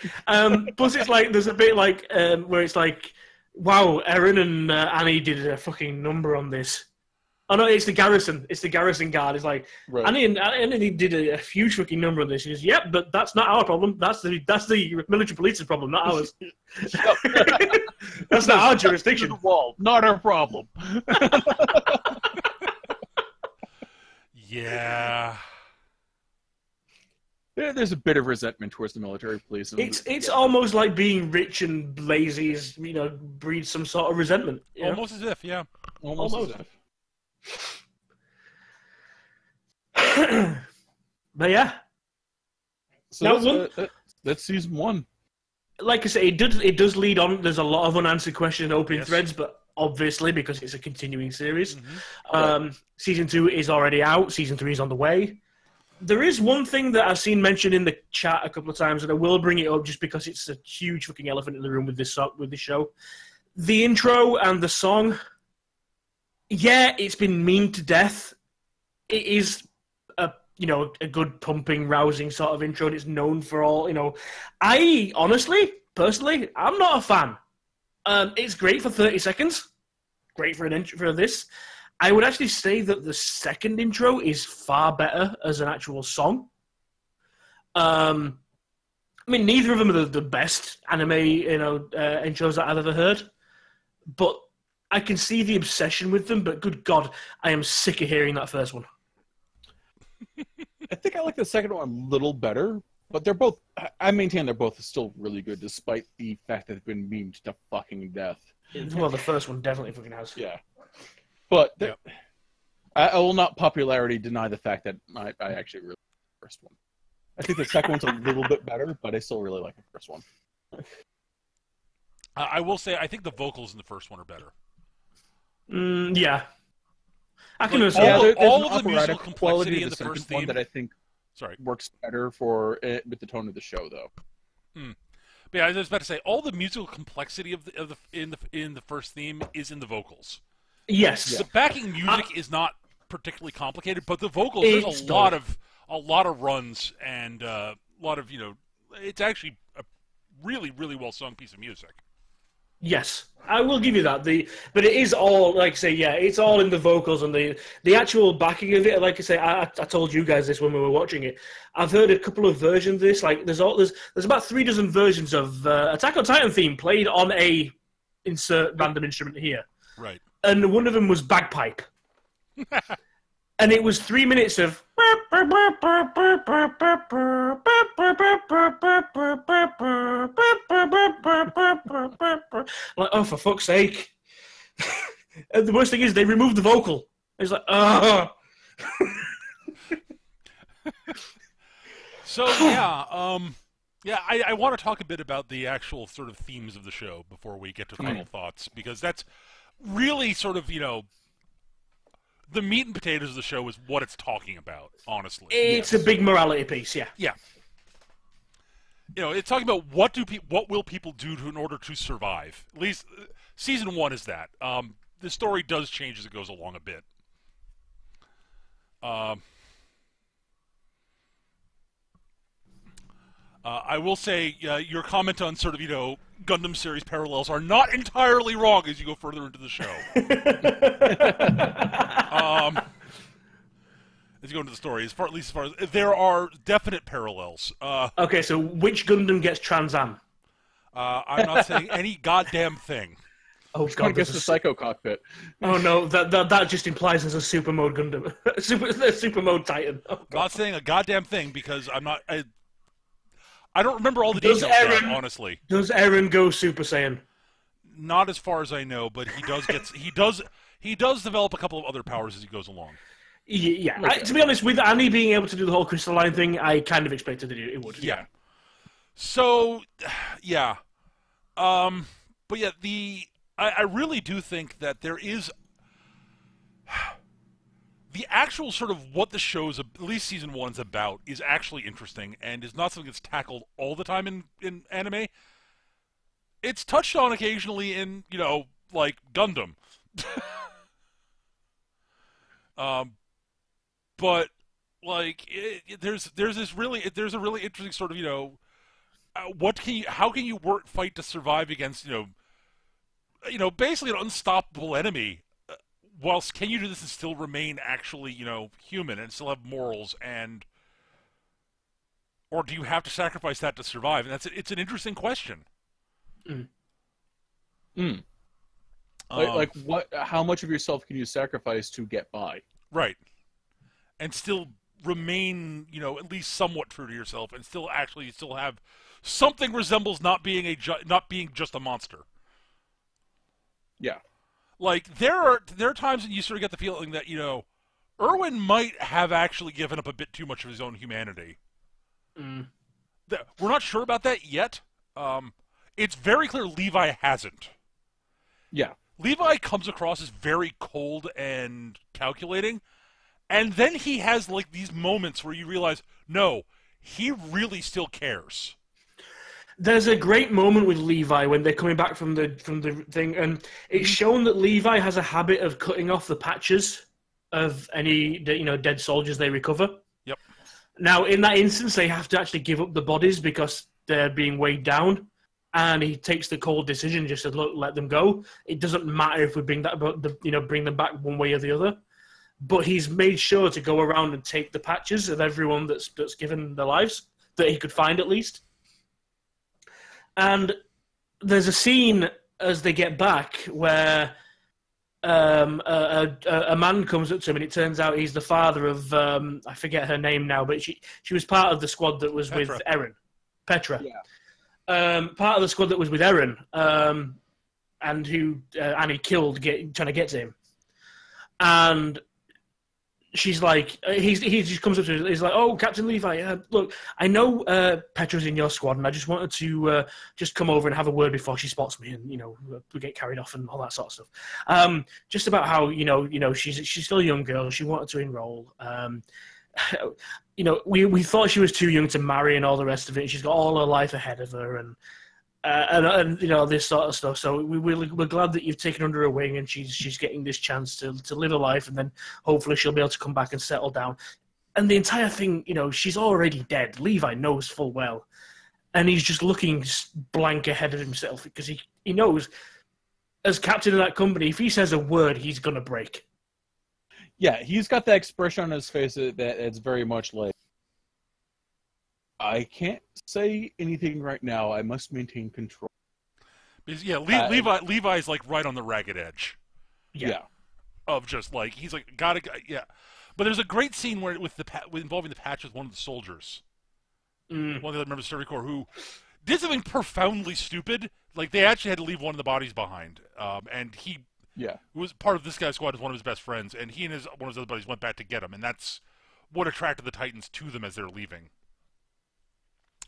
Plus, it's like there's a bit like where it's like, wow, Erin and Annie did a fucking number on this. Oh no, it's the garrison. It's the garrison guard. It's like Annie did a huge fucking number on this. She goes, "Yep, but that's not our problem. That's the military police's problem, not ours. That's not our jurisdiction. Wall, not our problem." Yeah. There's a bit of resentment towards the military police. It's almost like being rich and lazy is breeds some sort of resentment. Almost as if, yeah. Almost as if. But yeah. So that's season 1. Like I say, it does lead on. There's a lot of unanswered questions and open threads, but obviously because it's a continuing series. Mm-hmm. Season 2 is already out. Season 3 is on the way. There is one thing that I've seen mentioned in the chat a couple of times, and I will bring it up just because it's a huge fucking elephant in the room with this show. The intro and the song, yeah, it's been memed to death. It is a good pumping, rousing sort of intro, and it's known for all. I honestly, personally, I'm not a fan. It's great for 30 seconds. Great for an intro for this. I would actually say that the second intro is far better as an actual song. I mean, neither of them are the best anime, intros that I've ever heard. But I can see the obsession with them. But good God, I am sick of hearing that first one. I think I like the second one a little better. But they're both. I maintain they're both still really good, despite the fact that they've been memed to fucking death. Well, the first one definitely fucking has. Yeah. But I will not popularity deny the fact that I actually really like the first one. I think the second one's a little bit better, but I still really like the first one. I will say I think the vocals in the first one are better. Yeah. I can understand. All of the musical complexity in the first theme one that I think works better with the tone of the show, though. But yeah, I was about to say all the musical complexity in the first theme is in the vocals. Yes. The backing music is not particularly complicated, but the vocals, there's a lot of runs and a lot of, it's actually a really, really well sung piece of music. Yes, I will give you that. But it is all, like I say, yeah, it's all in the vocals and the actual backing of it. Like I say, I told you guys this when we were watching it. I've heard a couple of versions of this. Like there's about 3 dozen versions of Attack on Titan theme played on a insert random instrument here. Right. And one of them was bagpipe. And it was 3 minutes of like, oh, for fuck's sake. And the worst thing is they removed the vocal. It's like, oh. So, yeah, I want to talk a bit about the actual sort of themes of the show before we get to final thoughts, because that's really sort of, the meat and potatoes of the show is what it's talking about, honestly. It's a big morality piece, yeah. Yeah. It's talking about what will people do in order to survive. At least season 1 is that. The story does change as it goes along a bit. I will say your comment on sort of, Gundam series parallels are not entirely wrong as you go further into the show. As you go into the story, at least as far as there are definite parallels. Okay, so which Gundam gets Trans Am? I'm not saying any goddamn thing. Oh Which one god, gets the Psycho cockpit? Oh no, that just implies there's a super mode Gundam, super mode Titan. Oh, I'm not saying a goddamn thing because I'm not. I don't remember all the details, Dad, honestly. Does Eren go Super Saiyan? Not as far as I know, but he does develop a couple of other powers as he goes along. Yeah. To be honest, with Annie being able to do the whole crystalline thing, I kind of expected it would. Yeah. So, yeah. But yeah, I really do think that there is the actual sort of what the show's, at least season 1's about, is actually interesting and is not something that's tackled all the time in anime. It's touched on occasionally in, like Gundam. But like there's a really interesting sort of how can you fight to survive against basically an unstoppable enemy, whilst can you do this and still remain actually human and still have morals, or do you have to sacrifice that to survive? And it's an interesting question. Like what? How much of yourself can you sacrifice to get by? Right. And still remain, at least somewhat true to yourself, and still have something resembles not being just a monster. Yeah. Like there are times when you sort of get the feeling that Erwin might have actually given up a bit too much of his own humanity. We're not sure about that yet. It's very clear Levi hasn't. Yeah. Levi comes across as very cold and calculating. And then he has like these moments where you realize, no, he really still cares. There's a great moment with Levi when they're coming back from the thing, and it's shown that Levi has a habit of cutting off the patches of any dead soldiers they recover. Yep. Now, in that instance, they have to actually give up the bodies because they're being weighed down, and he takes the cold decision just to let them go. It doesn't matter if we bring them back one way or the other. But he's made sure to go around and take the patches of everyone that's given their lives, that he could find at least. And there's a scene as they get back where a man comes up to him, and it turns out he's the father of, I forget her name now, but she was part of the squad that was with Eren. Petra. Yeah. Part of the squad that was with Eren, and who Annie killed trying to get to him. And she's like, he just comes up to her, he's like, oh, Captain Levi, look, I know Petra's in your squad, and I just wanted to just come over and have a word before she spots me, and, we get carried off and all that sort of stuff. Just about how, she's still a young girl, she wanted to enroll. We thought she was too young to marry and all the rest of it, and she's got all her life ahead of her, and this sort of stuff. So we're glad that you've taken her under her wing, and she's getting this chance to live a life, and then hopefully she'll be able to come back and settle down. And the entire thing, she's already dead. Levi knows full well, and he's just looking blank ahead of himself because he knows, as captain of that company, if he says a word, he's gonna break. Yeah, he's got that expression on his face that it's very much like, I can't say anything right now. I must maintain control. Because, yeah, Levi's like right on the ragged edge. Yeah. Of just like he's like yeah. But there's a great scene where involving the patch with one of the soldiers, one of the other members of the Service Corps, who did something profoundly stupid. Like they actually had to leave one of the bodies behind, and he was part of this guy's squad as one of his best friends, and he and one of his other buddies went back to get him, and that's what attracted the Titans to them as they're leaving.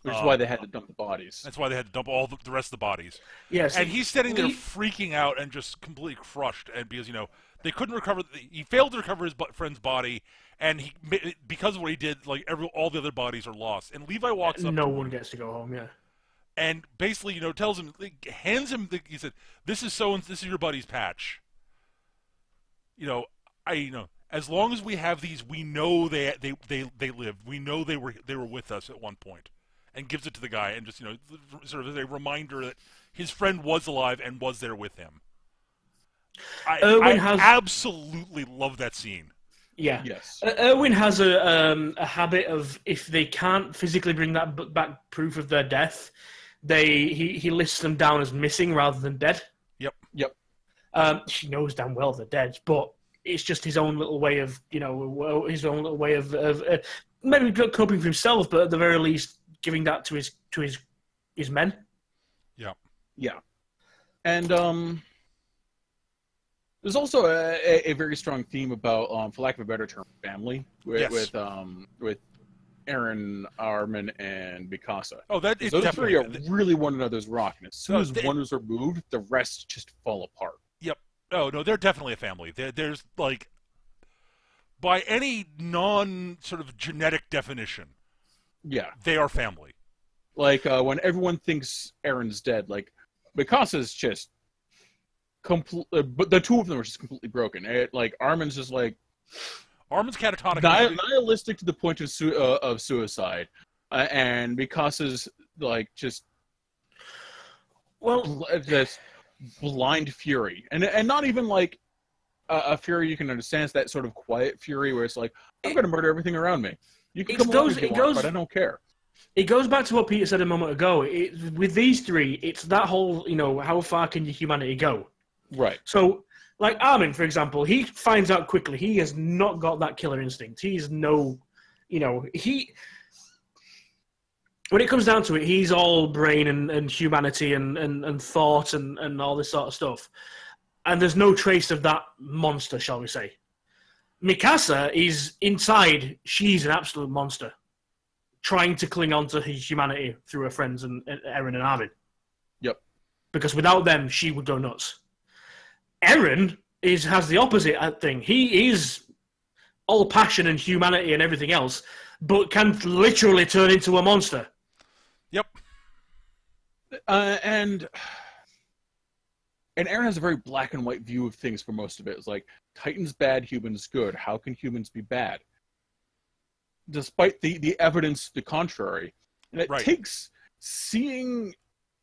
Which is why they had to dump the bodies. That's why they had to dump all the rest of the bodies. Yes, and he's sitting there freaking out and just completely crushed. And because they couldn't recover, he failed to recover his friend's body, and because of what he did, like all the other bodies are lost. And Levi walks up. No one gets to go home. Yeah. And basically, tells him, hands him. He said, "This is this is your buddy's patch. As long as we have these, we know they lived. We know they were with us at one point." And gives it to the guy, and just sort of as a reminder that his friend was alive and was there with him. I absolutely love that scene. Yeah. Yes. Erwin has a habit of, if they can't physically bring that back proof of their death, he lists them down as missing rather than dead. Yep. She knows damn well they're dead, but it's just his own little way of, his own little way of maybe not coping for himself, but at the very least giving that to his men. Yeah. Yeah. And there's also a very strong theme about, for lack of a better term, family with Eren, Armin, and Mikasa. Oh, that is those definitely... three are really one another's rock, and as soon as one is removed, the rest just fall apart. Yep. Oh, no, they're definitely a family. There's, like, by any non-sort of genetic definition, yeah, they are family. Like, when everyone thinks Eren's dead, like, Mikasa's just but the two of them are just completely broken. Like, Armin's just, like... Armin's catatonic. Nihilistic to the point of suicide. And Mikasa's, like, just... Well... This blind fury. And not even, like, a fury you can understand. It's that sort of quiet fury where it's like, I'm going to murder everything around me. You can come along if you want, but I don't care. It goes back to what Peter said a moment ago. With these three, it's that whole, how far can your humanity go? Right. So, like Armin, for example, he finds out quickly he has not got that killer instinct. He's no, he... When it comes down to it, he's all brain and humanity and thought and all this sort of stuff. And there's no trace of that monster, shall we say. Mikasa is inside, she's an absolute monster. Trying to cling on to his humanity through her friends and Eren and Armin. Yep. Because without them, she would go nuts. Eren has the opposite thing. He is all passion and humanity and everything else, but can literally turn into a monster. Yep. And Eren has a very black and white view of things for most of it. It's like, Titan's bad, humans good. How can humans be bad? Despite the evidence to the contrary. And it takes seeing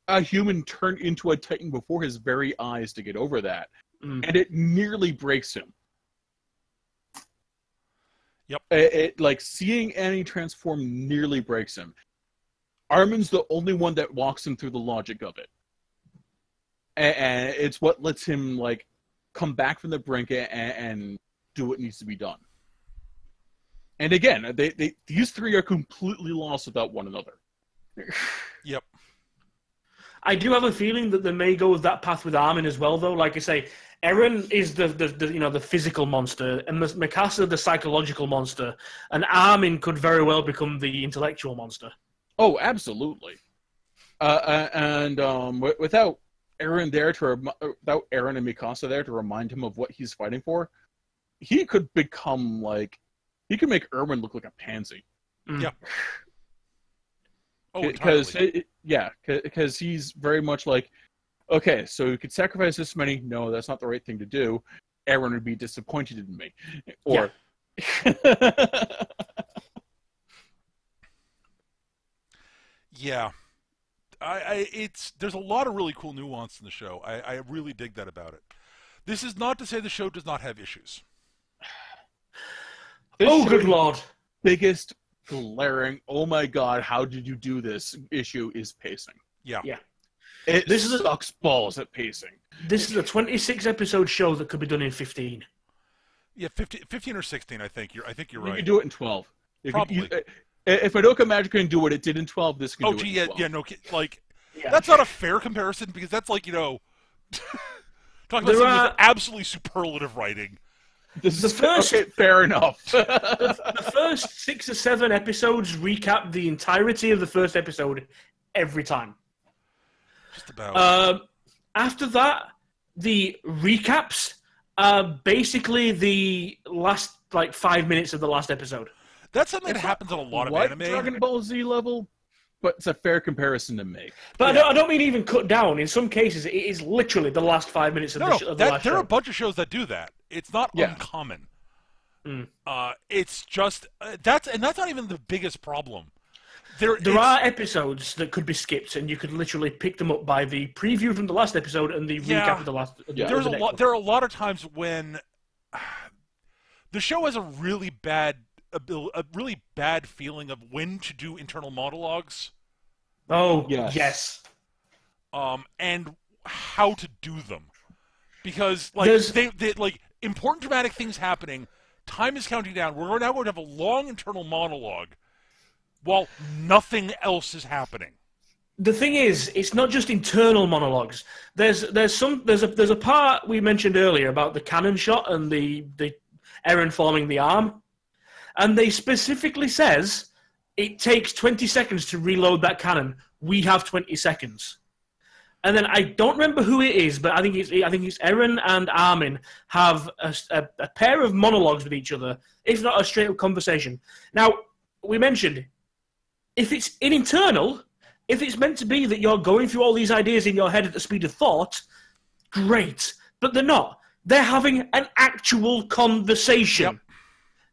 a human turn into a Titan before his very eyes to get over that. And it nearly breaks him. Yep. It like, seeing Annie transform nearly breaks him. Armin's the only one that walks him through the logic of it. And it's what lets him, like, come back from the brink and do what needs to be done. And again, these three are completely lost without one another. Yep. I do have a feeling that they may go that path with Armin as well, though. Like I say, Eren is the physical monster, and Mikasa the psychological monster, and Armin could very well become the intellectual monster. Oh, absolutely. And without Eren without Eren and Mikasa there to remind him of what he's fighting for, he could become like... He could make Erwin look like a pansy. Yeah. Oh, because because he's very much like, okay, so you could sacrifice this many. No, that's not the right thing to do. Eren would be disappointed in me, or. Yeah. There's a lot of really cool nuance in the show. I really dig that about it. This is not to say the show does not have issues. Good Lord. Biggest glaring, oh my God, how did you do this issue is pacing. Yeah. This sucks balls at pacing. This is a 26-episode show that could be done in 15. Yeah, 15 or 16, I think. You're right. You can do it in 12. Probably. If Madoka Magic can do what it did in 12, this can do it in 12. That's not a fair comparison, because that's like, talking about something with absolutely superlative writing. Fair enough. The first 6 or 7 episodes recap the entirety of the first episode every time. Just about. After that, the recaps are basically the last 5 minutes of the last episode. That's something that happens in a lot of anime. Dragon Ball Z level, but it's a fair comparison to make. But I don't mean even cut down. In some cases, it is literally the last 5 minutes of the last show. There are a bunch of shows that do that. It's not uncommon. It's just that's not even the biggest problem. There are episodes that could be skipped, and you could literally pick them up by the preview from the last episode and the recap of the last. There are a lot of times when the show has a really bad feeling of when to do internal monologues. Oh yes. And how to do them. because they like important dramatic things happening. Time is counting down. We're now going to have a long internal monologue while nothing else is happening. The thing is, it's not just internal monologues. There's a part we mentioned earlier about the cannon shot and the Eren forming the arm, and they specifically says it takes 20 seconds to reload that cannon. We have 20 seconds. And then I don't remember who it is, but I think it's Eren and Armin have a pair of monologues with each other, if not a straight up conversation. Now, we mentioned if it's internal, if it's meant to be that you're going through all these ideas in your head at the speed of thought, great. But they're not. They're having an actual conversation. Yep.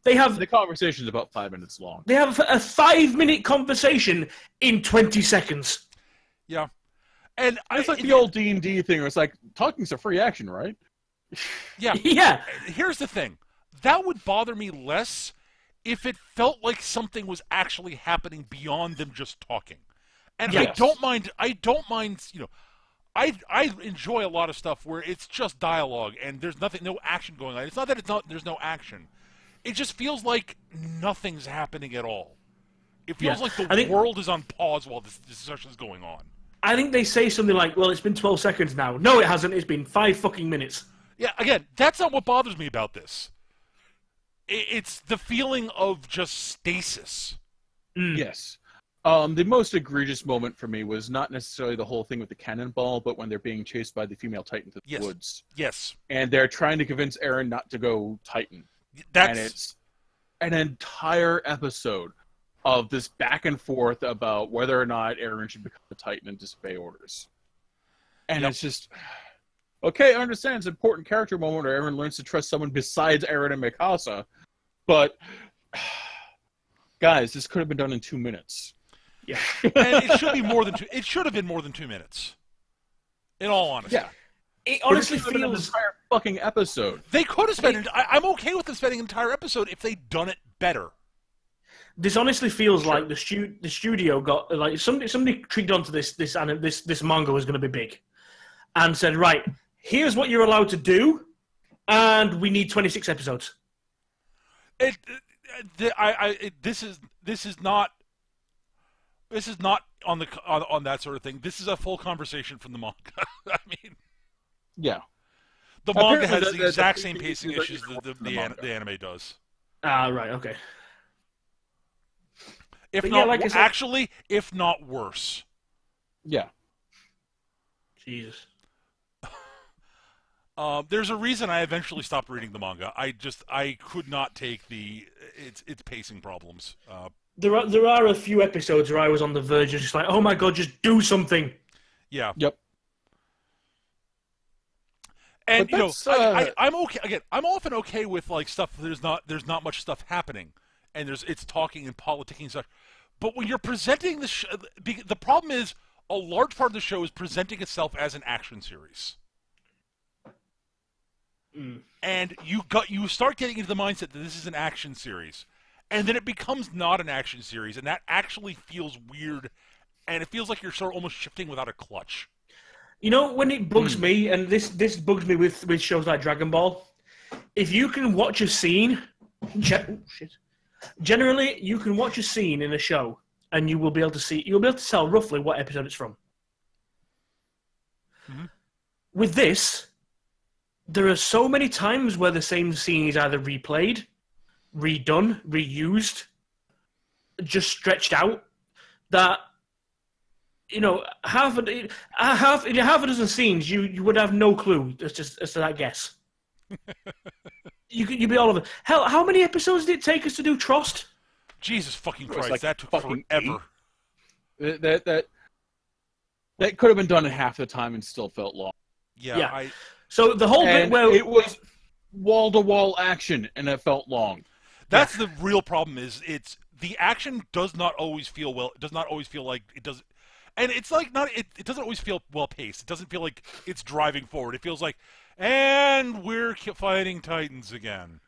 They have the conversation's about 5 minutes long. They have a 5-minute conversation in 20 seconds. Yeah. And it's like the old D&D thing where it's like, talking's a free action, right? Yeah. Yeah. Here's the thing. That would bother me less if it felt like something was actually happening beyond them just talking. And yes. I don't mind, you know, I enjoy a lot of stuff where it's just dialogue and there's no action going on. It's not that there's no action. It just feels like nothing's happening at all. It feels like the world is on pause while this discussion is going on. I think they say something like, well, it's been 12 seconds now. No, it hasn't. It's been 5 fucking minutes. Yeah, again, that's not what bothers me about this. It's the feeling of just stasis. Mm. Yes. The most egregious moment for me was not necessarily the whole thing with the cannonball, but when they're being chased by the female Titan through the woods. Yes. And they're trying to convince Eren not to go Titan. And it's an entire episode of this back and forth about whether or not Eren should become a Titan and disobey orders. And it's just... Okay, I understand it's an important character moment where Eren learns to trust someone besides Eren and Mikasa, but... Guys, this could have been done in 2 minutes. Yeah. And it should be more than it should have been more than 2 minutes. In all honesty. Yeah. It honestly feels feels... an entire fucking episode. They could have spent I'm okay with them spending an entire episode if they'd done it better. This honestly feels like the studio got like somebody trigged onto this manga was going to be big, and said, right, here's what you're allowed to do, and we need 26 episodes. This is not on that sort of thing. This is a full conversation from the manga. I mean, yeah, the manga has the exact same pacing issues that the anime does. Right, okay. If not worse. Yeah. Jesus. There's a reason I eventually stopped reading the manga. I could not take its pacing problems. There are a few episodes where I was on the verge of just like, oh my god, just do something. Yeah. Yep. And I'm okay. Again, I'm often okay with like stuff. There's not much stuff happening, and it's talking and politicking and stuff. But when you're presenting the problem is a large part of the show is presenting itself as an action series. Mm. And you start getting into the mindset that this is an action series, and then it becomes not an action series, and that actually feels weird, and it feels like you're sort of almost shifting without a clutch. You know, when it bugs me, and this bugs me with shows like Dragon Ball, if you can watch a scene, generally you can watch a scene in a show, and you'll be able to tell roughly what episode it's from. Mm-hmm. With this, there are so many times where the same scene is either replayed, redone, reused, just stretched out, that, you know, half a dozen scenes, you would have no clue as to that guess. You'd be all over. Hell, how many episodes did it take us to do Trost? Jesus fucking Christ, like that took forever. That could have been done in half the time and still felt long. Yeah. So the whole bit where it was wall-to-wall action and it felt long. That's the real problem. It's the action does not always feel well. It does not always feel like it does, and it's like not. It doesn't always feel well paced. It doesn't feel like it's driving forward. It feels like, and we're fighting Titans again.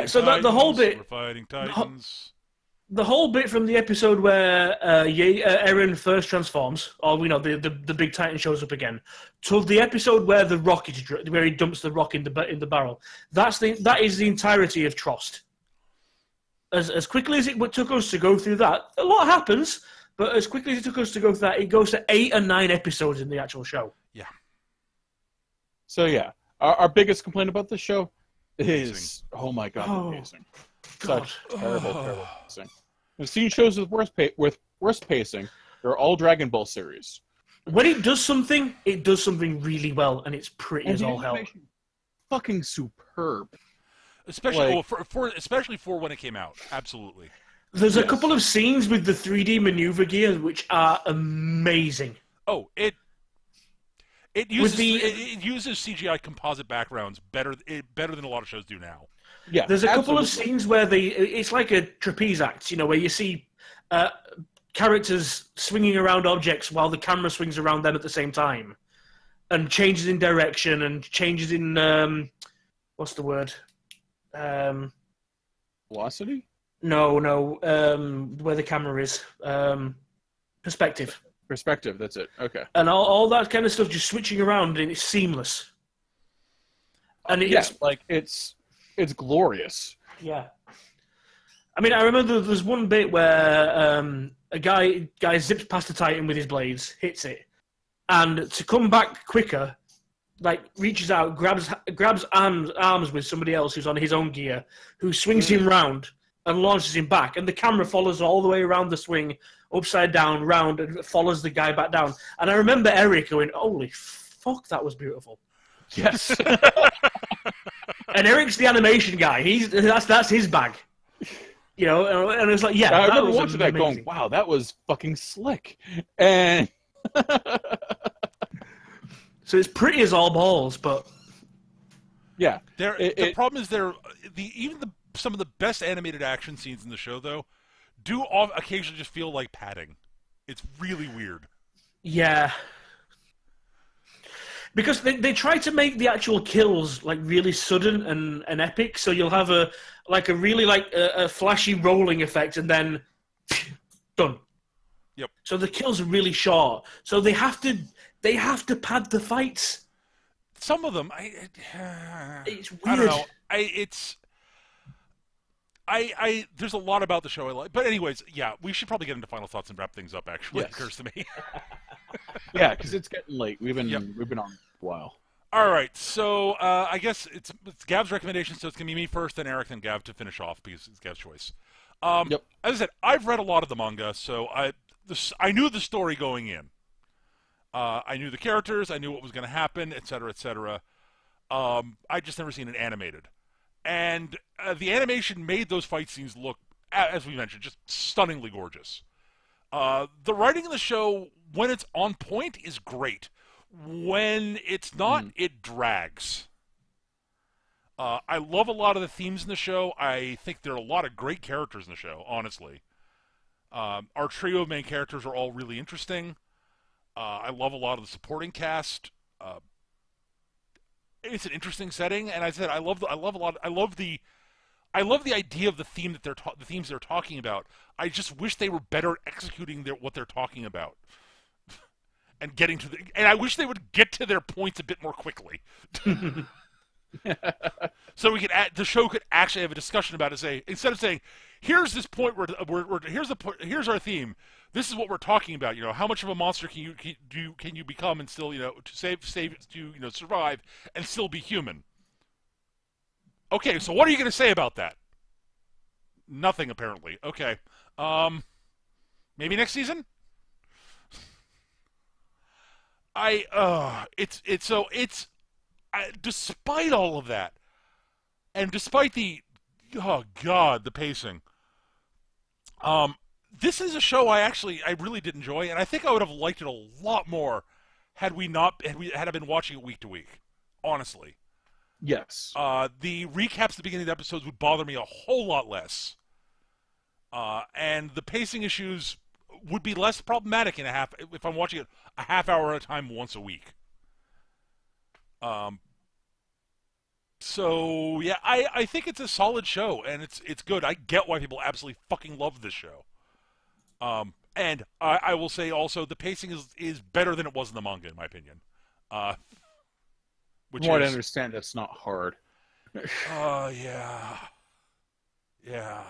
So the whole bit. We're fighting Titans. the whole bit from the episode where Eren first transforms, or the big Titan shows up again, to the episode where the rock is where he dumps the rock in the barrel. That is the entirety of Trost. As quickly as it took us to go through that, a lot happens. But as quickly as it took us to go through that, it goes to 8 and 9 episodes in the actual show. Yeah. So yeah, our biggest complaint about the show is, oh my god, the pacing. Such terrible pacing. I've seen shows with worse pacing. They're all Dragon Ball series. When it does something really well, and it's pretty as all hell. Fucking superb. Especially especially for when it came out. Absolutely. There's a couple of scenes with the 3D maneuver gear which are amazing. Oh, it uses CGI composite backgrounds better than a lot of shows do now. Yeah, there's a couple of scenes where it's like a trapeze act, where you see characters swinging around objects while the camera swings around them at the same time, and changes in direction and changes in what's the word? Velocity? No, where the camera is. Perspective. Perspective, that's it. Okay. And all that kind of stuff just switching around, and it's seamless. And it's glorious. Yeah. I mean, I remember there's one bit where a guy zips past a Titan with his blades, hits it, and to come back quicker, reaches out, grabs arms with somebody else who's on his own gear, who swings him round and launches him back, and the camera follows all the way around the swing, upside down, round, and follows the guy back down. And I remember Erik going, "Holy fuck, that was beautiful." Yes. And Eric's the animation guy. That's his bag. And it's like, yeah. I remember watching that going, "Wow, that was fucking slick." And so it's pretty as all balls, but yeah. The problem is some of the best animated action scenes in the show, though, do occasionally just feel like padding. It's really weird. Yeah. Because they try to make the actual kills really sudden and epic, so you'll have a really a flashy rolling effect and then done. Yep. So the kills are really short. So they have to pad the fights. Some of them, it's weird. I don't know. There's a lot about the show I like, but anyways, yeah, we should probably get into final thoughts and wrap things up. Actually, yes. It occurs to me. Yeah, because it's getting late. We've been on a while. All right, so I guess it's Gav's recommendation, so it's gonna be me first, then Erik, then Gav to finish off because it's Gav's choice. Yep. As I said, I've read a lot of the manga, so I knew the story going in. I knew the characters, I knew what was going to happen, etc., etc. I just never seen it animated. And the animation made those fight scenes look, as we mentioned, just stunningly gorgeous. The writing in the show, when it's on point, is great. When it's not, it drags. I love a lot of the themes in the show. I think there are a lot of great characters in the show, honestly. Our trio of main characters are all really interesting. I love a lot of the supporting cast. It's an interesting setting, and I love the idea of the theme that the themes they're talking about. I just wish they were better at executing what they're talking about, and and I wish they would get to their points a bit more quickly. So the show could actually have a discussion about it. Instead of saying, "Here's this point here's our theme. This is what we're talking about. How much of a monster can you become and still to survive and still be human?" Okay, so what are you going to say about that? Nothing, apparently. Okay, maybe next season. Despite all of that, and despite the pacing, this is a show I really did enjoy, and I think I would have liked it a lot more had I been watching it week to week. Honestly, yes. The recaps at the beginning of the episodes would bother me a whole lot less, and the pacing issues would be less problematic if I'm watching it a half hour at a time once a week. So yeah, I think it's a solid show, and it's good. I get why people absolutely fucking love this show. And I will say also the pacing is better than it was in the manga, in my opinion. Which From what I is understand, that's not hard. yeah, yeah,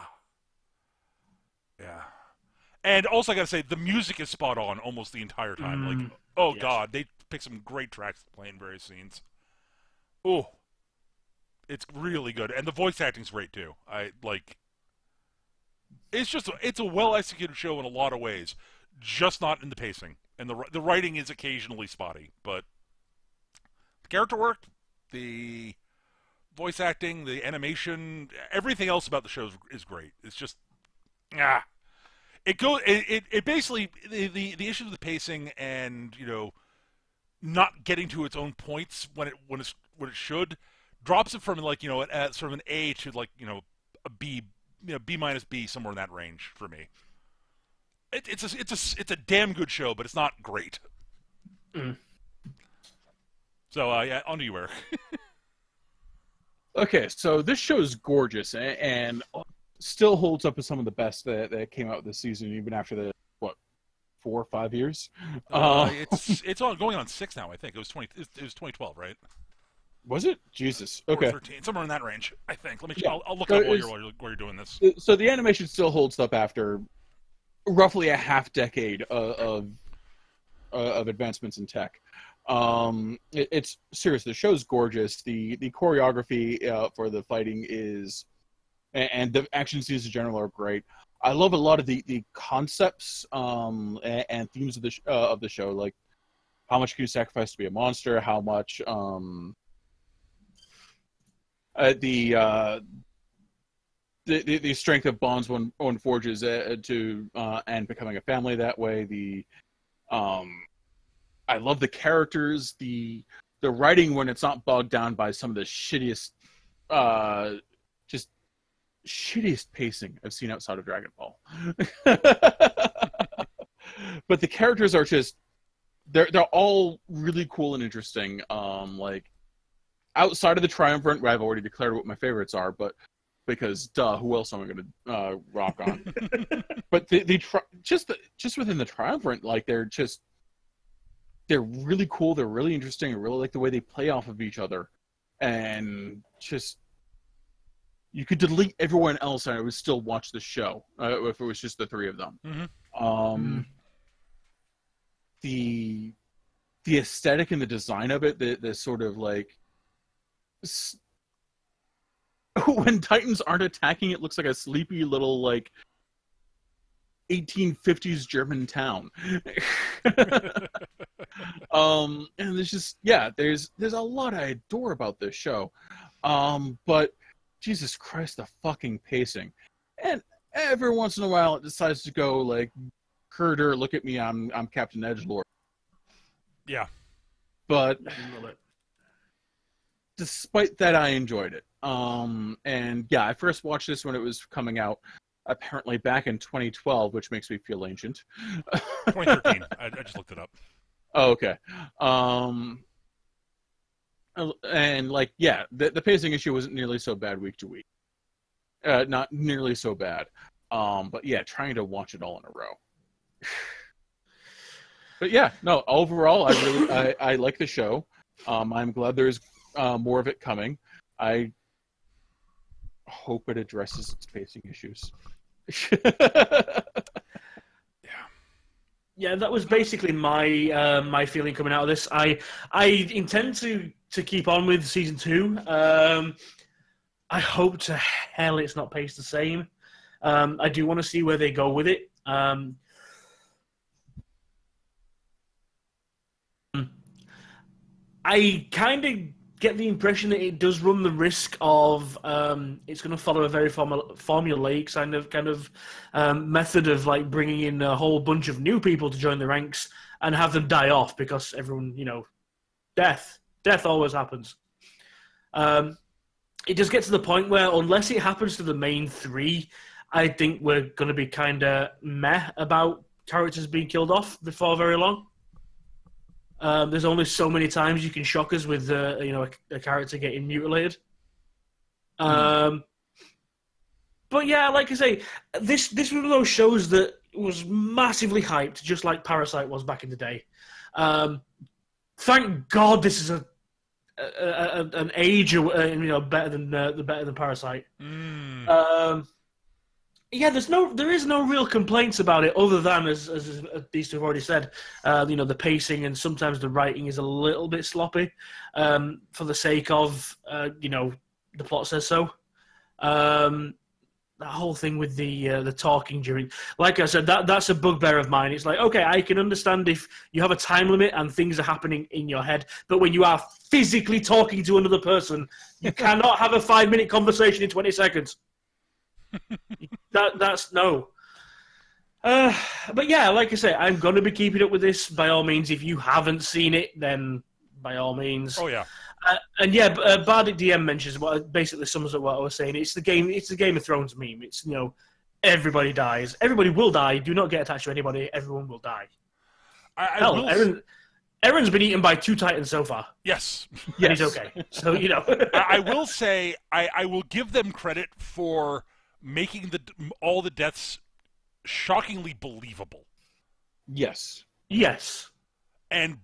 yeah. And also, I gotta say, the music is spot on almost the entire time. Like, oh yes. god, they pick some great tracks to play in various scenes. Oh, it's really good, and the voice acting's great too. I like. It's a well executed show in a lot of ways, just not in the pacing. And the writing is occasionally spotty, but the character work, the voice acting, the animation, everything else about the show is great. It's just it basically the issue of the pacing and not getting to its own points when it should drops it from like at sort of an A to like a B, B minus B, somewhere in that range for me. It's a damn good show, but it's not great. So yeah, on to you, Erik. Okay, so this show is gorgeous and still holds up as some of the best that came out this season, even after the 4 or 5 years. It's going on 6 now. I think it was 2012, right? Was it? Jesus. Okay. 13, somewhere in that range, I think. Let me. Yeah. I'll look up while you're doing this. So the animation still holds up after roughly a half decade of advancements in tech. It's serious. The show's gorgeous. The choreography for the fighting is, and the action scenes in general are great. I love a lot of the concepts and themes of the show, like how much can you sacrifice to be a monster, how much the strength of bonds one forges to and becoming a family that way. I love the characters, the writing when it's not bogged down by some of the shittiest pacing I've seen outside of Dragon Ball. But the characters are just they're all really cool and interesting. Like outside of the Triumvirate, where I've already declared what my favorites are, but because who else am I going to rock on? But just within the Triumvirate, like they're really cool. They're really interesting. I really like the way they play off of each other, and just you could delete everyone else and I would still watch the show if it was just the three of them. Mm-hmm. The aesthetic and the design of it, the sort of like when Titans aren't attacking, it looks like a sleepy little like 1850s German town. And there's just there's a lot I adore about this show, but Jesus Christ, the fucking pacing, and every once in a while it decides to go like, Herder, look at me, I'm Captain Edgelord. Yeah, but despite that, I enjoyed it. And yeah, I first watched this when it was coming out, apparently back in 2012, which makes me feel ancient. 2013. I just looked it up. Oh, okay. And like, yeah, the pacing issue wasn't nearly so bad week to week. Not nearly so bad. But yeah, trying to watch it all in a row. But yeah, no, overall, I like the show. I'm glad there's more of it coming. I hope it addresses its pacing issues. Yeah, that was basically my my feeling coming out of this. I intend to keep on with season 2. I hope to hell it's not paced the same. I do want to see where they go with it. I kind of get the impression that it does run the risk of it's going to follow a very formulaic kind of method of like bringing in a whole bunch of new people to join the ranks and have them die off because everyone, death always happens. It just gets to the point where unless it happens to the main 3, I think we're going to be kind of meh about characters being killed off before very long. There's only so many times you can shock us with a character getting mutilated. But yeah, like I say, this was one of those shows that was massively hyped, just like Parasite was back in the day. Thank God this is an age better than Parasite. Yeah, there is no real complaints about it, other than as these two have already said, the pacing and sometimes the writing is a little bit sloppy, for the sake of the plot says so. That whole thing with the talking during, like I said, that's a bugbear of mine. It's like, okay, I can understand if you have a time limit and things are happening in your head, but when you are physically talking to another person, you cannot have a 5-minute conversation in 20 seconds. That's no. But yeah, like I say, I'm going to be keeping up with this by all means. If you haven't seen it, then by all means. Oh yeah. And yeah, Bardic DM mentions what basically sums up what I was saying. It's the Game of Thrones meme. It's everybody dies. Everybody will die. Do not get attached to anybody. Everyone will die. Aaron's been eaten by 2 titans so far. Yes. And he's okay. So I will say I will give them credit for making all the deaths shockingly believable. Yes. And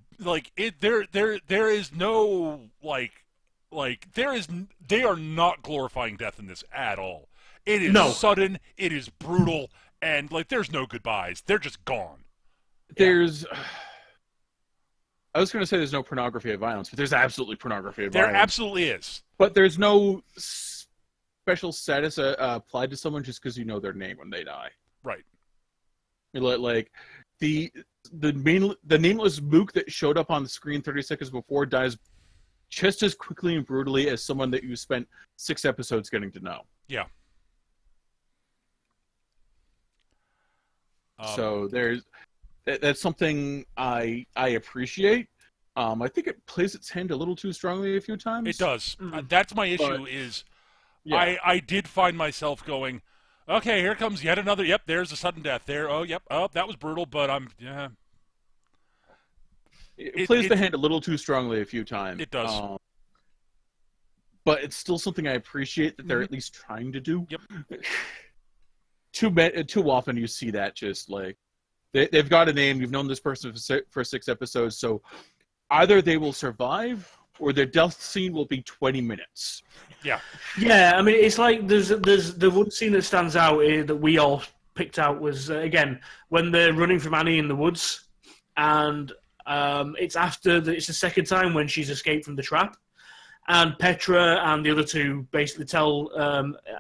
there is no they are not glorifying death in this at all. It is sudden, it is brutal, and there's no goodbyes. They're just gone. I was going to say there's no pornography of violence, but there's absolutely pornography of violence. There absolutely is. But there's no special status applied to someone just because you know their name when they die. Right. Like the nameless mook that showed up on the screen 30 seconds before dies just as quickly and brutally as someone that you spent 6 episodes getting to know. Yeah. So that's something I appreciate. I think it plays its hand a little too strongly a few times. It does. That's my issue. Yeah. I did find myself going, okay, here comes yet another. Yep, there's a sudden death there. Oh, yep. Oh, that was brutal, but yeah. It plays the hand a little too strongly a few times. It does. But it's still something I appreciate that they're at least trying to do. Yep. Too often you see that just they've got a name. You've known this person for 6 episodes, so either they will survive or their death scene will be 20 minutes. Yeah. Yeah, I mean, it's like there's the one scene that stands out that we all picked out was, again, when they're running from Annie in the woods, and it's the second time when she's escaped from the trap, and Petra and the other two basically tell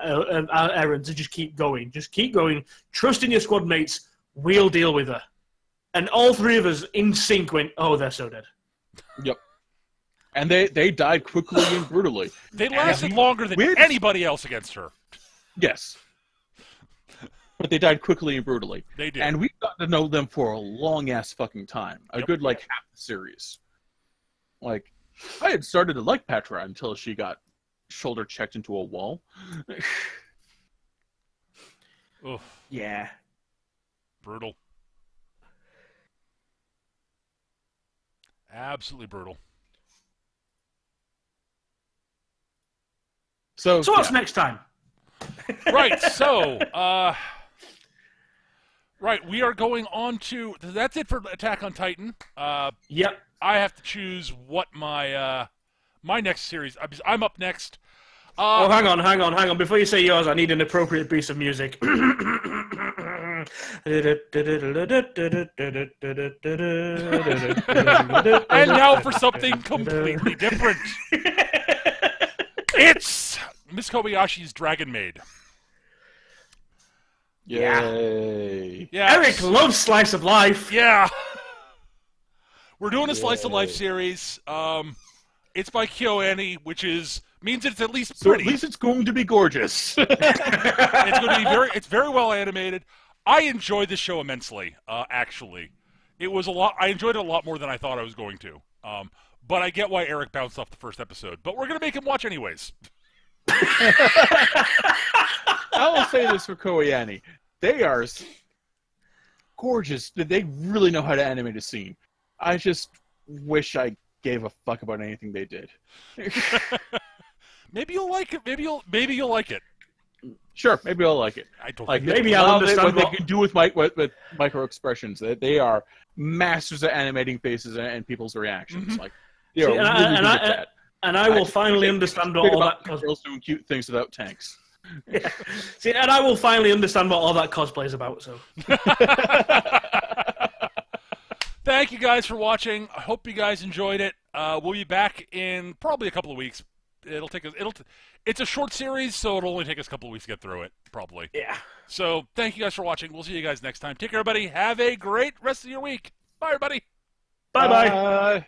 Aaron to just keep going, trust in your squad mates, we'll deal with her. And all 3 of us in sync went, oh, they're so dead. Yep. And they died quickly and brutally. They lasted longer than anybody else against her. Yes. But they died quickly and brutally. They did. And we've gotten to know them for a long-ass fucking time. A good, half the series. I had started to like Petra until she got shoulder-checked into a wall. Oof. Yeah. Brutal. Absolutely brutal. So what's next time? Right, so, we are going on to, that's it for Attack on Titan. Yep. I have to choose what my next series, I'm up next. Hang on. Before you say yours, I need an appropriate piece of music. And now for something completely different. It's Miss Kobayashi's Dragon Maid. Yay. Yeah. Erik loves Slice of Life. Yeah. We're doing a Slice of Life series. It's by KyoAni, which means it's at least pretty. So at least it's going to be gorgeous. It's going to be very well animated. I enjoyed this show immensely, actually. It was I enjoyed it a lot more than I thought I was going to. But I get why Erik bounced off the first episode. But we're going to make him watch anyways. I will say this for KyoAni. They are gorgeous. They really know how to animate a scene. I just wish I gave a fuck about anything they did. Maybe you'll like it. Maybe you'll like it. Sure, maybe I'll like it. I don't Like think maybe I'll understand what they can do with micro expressions. That they are masters at animating faces and people's reactions. Like they are really good at that. And I will finally understand what all that girls doing cute things without tanks. Yeah. See, and I will finally understand what all that cosplay is about. So. Thank you guys for watching. I hope you guys enjoyed it. We'll be back in probably a couple of weeks. It's a short series, so it'll only take us a couple of weeks to get through it, probably. Yeah. So thank you guys for watching. We'll see you guys next time. Take care, everybody. Have a great rest of your week. Bye, everybody. Bye-bye.